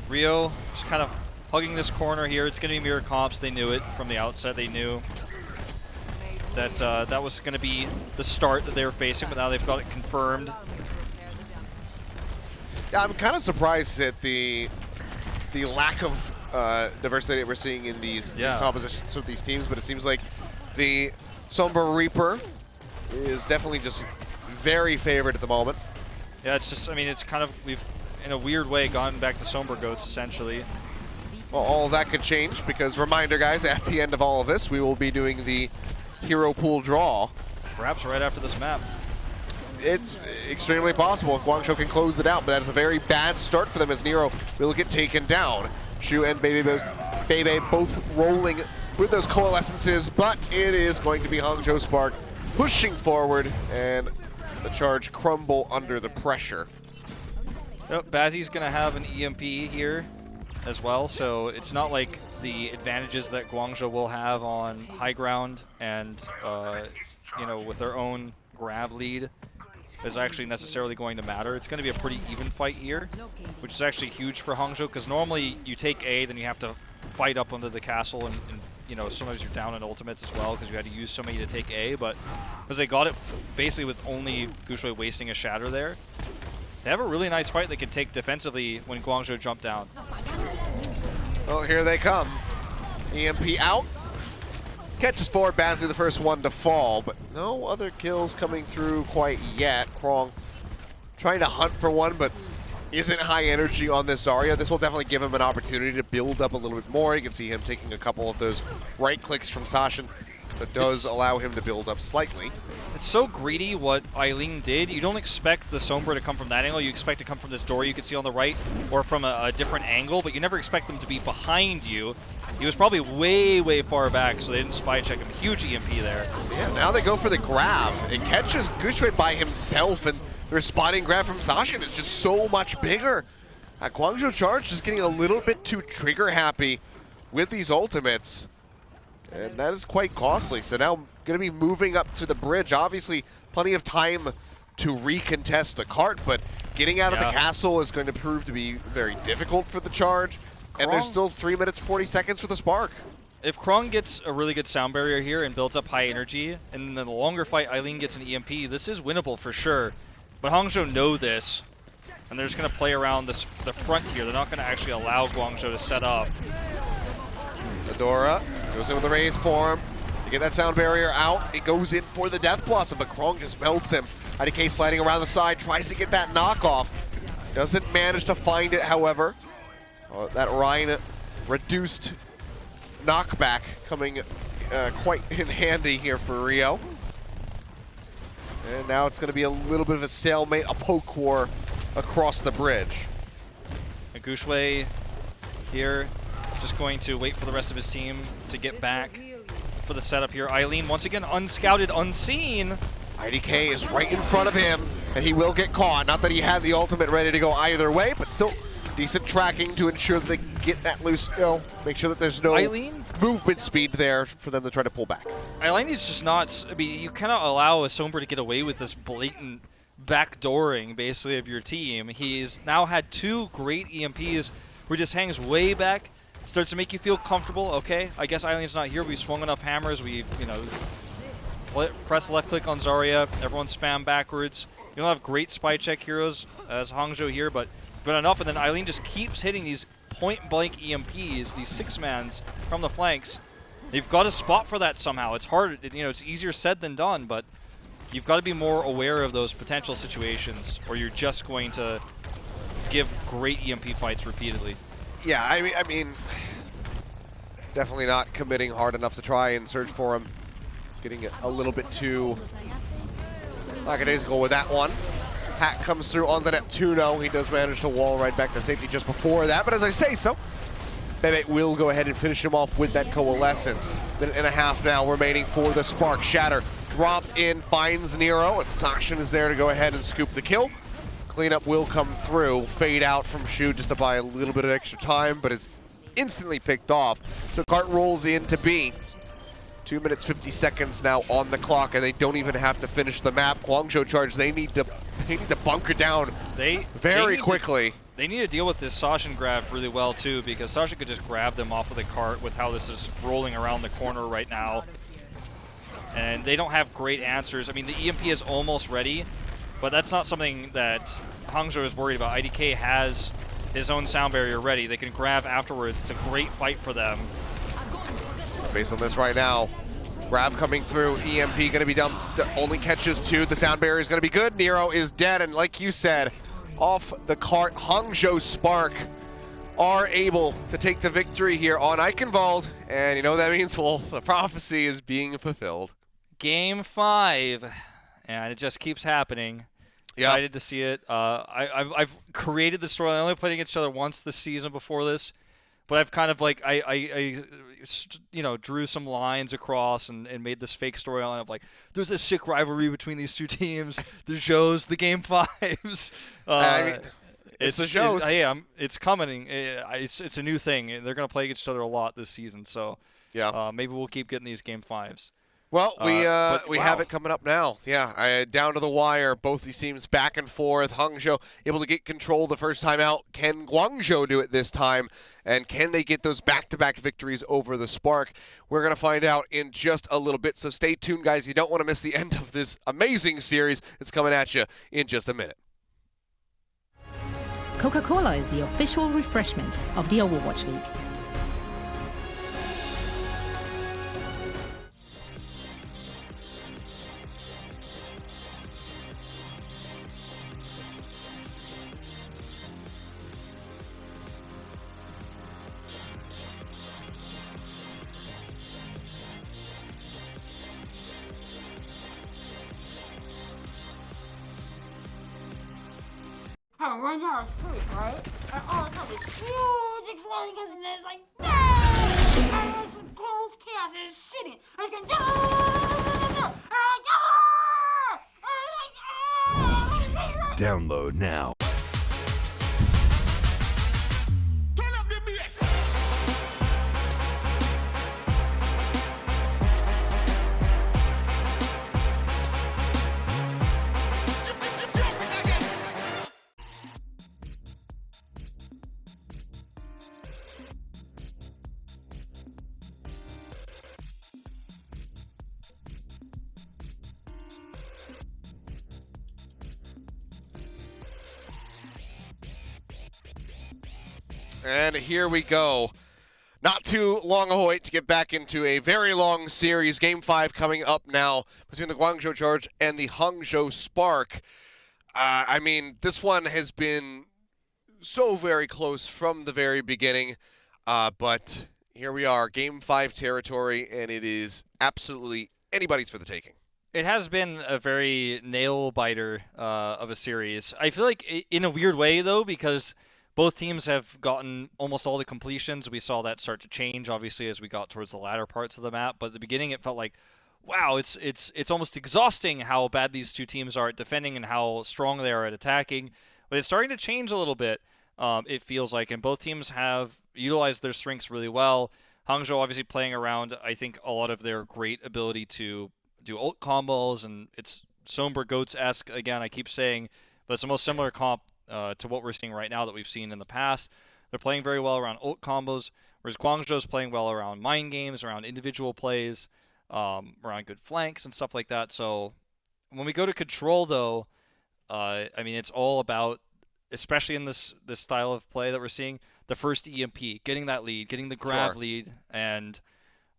Rio just kind of hugging this corner here. It's going to be mirror comps. They knew it from the outset. They knew that that was going to be the start that they were facing, but now they've got it confirmed. Yeah, I'm kind of surprised at the lack of diversity that we're seeing in these compositions of these teams, but it seems like the Sombra Reaper is definitely just very favored at the moment. Yeah, it's just, I mean, it's kind of, we've, in a weird way, gone back to Sombra Goats, essentially. Well, all of that could change, because reminder, guys, at the end of all of this, we will be doing the hero pool draw. Perhaps right after this map. It's extremely possible if Guangzhou can close it out, but that is a very bad start for them as Nero will get taken down. Shu and Bebe both rolling with those coalescences, but it is going to be Hangzhou Spark pushing forward, and the Charge crumble under the pressure. Yep, Bazzi's going to have an EMP here as well, so it's not like the advantages that Guangzhou will have on high ground and, with their own grab lead is actually necessarily going to matter. It's going to be a pretty even fight here, which is actually huge for Hangzhou, because normally you take A, then you have to fight up under the castle, and you know, sometimes you're down in ultimates as well because you had to use so many to take A, but because they got it basically with only Guangzhou wasting a shatter there, they have a really nice fight they can take defensively when Guangzhou jump down. Well, here they come. EMP out. Catches forward, Bazzi the first one to fall, but no other kills coming through quite yet. Krong trying to hunt for one, but isn't high energy on this Zarya. This will definitely give him an opportunity to build up a little bit more. You can see him taking a couple of those right clicks from Sashin. That does allow him to build up slightly. It's so greedy what Eileen did. You don't expect the Sombra to come from that angle. You expect to come from this door you can see on the right or from a different angle, but you never expect them to be behind you. He was probably way, way far back, so they didn't spy check him. Huge EMP there. Yeah, now they go for the grab. It catches Gushue by himself, and the responding grab from Sashin is just so much bigger. Guangzhou Charge just getting a little bit too trigger happy with these ultimates. And that is quite costly. So now going to be moving up to the bridge. Obviously, plenty of time to recontest the cart, but getting out of the castle is going to prove to be very difficult for the Charge. And there's still 3 minutes 40 seconds for the Spark. If Krong gets a really good sound barrier here and builds up high energy, and then the longer fight Eileen gets an EMP, this is winnable for sure. But Hangzhou know this, and they're just going to play around the front here. They're not going to actually allow Guangzhou to set up. Adora goes in with the Wraith form. To get that sound barrier out, it goes in for the Death Blossom, but Krong just melts him. IDK sliding around the side, tries to get that knockoff. Doesn't manage to find it, however. That Rhine reduced knockback coming quite in handy here for Rio. And now it's going to be a little bit of a stalemate, a poke war across the bridge. And Gushue here just going to wait for the rest of his team to get back for the setup here. Eileen, once again, unscouted, unseen. IDK is right in front of him, and he will get caught. Not that he had the ultimate ready to go either way, but still decent tracking to ensure that they get that loose, make sure that there's no movement speed there for them to try to pull back. Eileen is just not, I mean, you cannot allow a Sombra to get away with this blatant backdooring, basically, of your team. He's now had 2 great EMPs where he just hangs way back, starts to make you feel comfortable. Okay, I guess Eileen's not here. We swung enough hammers. We, press left click on Zarya. Everyone spam backwards. You don't have great spy check heroes as Hangzhou here, but enough. And then Eileen just keeps hitting these point-blank EMPs, these 6-mans from the flanks. You've got to spot for that somehow. It's hard. It's easier said than done, but you've got to be more aware of those potential situations, or you're just going to give great EMP fights repeatedly. Yeah, I mean, definitely not committing hard enough to try and search for him. Getting a little bit too lackadaisical with that one. Hack comes through on the Neptuno. He does manage to wall right back to safety just before that, but as I say so, Bebe will go ahead and finish him off with that Coalescence. Minute and a half now remaining for the Spark. Shatter dropped in, finds Nero, and Sashin is there to go ahead and scoop the kill. Cleanup will come through. Fade out from Shu just to buy a little bit of extra time, but it's instantly picked off. So cart rolls in to B. 2 minutes 50 seconds now on the clock, and they don't even have to finish the map. Guangzhou Charge, they need to bunker down very quickly. They need to deal with this Sashin grab really well too, because Sashin could just grab them off of the cart with how this is rolling around the corner right now. And they don't have great answers. I mean, the EMP is almost ready, but that's not something that Hangzhou is worried about. IDK has his own sound barrier ready. They can grab afterwards. It's a great fight for them. Based on this right now, grab coming through, EMP going to be dumped, only catches 2, the sound barrier is going to be good, Nero is dead, and like you said, off the cart, Hangzhou Spark are able to take the victory here on Eichenwald, and you know what that means? Well, the prophecy is being fulfilled. Game 5, and it just keeps happening. Yep. Excited to see it. I've created the story. I only played against each other once this season before this, but I've kind of like I drew some lines across and made this fake storyline of like, there's a sick rivalry between these 2 teams. The shows, the Game 5s. I mean, it's the shows. It's coming. It's a new thing. They're gonna play against each other a lot this season. So yeah, maybe we'll keep getting these Game 5s. Well, we wow. have it coming up now. Yeah, down to the wire. Both these teams back and forth. Hangzhou able to get control the first time out. Can Guangzhou do it this time? And can they get those back-to-back victories over the Spark? We're going to find out in just a little bit. So stay tuned, guys. You don't want to miss the end of this amazing series. It's coming at you in just a minute. Coca-Cola is the official refreshment of the Overwatch League. I run out of street, right? And all of a sudden, huge explosion comes in and it's like, bang! And this gold chaos is shitting. And it's going, no! And I'm like, Download now. And here we go. Not too long a wait to get back into a very long series. Game 5 coming up now between the Guangzhou Charge and the Hangzhou Spark. I mean, this one has been so very close from the very beginning. But here we are, Game 5 territory, and it is absolutely anybody's for the taking. It has been a very nail-biter of a series. I feel like in a weird way, though, because both teams have gotten almost all the completions. We saw that start to change, obviously, as we got towards the latter parts of the map. But at the beginning, it felt like, wow, it's almost exhausting how bad these two teams are at defending and how strong they are at attacking. But it's starting to change a little bit, it feels like. And both teams have utilized their strengths really well. Hangzhou obviously playing around, I think, a lot of their great ability to do ult combos. And it's Somber Goats-esque, again, I keep saying. But it's the most similar comp to what we're seeing right now that we've seen in the past. They're playing very well around ult combos, whereas Guangzhou's playing well around mind games, around individual plays, around good flanks and stuff like that. So when we go to control, though, I mean, it's all about, especially in this style of play that we're seeing, the first EMP, getting that lead, getting the grab lead, and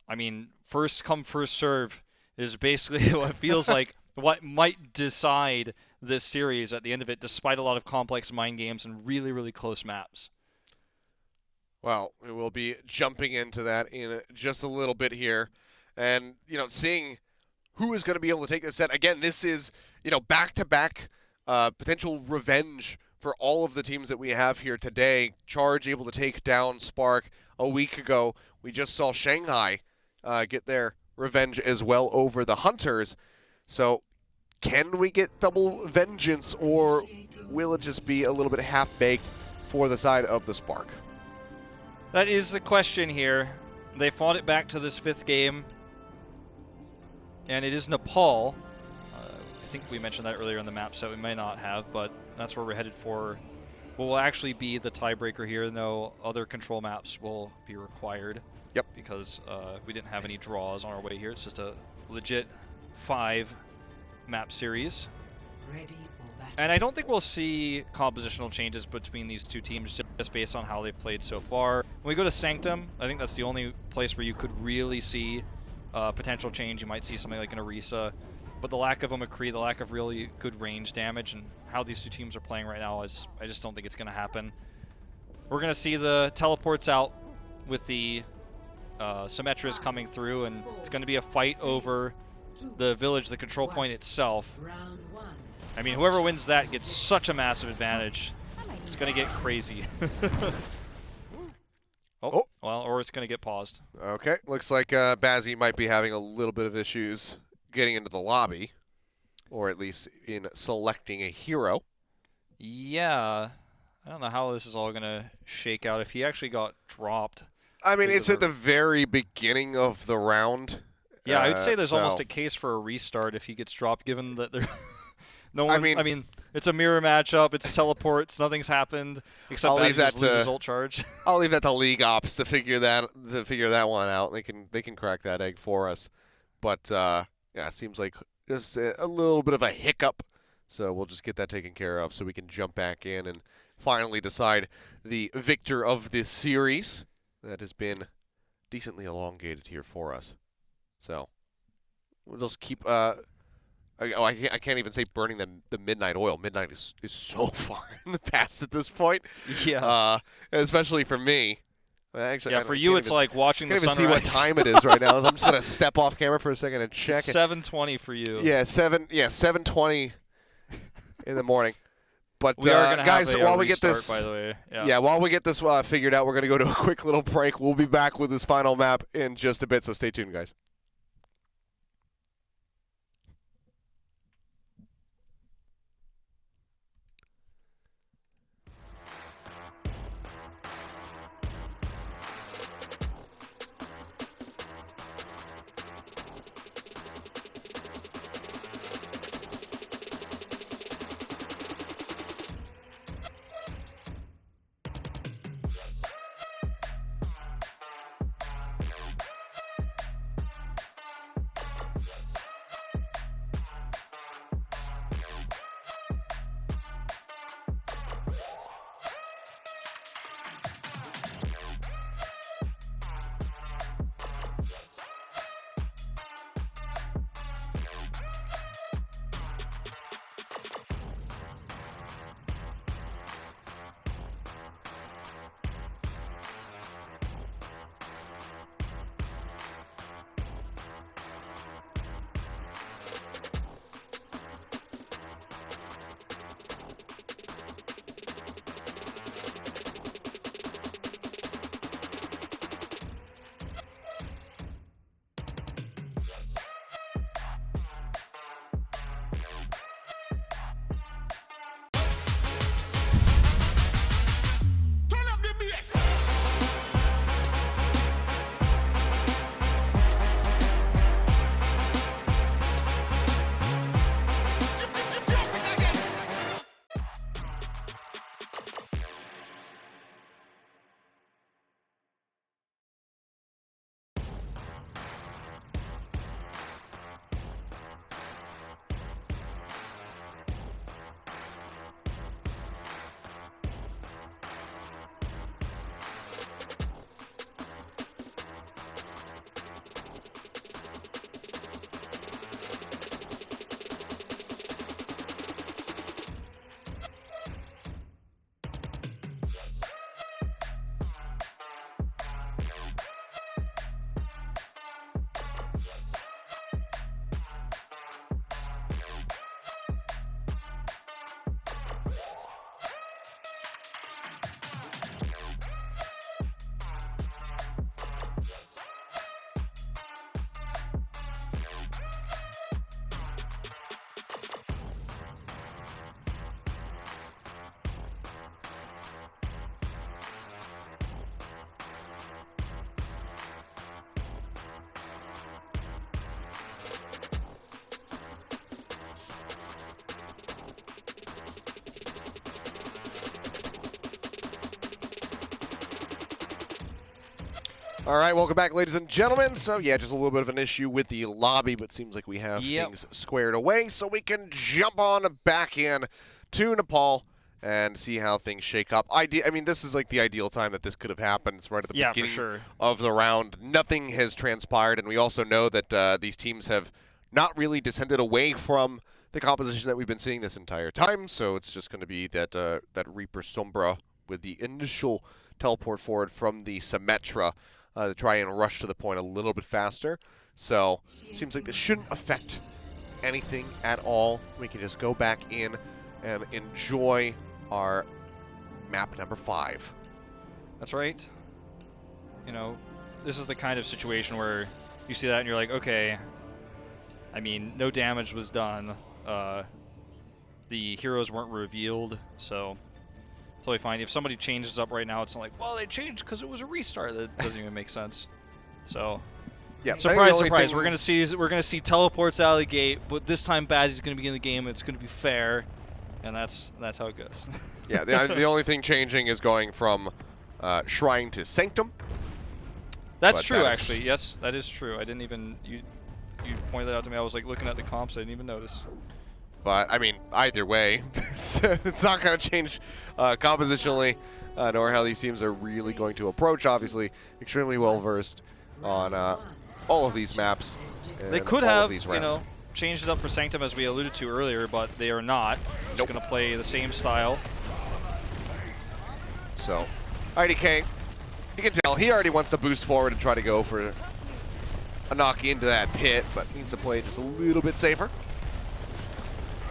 I mean, first come, first serve is basically what it feels like what might decide this series at the end of it, despite a lot of complex mind games and really, really close maps. Well, we will be jumping into that in just a little bit here. And, seeing who is going to be able to take this set. Again, this is, back-to-back potential revenge for all of the teams that we have here today. Charge able to take down Spark a week ago. We just saw Shanghai get their revenge as well over the Hunters. So can we get double vengeance, or will it just be a little bit half-baked for the side of the Spark? That is the question here. They fought it back to this 5th game, and it is Nepal. I think we mentioned that earlier in the map, so we may not have, but that's where we're headed for. What will actually be the tiebreaker here, no other control maps will be required. Yep. Because we didn't have any draws on our way here. It's just a legit 5-map series. And I don't think we'll see compositional changes between these two teams just based on how they've played so far. When we go to Sanctum, I think that's the only place where you could really see potential change. You might see something like an Orisa. But the lack of a McCree, the lack of really good range damage, and how these two teams are playing right now, I just don't think it's going to happen. We're going to see the teleports out with the Symmetras coming through, and it's going to be a fight over the village, the control point itself. I mean, whoever wins that gets such a massive advantage. It's going to get crazy. Oh, well, or it's going to get paused. Okay, looks like Bazzy might be having a little bit of issues getting into the lobby, or at least in selecting a hero. Yeah, I don't know how this is all going to shake out. If he actually got dropped. I mean, it's at the very beginning of the round. Yeah, I would say there's so- almost a case for a restart if he gets dropped, given that there. No one. I I mean- mean, it's a mirror matchup. It's teleports. Nothing's happened except I'll leave Badgers that loses to- ult charge. I'll leave that to League Ops to figure that one out. They can crack that egg for us. But yeah, it seems like just a little bit of a hiccup. So we'll just get that taken care of so we can jump back in and finally decide the victor of this series that has been decently elongated here for us. So we'll just keep I can't even say burning the midnight oil. Midnight is so far in the past at this point. Yeah. Especially for me. Actually, Yeah, I for can't you it's even like watching can't the even sunrise. see what time it is right now. So I'm just gonna step off camera for a second and check It's it. 7:20 for you. Yeah, 7:20 in the morning. But We are gonna guys, have a while we get restart, this, by the way. yeah, while we get this figured out, we're gonna go to a quick little break. We'll be back with this final map in just a bit. So stay tuned, guys. All right, welcome back, ladies and gentlemen. So, yeah, just a little bit of an issue with the lobby, but seems like we have things squared away, so we can jump on back in to Nepal and see how things shake up. I mean, this is like the ideal time that this could have happened. It's right at the beginning for sure. of the round. Nothing has transpired, and we also know that these teams have not really descended away from the composition that we've been seeing this entire time, so it's just going to be that Reaper Sombra with the initial teleport forward from the Symmetra to try and rush to the point a little bit faster. So seems like this shouldn't affect anything at all. We can just go back in and enjoy our map number 5. That's right. You know, this is the kind of situation where you see that and you're like, okay, I mean, no damage was done. The heroes weren't revealed, so totally fine. If somebody changes up right now, it's not like, well, they changed because it was a restart. That doesn't even make sense. So Yeah, I think Surprise, the only surprise. thing- We're gonna see teleports out of the gate, but this time Bazzy's gonna be in the game. It's gonna be fair, and that's how it goes. Yeah, the only thing changing is going from Shrine to Sanctum. That's But true, that is- actually. Yes, that is true. I didn't even you pointed that out to me. I was like looking at the comps. I didn't even notice. But I mean, either way, it's not going to change compositionally, nor how these teams are really going to approach. Obviously, extremely well versed on all of these maps. They and could all of have, these you rounds. know, changed it up for Sanctum as we alluded to earlier, but they are not. Just Nope. going to play the same style. So, IDK, you can tell he already wants to boost forward and try to go for a knock into that pit, but needs to play just a little bit safer.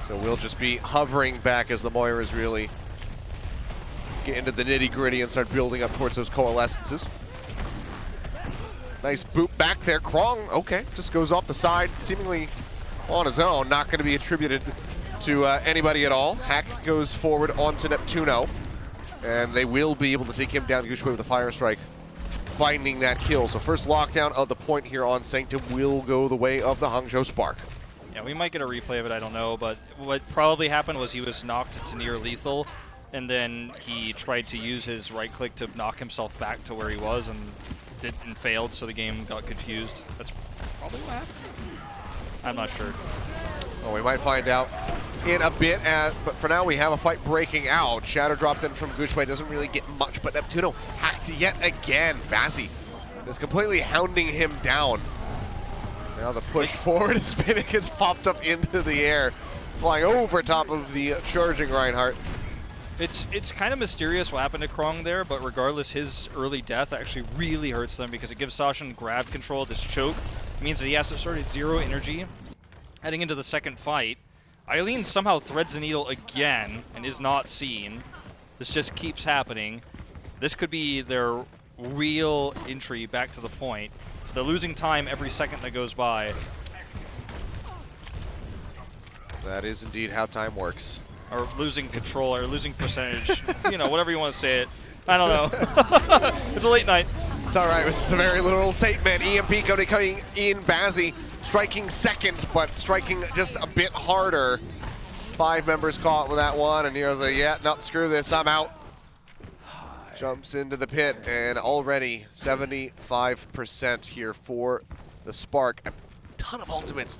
So we'll just be hovering back as the Moiras really get into the nitty-gritty and start building up towards those coalescences. Nice boot back there. Krong, okay, just goes off the side, seemingly on his own, not going to be attributed to anybody at all. Hack goes forward onto Neptuno, and they will be able to take him down Gushue with a Fire Strike, finding that kill. So first lockdown of the point here on Sanctum will go the way of the Hangzhou Spark. Yeah, we might get a replay of it, I don't know, but what probably happened was he was knocked to near lethal, and then he tried to use his right click to knock himself back to where he was and failed, so the game got confused. That's probably what happened. I'm not sure. Well, we might find out in a bit, but for now we have a fight breaking out. Shadow dropped in from Gushue, doesn't really get much, but Neptuno hacked yet again. Vazzy is completely hounding him down. Now the push forward as Spinning gets popped up into the air, flying over top of the charging Reinhardt. It's kind of mysterious what happened to Krong there, but regardless, his early death actually really hurts them because it gives Sashin grab control of this choke. It means that he has to start at 0 energy heading into the second fight. Eileen somehow threads the needle again and is not seen. This just keeps happening. This could be their real entry back to the point. They're losing time every second that goes by. That is indeed how time works. Or losing control, or losing percentage. You know, whatever you want to say it. I don't know. It's a late night. It's all right. It was a very literal statement. EMP coming in. Bazzy striking second, but striking just a bit harder. 5 members caught with that one, and Nero's like, yeah, nope, screw this, I'm out. Jumps into the pit, and already 75% here for the Spark. A ton of ultimates.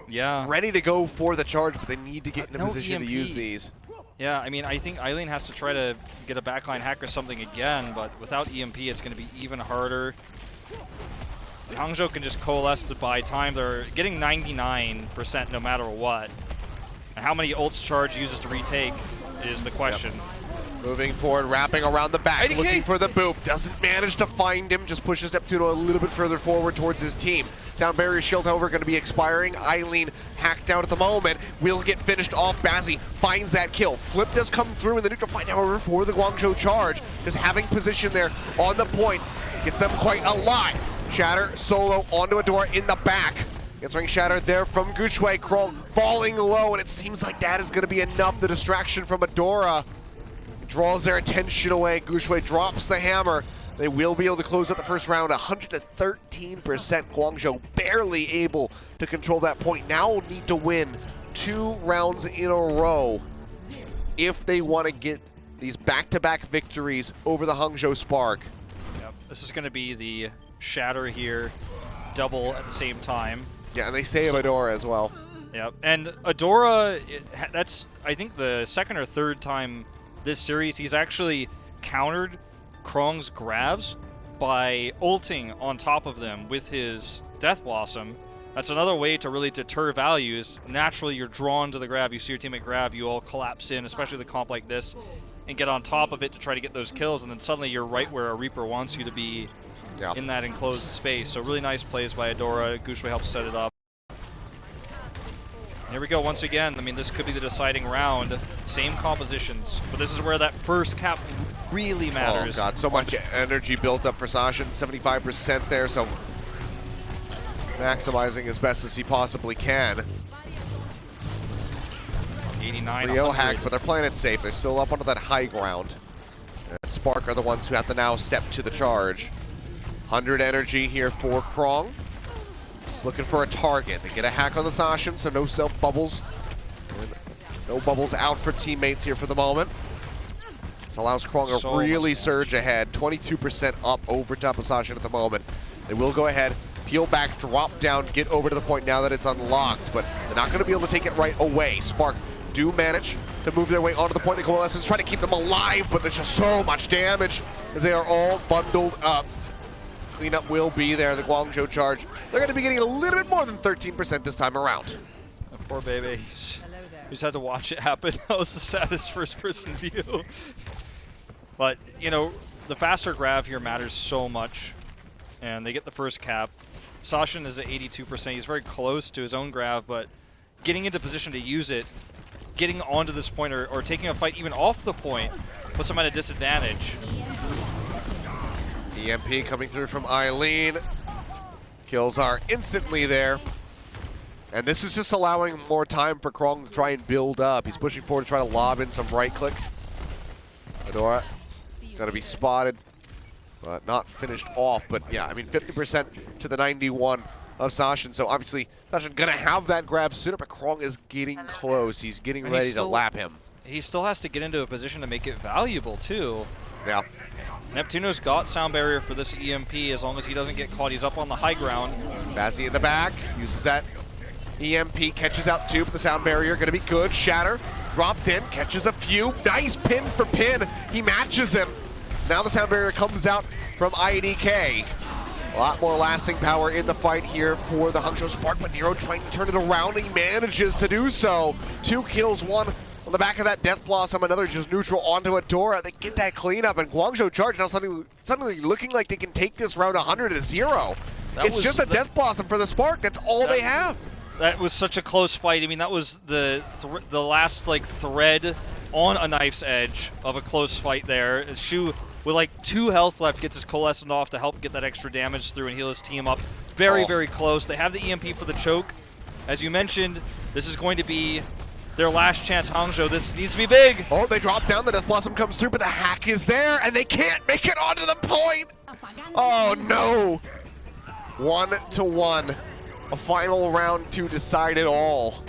Yeah. Ready to go for the charge, but they need to get in a No position EMP. to use these. Yeah, I mean, I think Eileen has to try to get a backline hack or something again, but without EMP, it's going to be even harder. Hangzhou can just coalesce to buy time. They're getting 99% no matter what. And how many ults Charge uses to retake is the question. Yep. Moving forward, wrapping around the back, IDK. looking for the boop. Doesn't manage to find him, just pushes Neptuno a little bit further forward towards his team. Sound Barrier Shield, however, going to be expiring. Eileen hacked out at the moment, will get finished off. Bazzy finds that kill. Flip does come through in the neutral fight, however, for the Guangzhou Charge. Just having position there on the point gets them quite a lot. Shatter solo onto Adora in the back. Answering Shatter there from Gushue. Krong falling low, and it seems like that is going to be enough. The distraction from Adora draws their attention away. Gushue drops the hammer. They will be able to close out the first round. 113%. Guangzhou barely able to control that point. Now will need to win 2 rounds in a row if they want to get these back-to-back victories over the Hangzhou Spark. Yep. This is going to be the Shatter here, double at the same time. Yeah, and they save Adora as well. Yep. And Adora, that's, I think, the second or third time this series he's actually countered Krong's grabs by ulting on top of them with his Death Blossom. That's another way to really deter values. Naturally, you're drawn to the grab. You see your teammate grab, you all collapse in, especially the comp like this, and get on top of it to try to get those kills, and then suddenly you're right where a Reaper wants you to be in that enclosed space. So really nice plays by Adora. Gushue helps set it up. Here we go once again. I mean, this could be the deciding round. Same compositions, but this is where that first cap really matters. Oh god, so much energy built up for Sashin, 75% there, so maximizing as best as he possibly can. 89, Rio 100. hacked, but they're playing it safe. They're still up onto that high ground. And Spark are the ones who have to now step to the charge. 100 energy here for Krong. Just looking for a target. They get a hack on the Sashin, so no self-bubbles. No bubbles out for teammates here for the moment. This allows Krong to really surge ahead. 22% up over top of Sashin at the moment. They will go ahead, peel back, drop down, get over to the point now that it's unlocked, but they're not going to be able to take it right away. Spark do manage to move their way onto the point. The Coalescence try to keep them alive, but there's just so much damage as they are all bundled up. Cleanup will be there. The Guangzhou Charge, they're going to be getting a little bit more than 13% this time around. Poor baby. We just had to watch it happen. That was the saddest first-person view. But, you know, the faster grab here matters so much. And they get the first cap. Sashin is at 82%. He's very close to his own grab, but getting into position to use it, getting onto this point or taking a fight even off the point puts him at a disadvantage. EMP coming through from Eileen. Kills are instantly there. And this is just allowing more time for Krong to try and build up. He's pushing forward to try to lob in some right clicks. Fedora gonna be spotted, but not finished off. But yeah, I mean 50% to the 91 of Sashin. So obviously Sashin gonna have that grab sooner, but Krong is getting close. He's getting ready to lap him. He still has to get into a position to make it valuable too. Yeah. Neptuno's got sound barrier for this EMP as long as he doesn't get caught. He's up on the high ground. Bazzi in the back, uses that EMP, catches out two, but the sound barrier gonna be good. Shatter, dropped in, catches a few. Nice pin for Pin. He matches him. Now the sound barrier comes out from IDK. A lot more lasting power in the fight here for the Hangzhou Spark, but Nero trying to turn it around. He manages to do so. 2 kills, 1 on the back of that Death Blossom, another just neutral onto Adora. They get that cleanup, and Guangzhou Charge now suddenly looking like they can take this round 100-0. It's just a Death Blossom for the Spark. That's all they have. That was such a close fight. I mean, that was the last like thread on a knife's edge of a close fight there. Shu, with like 2 health left, gets his Coalescent off to help get that extra damage through and heal his team up. Very, very close. They have the EMP for the choke. As you mentioned, this is going to be their last chance. Hangzhou, this needs to be big. Oh, they drop down. The Death Blossom comes through, but the hack is there, and they can't make it onto the point. Oh, no. 1-1. A final round to decide it all.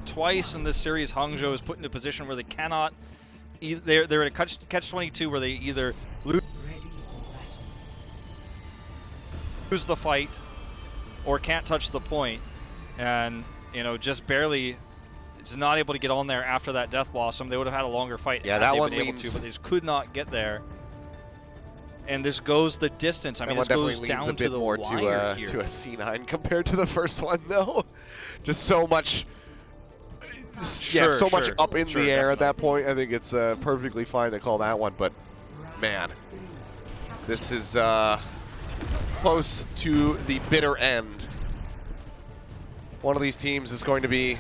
Twice in this series, Hangzhou is put in a position where they cannot. They're at a catch-22 where they either lose the fight or can't touch the point, and you know just barely. It's not able to get on there after that Death Blossom. They would have had a longer fight. Yeah, that one been able to, but they just could not get there. And this goes the distance. I mean, this goes down a bit to the more wire to a C9 compared to the first one, though. Just so much, much up in the air at that point. I think it's perfectly fine to call that one. But man, this is close to the bitter end. One of these teams is going to be,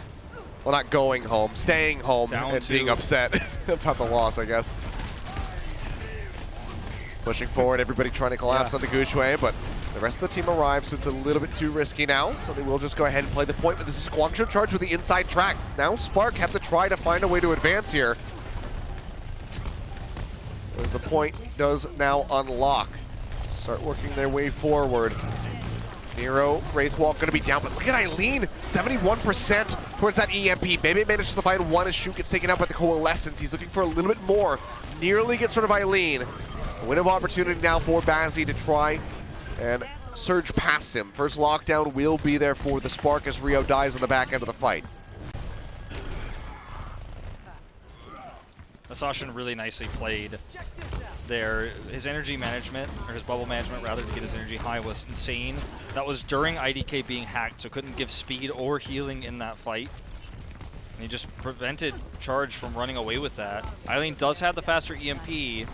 well, not going home, staying home and being upset about the loss, I guess. Pushing forward, everybody trying to collapse on the Gushue, but the rest of the team arrives, so it's a little bit too risky now, so they will just go ahead and play the point, but this is Guangzhou Charge with the inside track. Now Spark have to try to find a way to advance here, as the point does now unlock. Start working their way forward. Nero, Wraithwalk going to be down, but look at Eileen, 71% towards that EMP. Bebe manages to find one as Shu gets taken out by the Coalescence. He's looking for a little bit more. Nearly gets rid of Eileen. A win of opportunity now for Bazzi to try and surge past him. First lockdown will be there for the Spark as Rio dies on the back end of the fight. Sashin really nicely played there. His energy management, or his bubble management rather, to get his energy high was insane. That was during IDK being hacked, so couldn't give speed or healing in that fight. And he just prevented Charge from running away with that. Eileen does have the faster EMP.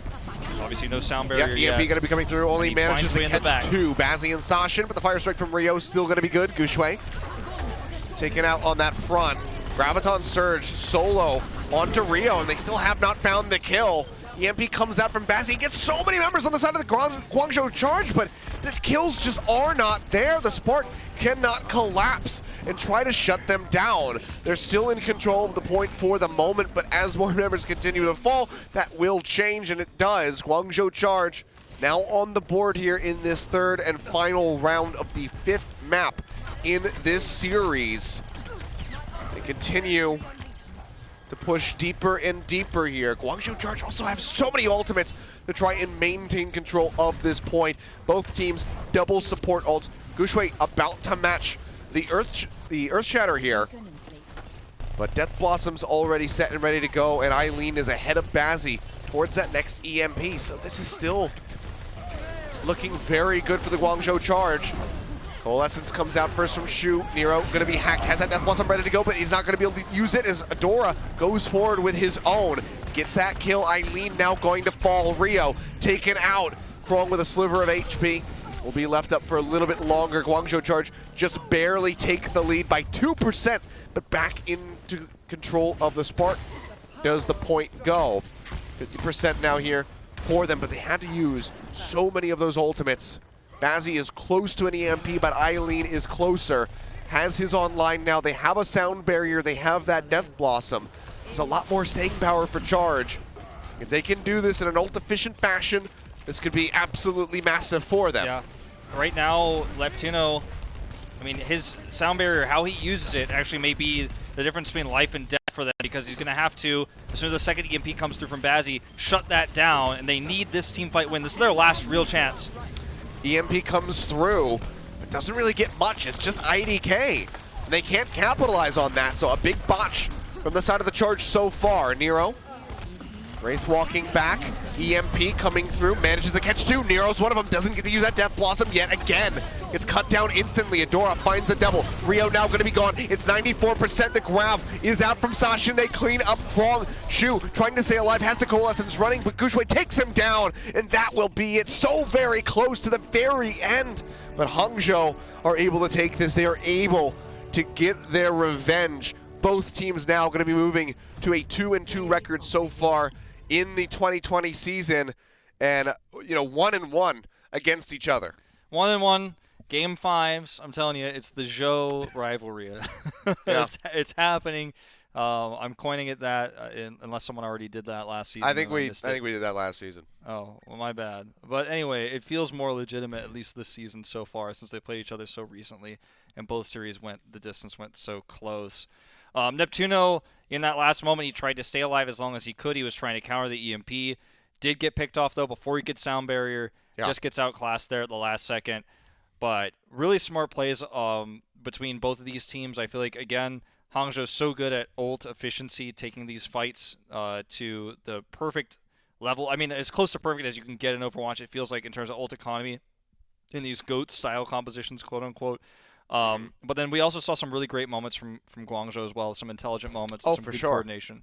Obviously no sound barrier yet. EMP going to be coming through, only manages to catch 2. Bazzi and Sashin, but the fire strike from Rio still going to be good. Gushue taken out on that front. Graviton Surge solo onto Rio, and they still have not found the kill. EMP comes out from Bazzi. He gets so many members on the side of the Guangzhou Charge, but the kills just are not there. The Spark cannot collapse and try to shut them down. They're still in control of the point for the moment, but as more members continue to fall, that will change, and it does. Guangzhou Charge now on the board here in this third and final round of the 5th map in this series. They continue to push deeper and deeper here. Guangzhou Charge also have so many ultimates to try and maintain control of this point. Both teams double support ults. Gushue about to match the Earth Shatter here. But Death Blossom's already set and ready to go, and Eileen is ahead of Bazzi towards that next EMP. So this is still looking very good for the Guangzhou Charge. Coalescence comes out first from Shu. Nero gonna be hacked, has that Death Blossom ready to go, but he's not gonna be able to use it as Adora goes forward with his own. Gets that kill. Eileen now going to fall. Rio taken out. Krong with a sliver of HP will be left up for a little bit longer. Guangzhou Charge just barely take the lead by 2%, but back into control of the Spark. Does the point go? 50% now here for them, but they had to use so many of those ultimates. Bazzi is close to an EMP, but Eileen is closer. Has his online now. They have a sound barrier. They have that Death Blossom. There's a lot more staying power for Charge. If they can do this in an ult-efficient fashion, this could be absolutely massive for them. Yeah. Right now, Leptino, I mean, his sound barrier, how he uses it, actually may be the difference between life and death for them, because he's going to have to, as soon as the second EMP comes through from Bazzi, shut that down, and they need this team fight win. This is their last real chance. EMP comes through, but doesn't really get much. It's just IDK. And they can't capitalize on that, so a big botch from the side of the Charge so far. Nero, Wraith walking back. EMP coming through, manages to catch two. Nero's one of them, doesn't get to use that Death Blossom yet again. Gets cut down instantly. Adora finds a double. Rio now going to be gone. It's 94%. The grab is out from Sasha. They clean up Krong. Shu trying to stay alive, has the Coalescence running, but Gushue takes him down, and that will be it. So very close to the very end. But Hangzhou are able to take this. They are able to get their revenge. Both teams now going to be moving to a 2-2 record so far in the 2020 season, and 1-1 against each other. 1-1, game 5s. I'm telling you, it's the Zhou rivalry. Yeah. It's happening. I'm coining it that, unless someone already did that last season. I think we did that last season. Oh, well, my bad. But anyway, it feels more legitimate, at least this season so far, since they played each other so recently, and both series the distance went so close. Neptuno, in that last moment, he tried to stay alive as long as he could. He was trying to counter the EMP. Did get picked off, though, before he could sound barrier. Yeah. Just gets outclassed there at the last second. But really smart plays between both of these teams. I feel like, again, Hangzhou's so good at ult efficiency, taking these fights to the perfect level. I mean, as close to perfect as you can get in Overwatch, it feels like, in terms of ult economy in these GOAT-style compositions, quote-unquote. But then we also saw some really great moments from Guangzhou as well, some intelligent moments, and some good coordination.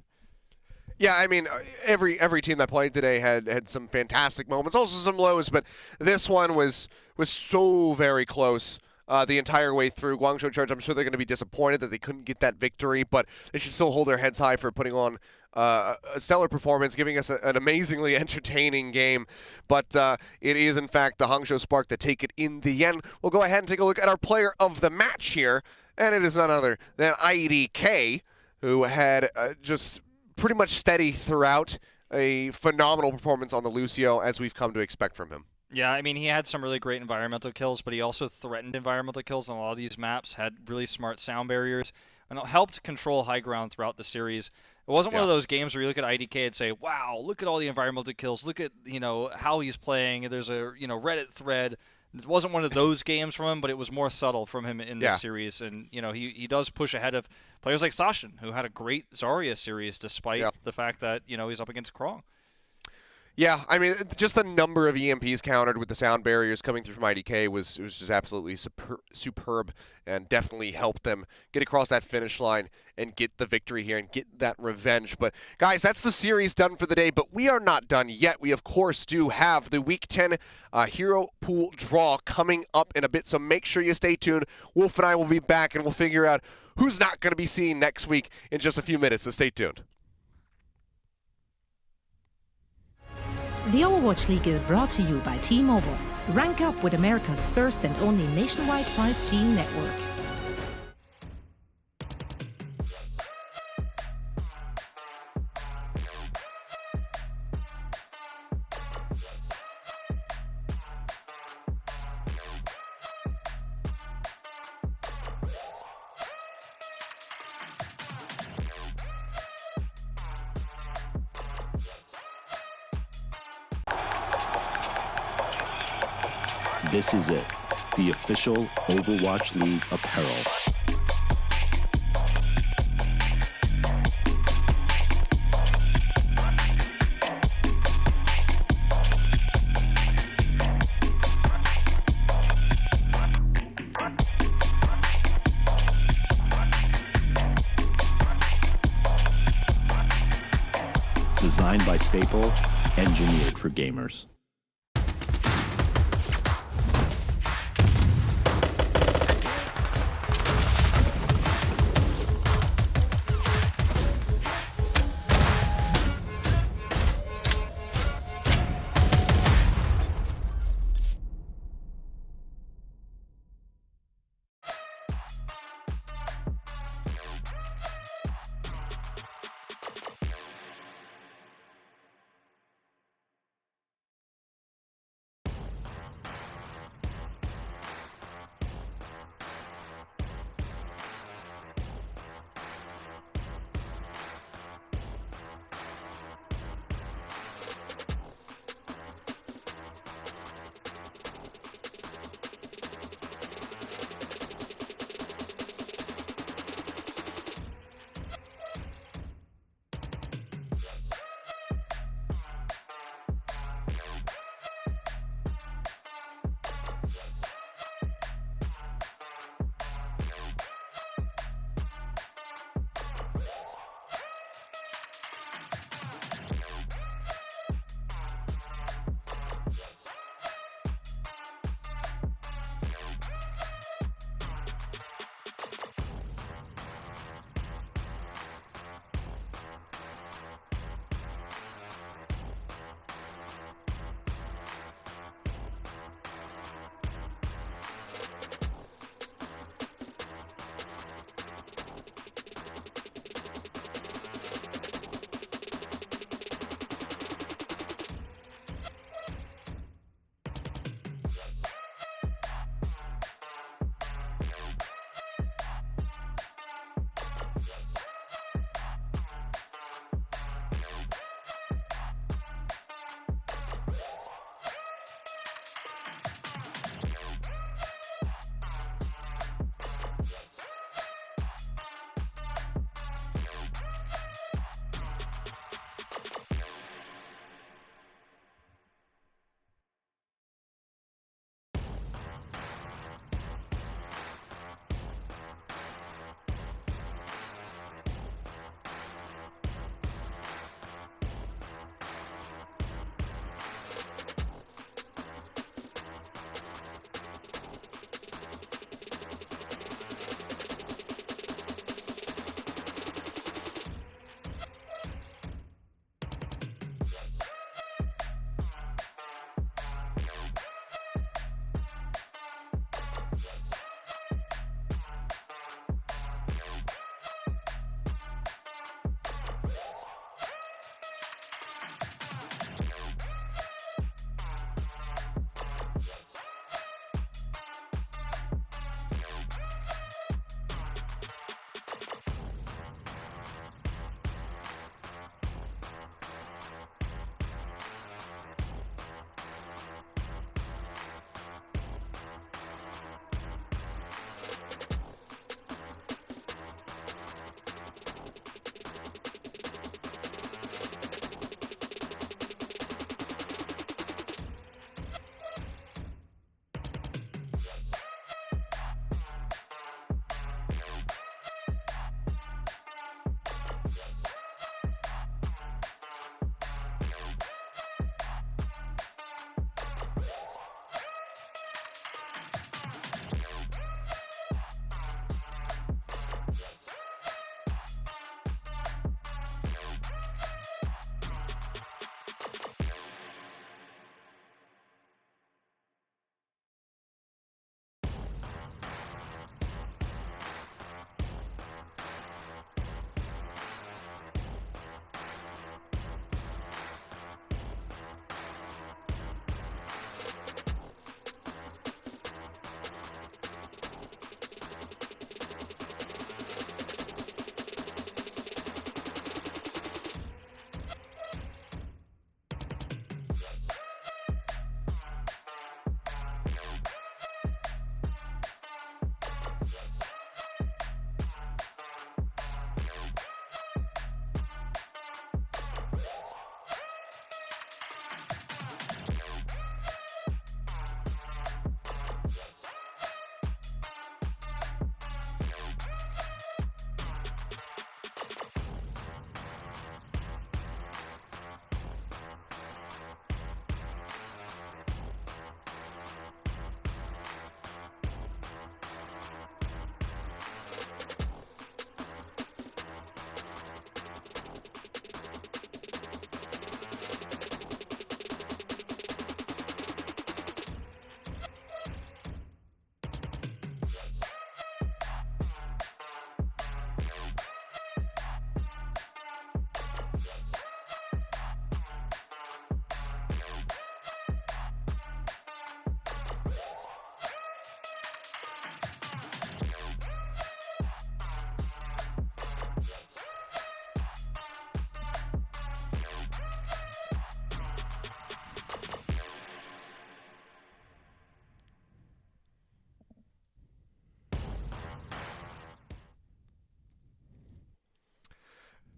Yeah, I mean, every team that played today had some fantastic moments, also some lows, but this one was so very close the entire way through. Guangzhou Charge, I'm sure they're going to be disappointed that they couldn't get that victory, but they should still hold their heads high for putting on a stellar performance, giving us an amazingly entertaining game. But it is, in fact, the Hangzhou Spark that take it in the end. We'll go ahead and take a look at our player of the match here, and it is none other than IDK, who had just pretty much steady throughout, a phenomenal performance on the Lucio, as we've come to expect from him. Yeah, I mean, he had some really great environmental kills, but he also threatened environmental kills on a lot of these maps, had really smart sound barriers, and it helped control high ground throughout the series. It wasn't one of those games where you look at IDK and say, wow, look at all the environmental kills, look at, how he's playing, there's a, Reddit thread. It wasn't one of those games from him, but it was more subtle from him in this series. And, he does push ahead of players like Sashin, who had a great Zarya series despite the fact that, he's up against Krong. Yeah, I mean, just the number of EMPs countered with the sound barriers coming through from IDK was just absolutely superb, and definitely helped them get across that finish line and get the victory here and get that revenge. But guys, that's the series done for the day, but we are not done yet. We, of course, do have the Week 10 Hero Pool draw coming up in a bit, so make sure you stay tuned. Wolf and I will be back, and we'll figure out who's not going to be seen next week in just a few minutes, so stay tuned. The Overwatch League is brought to you by T-Mobile. Rank up with America's first and only nationwide 5G network. This is it, the official Overwatch League apparel. Designed by Staple, engineered for gamers.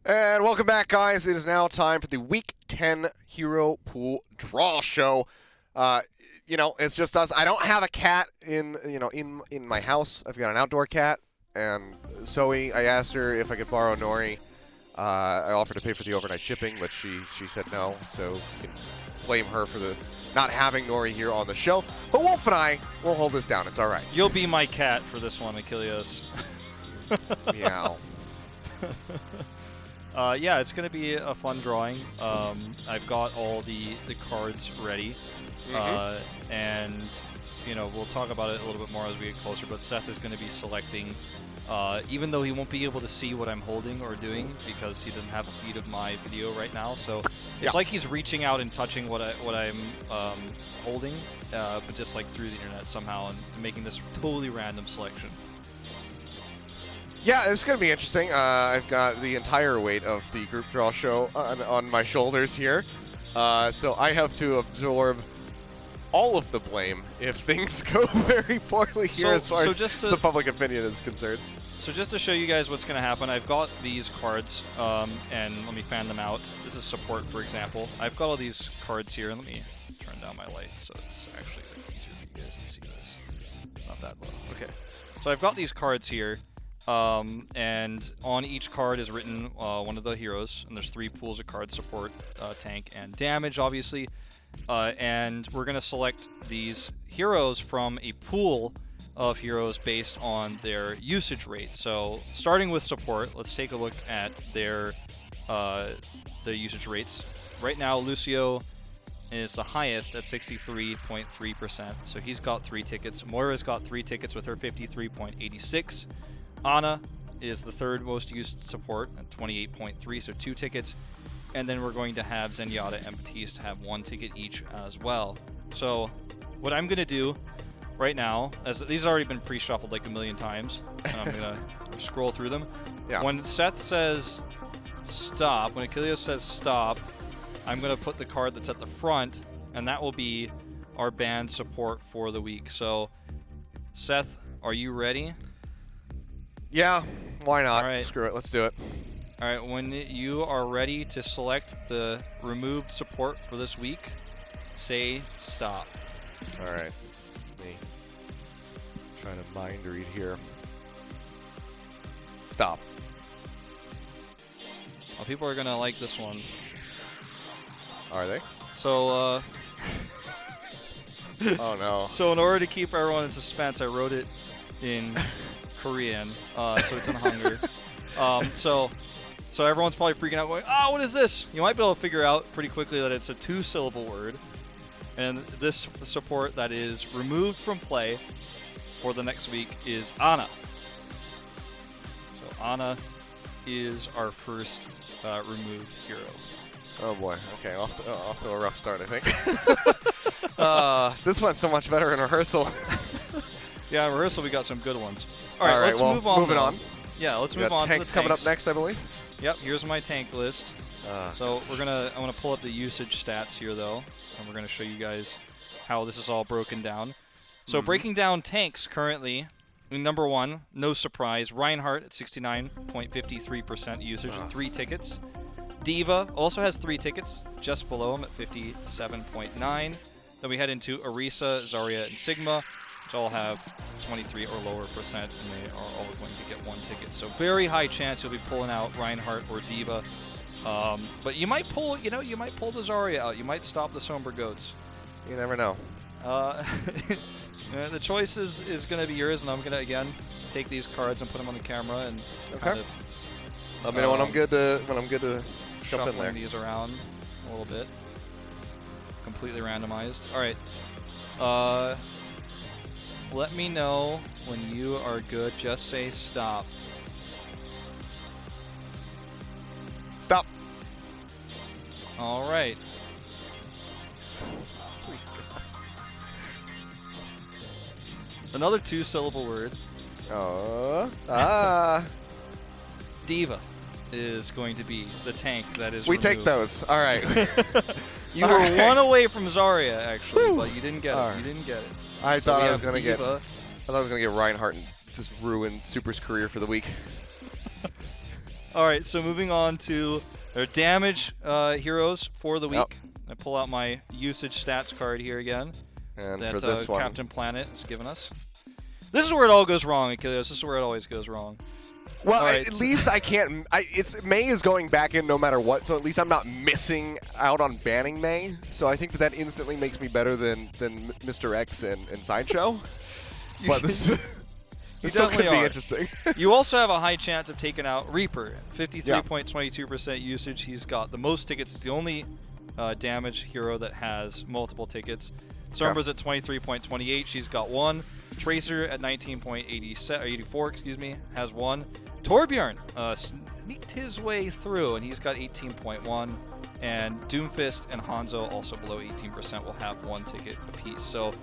And welcome back, guys. It is now time for the Week 10 Hero Pool Draw Show. It's just us. I don't have a cat in my house. I've got an outdoor cat. And Zoe, I asked her if I could borrow Nori. I offered to pay for the overnight shipping, but she said no. So you can blame her for the not having Nori here on the show. But Wolf and I will hold this down. It's all right. You'll be my cat for this one, Achilles. Meow. Yeah, it's going to be a fun drawing. I've got all the cards ready. And, we'll talk about it a little bit more as we get closer. But Seth is going to be selecting, even though he won't be able to see what I'm holding or doing because he doesn't have a feed of my video right now. So it's like he's reaching out and touching what I'm holding, but just like through the internet somehow and making this totally random selection. Yeah, it's going to be interesting. I've got the entire weight of the group draw show on my shoulders here. So I have to absorb all of the blame if things go very poorly here as far as the public opinion is concerned. So just to show you guys what's going to happen, I've got these cards, and let me fan them out. This is support, for example. I've got all these cards here, and let me turn down my light so it's actually easier for you guys to see this. Not that low. Okay. So I've got these cards here. And on each card is written one of the heroes, and there's 3 pools of cards: support, tank, and damage, obviously. And we're going to select these heroes from a pool of heroes based on their usage rate. So starting with support, let's take a look at their usage rates. Right now, Lucio is the highest at 63.3%, so he's got 3 tickets. Moira's got 3 tickets with her 53.86. Ana is the 3rd most used support at 28.3, so 2 tickets. And then we're going to have Zenyatta and Baptiste have 1 ticket each as well. So what I'm going to do right now, as these have already been pre-shuffled like a million times, and I'm going to scroll through them. Yeah. When Seth says stop, when Achilles says stop, I'm going to put the card that's at the front, and that will be our band support for the week. So Seth, are you ready? Yeah, why not? All right. Screw it, let's do it. All right, when you are ready to select the removed support for this week, say stop. All right, me trying to mind read here. Stop. Well, people are gonna like this one. Are they? So, oh no. So in order to keep everyone in suspense, I wrote it in Korean, so it's in Hangul. So everyone's probably freaking out, going, "Oh, what is this?" You might be able to figure out pretty quickly that it's a 2-syllable word, and this support that is removed from play for the next week is Ana. So Ana is our first removed hero. Oh boy. Okay, off to a rough start, I think. This went so much better in rehearsal. Yeah, in rehearsal we got some good ones. All right, let's well, move on. Moving on. Yeah, let's We move got on to the tanks coming up next, I believe. Yep, here's my tank list. So I'm gonna pull up the usage stats here though, and we're gonna show you guys how this is all broken down. So breaking down tanks currently, number 1, no surprise, Reinhardt at 69.53% usage, 3 tickets. Diva also has 3 tickets, just below him at 57.9. Then we head into Orisa, Zarya, and Sigma, which all have 23 or lower percent, and they are all going to get 1 ticket. So very high chance you'll be pulling out Reinhardt or Diva. But you might pull, the Zarya out. You might stop the Somber Goats. You never know. The choice is going to be yours, and I'm going to, again, take these cards and put them on the camera and kind of, Let me know when I'm good to jump in there. shuffling these around a little bit. Completely randomized. All right. Let me know when you are good. Just say stop. Stop. All right. Another 2-syllable word. Diva is going to be the tank that is We removed. take those. All right. You were 1 away from Zarya, actually, but you didn't get it. Right. You didn't get it. I So thought we I was have gonna get. Diva. I thought I was gonna get Reinhardt and just ruin Super's career for the week. All right, so moving on to our damage heroes for the week. Yep. I pull out my usage stats card here again. And that for this one, Captain Planet has given us. This is where it all goes wrong, Achilles. This is where it always goes wrong. well, right. at least I can't. It's May is going back in no matter what, so at least I'm not missing out on banning May. So I think that instantly makes me better than Mr. X and Sideshow. But this still could be definitely are. interesting. You also have a high chance of taking out Reaper. 53.22% usage. He's got the most tickets. It's the only damage hero that has multiple tickets. Sombra's at 23.28. She's got 1. Tracer at 19.84, excuse me, has 1. Torbjorn sneaked his way through, and he's got 18.1. And Doomfist and Hangzhou, also below 18%, will have 1 ticket apiece. So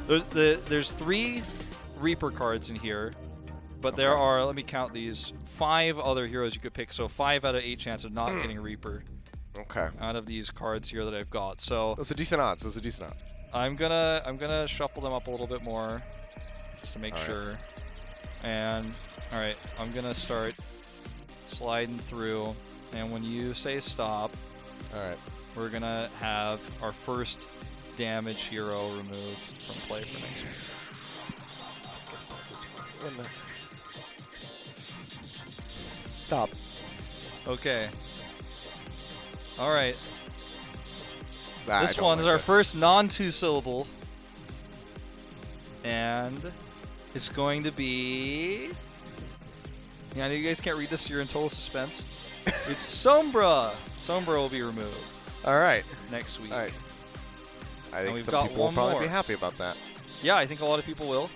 there's 3 Reaper cards in here, but there are, let me count these, 5 other heroes you could pick. So 5 out of 8 chance of not getting a Reaper. Okay. Out of these cards here that I've got. So Those are decent odds. I'm gonna shuffle them up a little bit more just to make sure. And all right, I'm gonna start sliding through, and when you say stop, All right. we're gonna have our first damage hero removed from play for next week. This one. Stop. Okay. All right. I This don't one is like our it. first non-2-syllable, and it's going to be. Yeah, I know you guys can't read this, so you're in total suspense. It's Sombra. Sombra will be removed All right. next week. All right. I And think we've some got people will one probably more. be happy about that. Yeah, I think a lot of people will.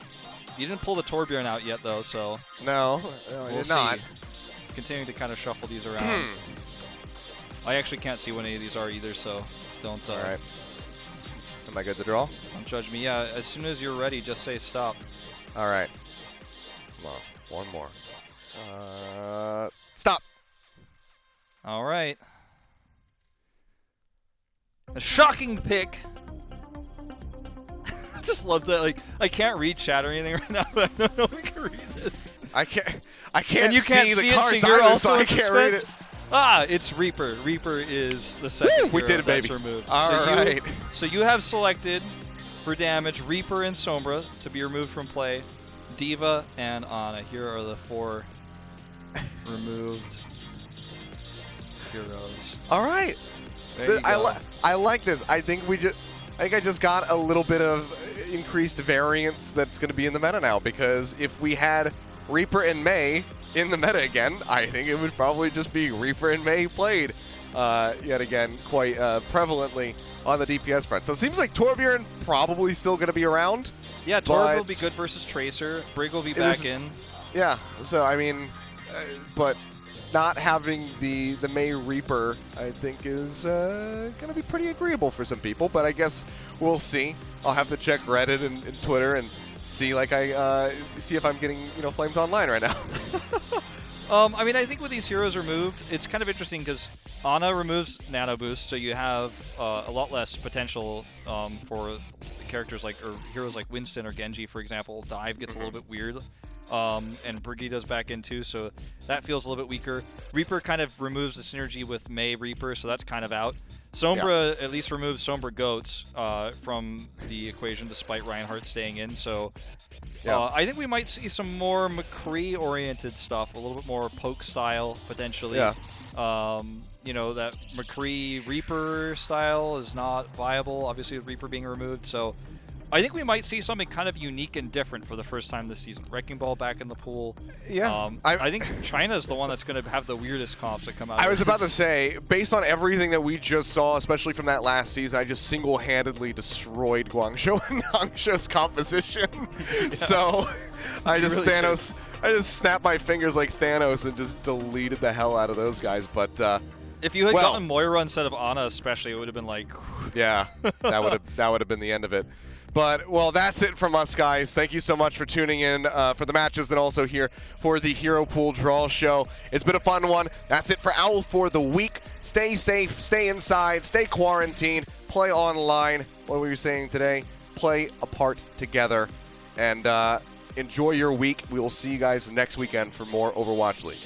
You didn't pull the Torbjorn out yet, though, so No, I we'll did see. not. Continuing to kind of shuffle these around. I actually can't see what any of these are either, so don't All right. Am I good to draw? don't judge me. Yeah, as soon as you're ready, just say stop. All right. Come on. One more. Stop. All right. A shocking pick. I just love that. Like, I can't read chat or anything right now, but I don't know if we can read this. I can't And you can't see the see it, cards so you're either, also so I in can't read it. suspense? Ah, it's Reaper. Reaper is the second We hero did it, that's baby. removed. All right. So you have selected for damage Reaper and Sombra to be removed from play. Diva and Ana. Here are the 4 removed heroes. All right. There you go. I like this. I think I just got a little bit of increased variance that's going to be in the meta now, because if we had Reaper and May in the meta again, I think it would probably just be Reaper and May played yet again quite prevalently on the DPS front. So it seems like Torbjorn probably still going to be around. Yeah, Torb but will be good versus Tracer. Brig will be back in. Yeah, so I mean, but not having the May Reaper, I think, is going to be pretty agreeable for some people. But I guess we'll see. I'll have to check Reddit and Twitter and see see if I'm getting flamed online right now. I mean, I think with these heroes removed, it's kind of interesting because Ana removes Nano Boost, so you have a lot less potential for characters like, or heroes like Winston or Genji, for example. Dive gets a little bit weird. And Brigida's back in too, so that feels a little bit weaker. Reaper kind of removes the synergy with May Reaper, so that's kind of out. Sombra at least removes Sombra Goats from the equation, despite Reinhardt staying in. So I think we might see some more McCree-oriented stuff, a little bit more poke style potentially. Yeah. That McCree Reaper style is not viable, obviously with Reaper being removed. So I think we might see something kind of unique and different for the first time this season. Wrecking Ball back in the pool. Yeah. I think China's the one that's going to have the weirdest comps that come out. I was about to say, based on everything that we just saw, especially from that last season, I just single-handedly destroyed Guangzhou and Hangzhou's composition. So I just really I just snapped my fingers like Thanos and just deleted the hell out of those guys. But if you had gotten Moira instead of Ana, especially, it would have been like, yeah, that would have been the end of it. But, well, that's it from us, guys. Thank you so much for tuning in for the matches and also here for the Hero Pool Draw Show. It's been a fun one. That's it for Owl for the week. Stay safe, stay inside, stay quarantined, play online. What were you saying today? Play apart together. And enjoy your week. We will see you guys next weekend for more Overwatch League.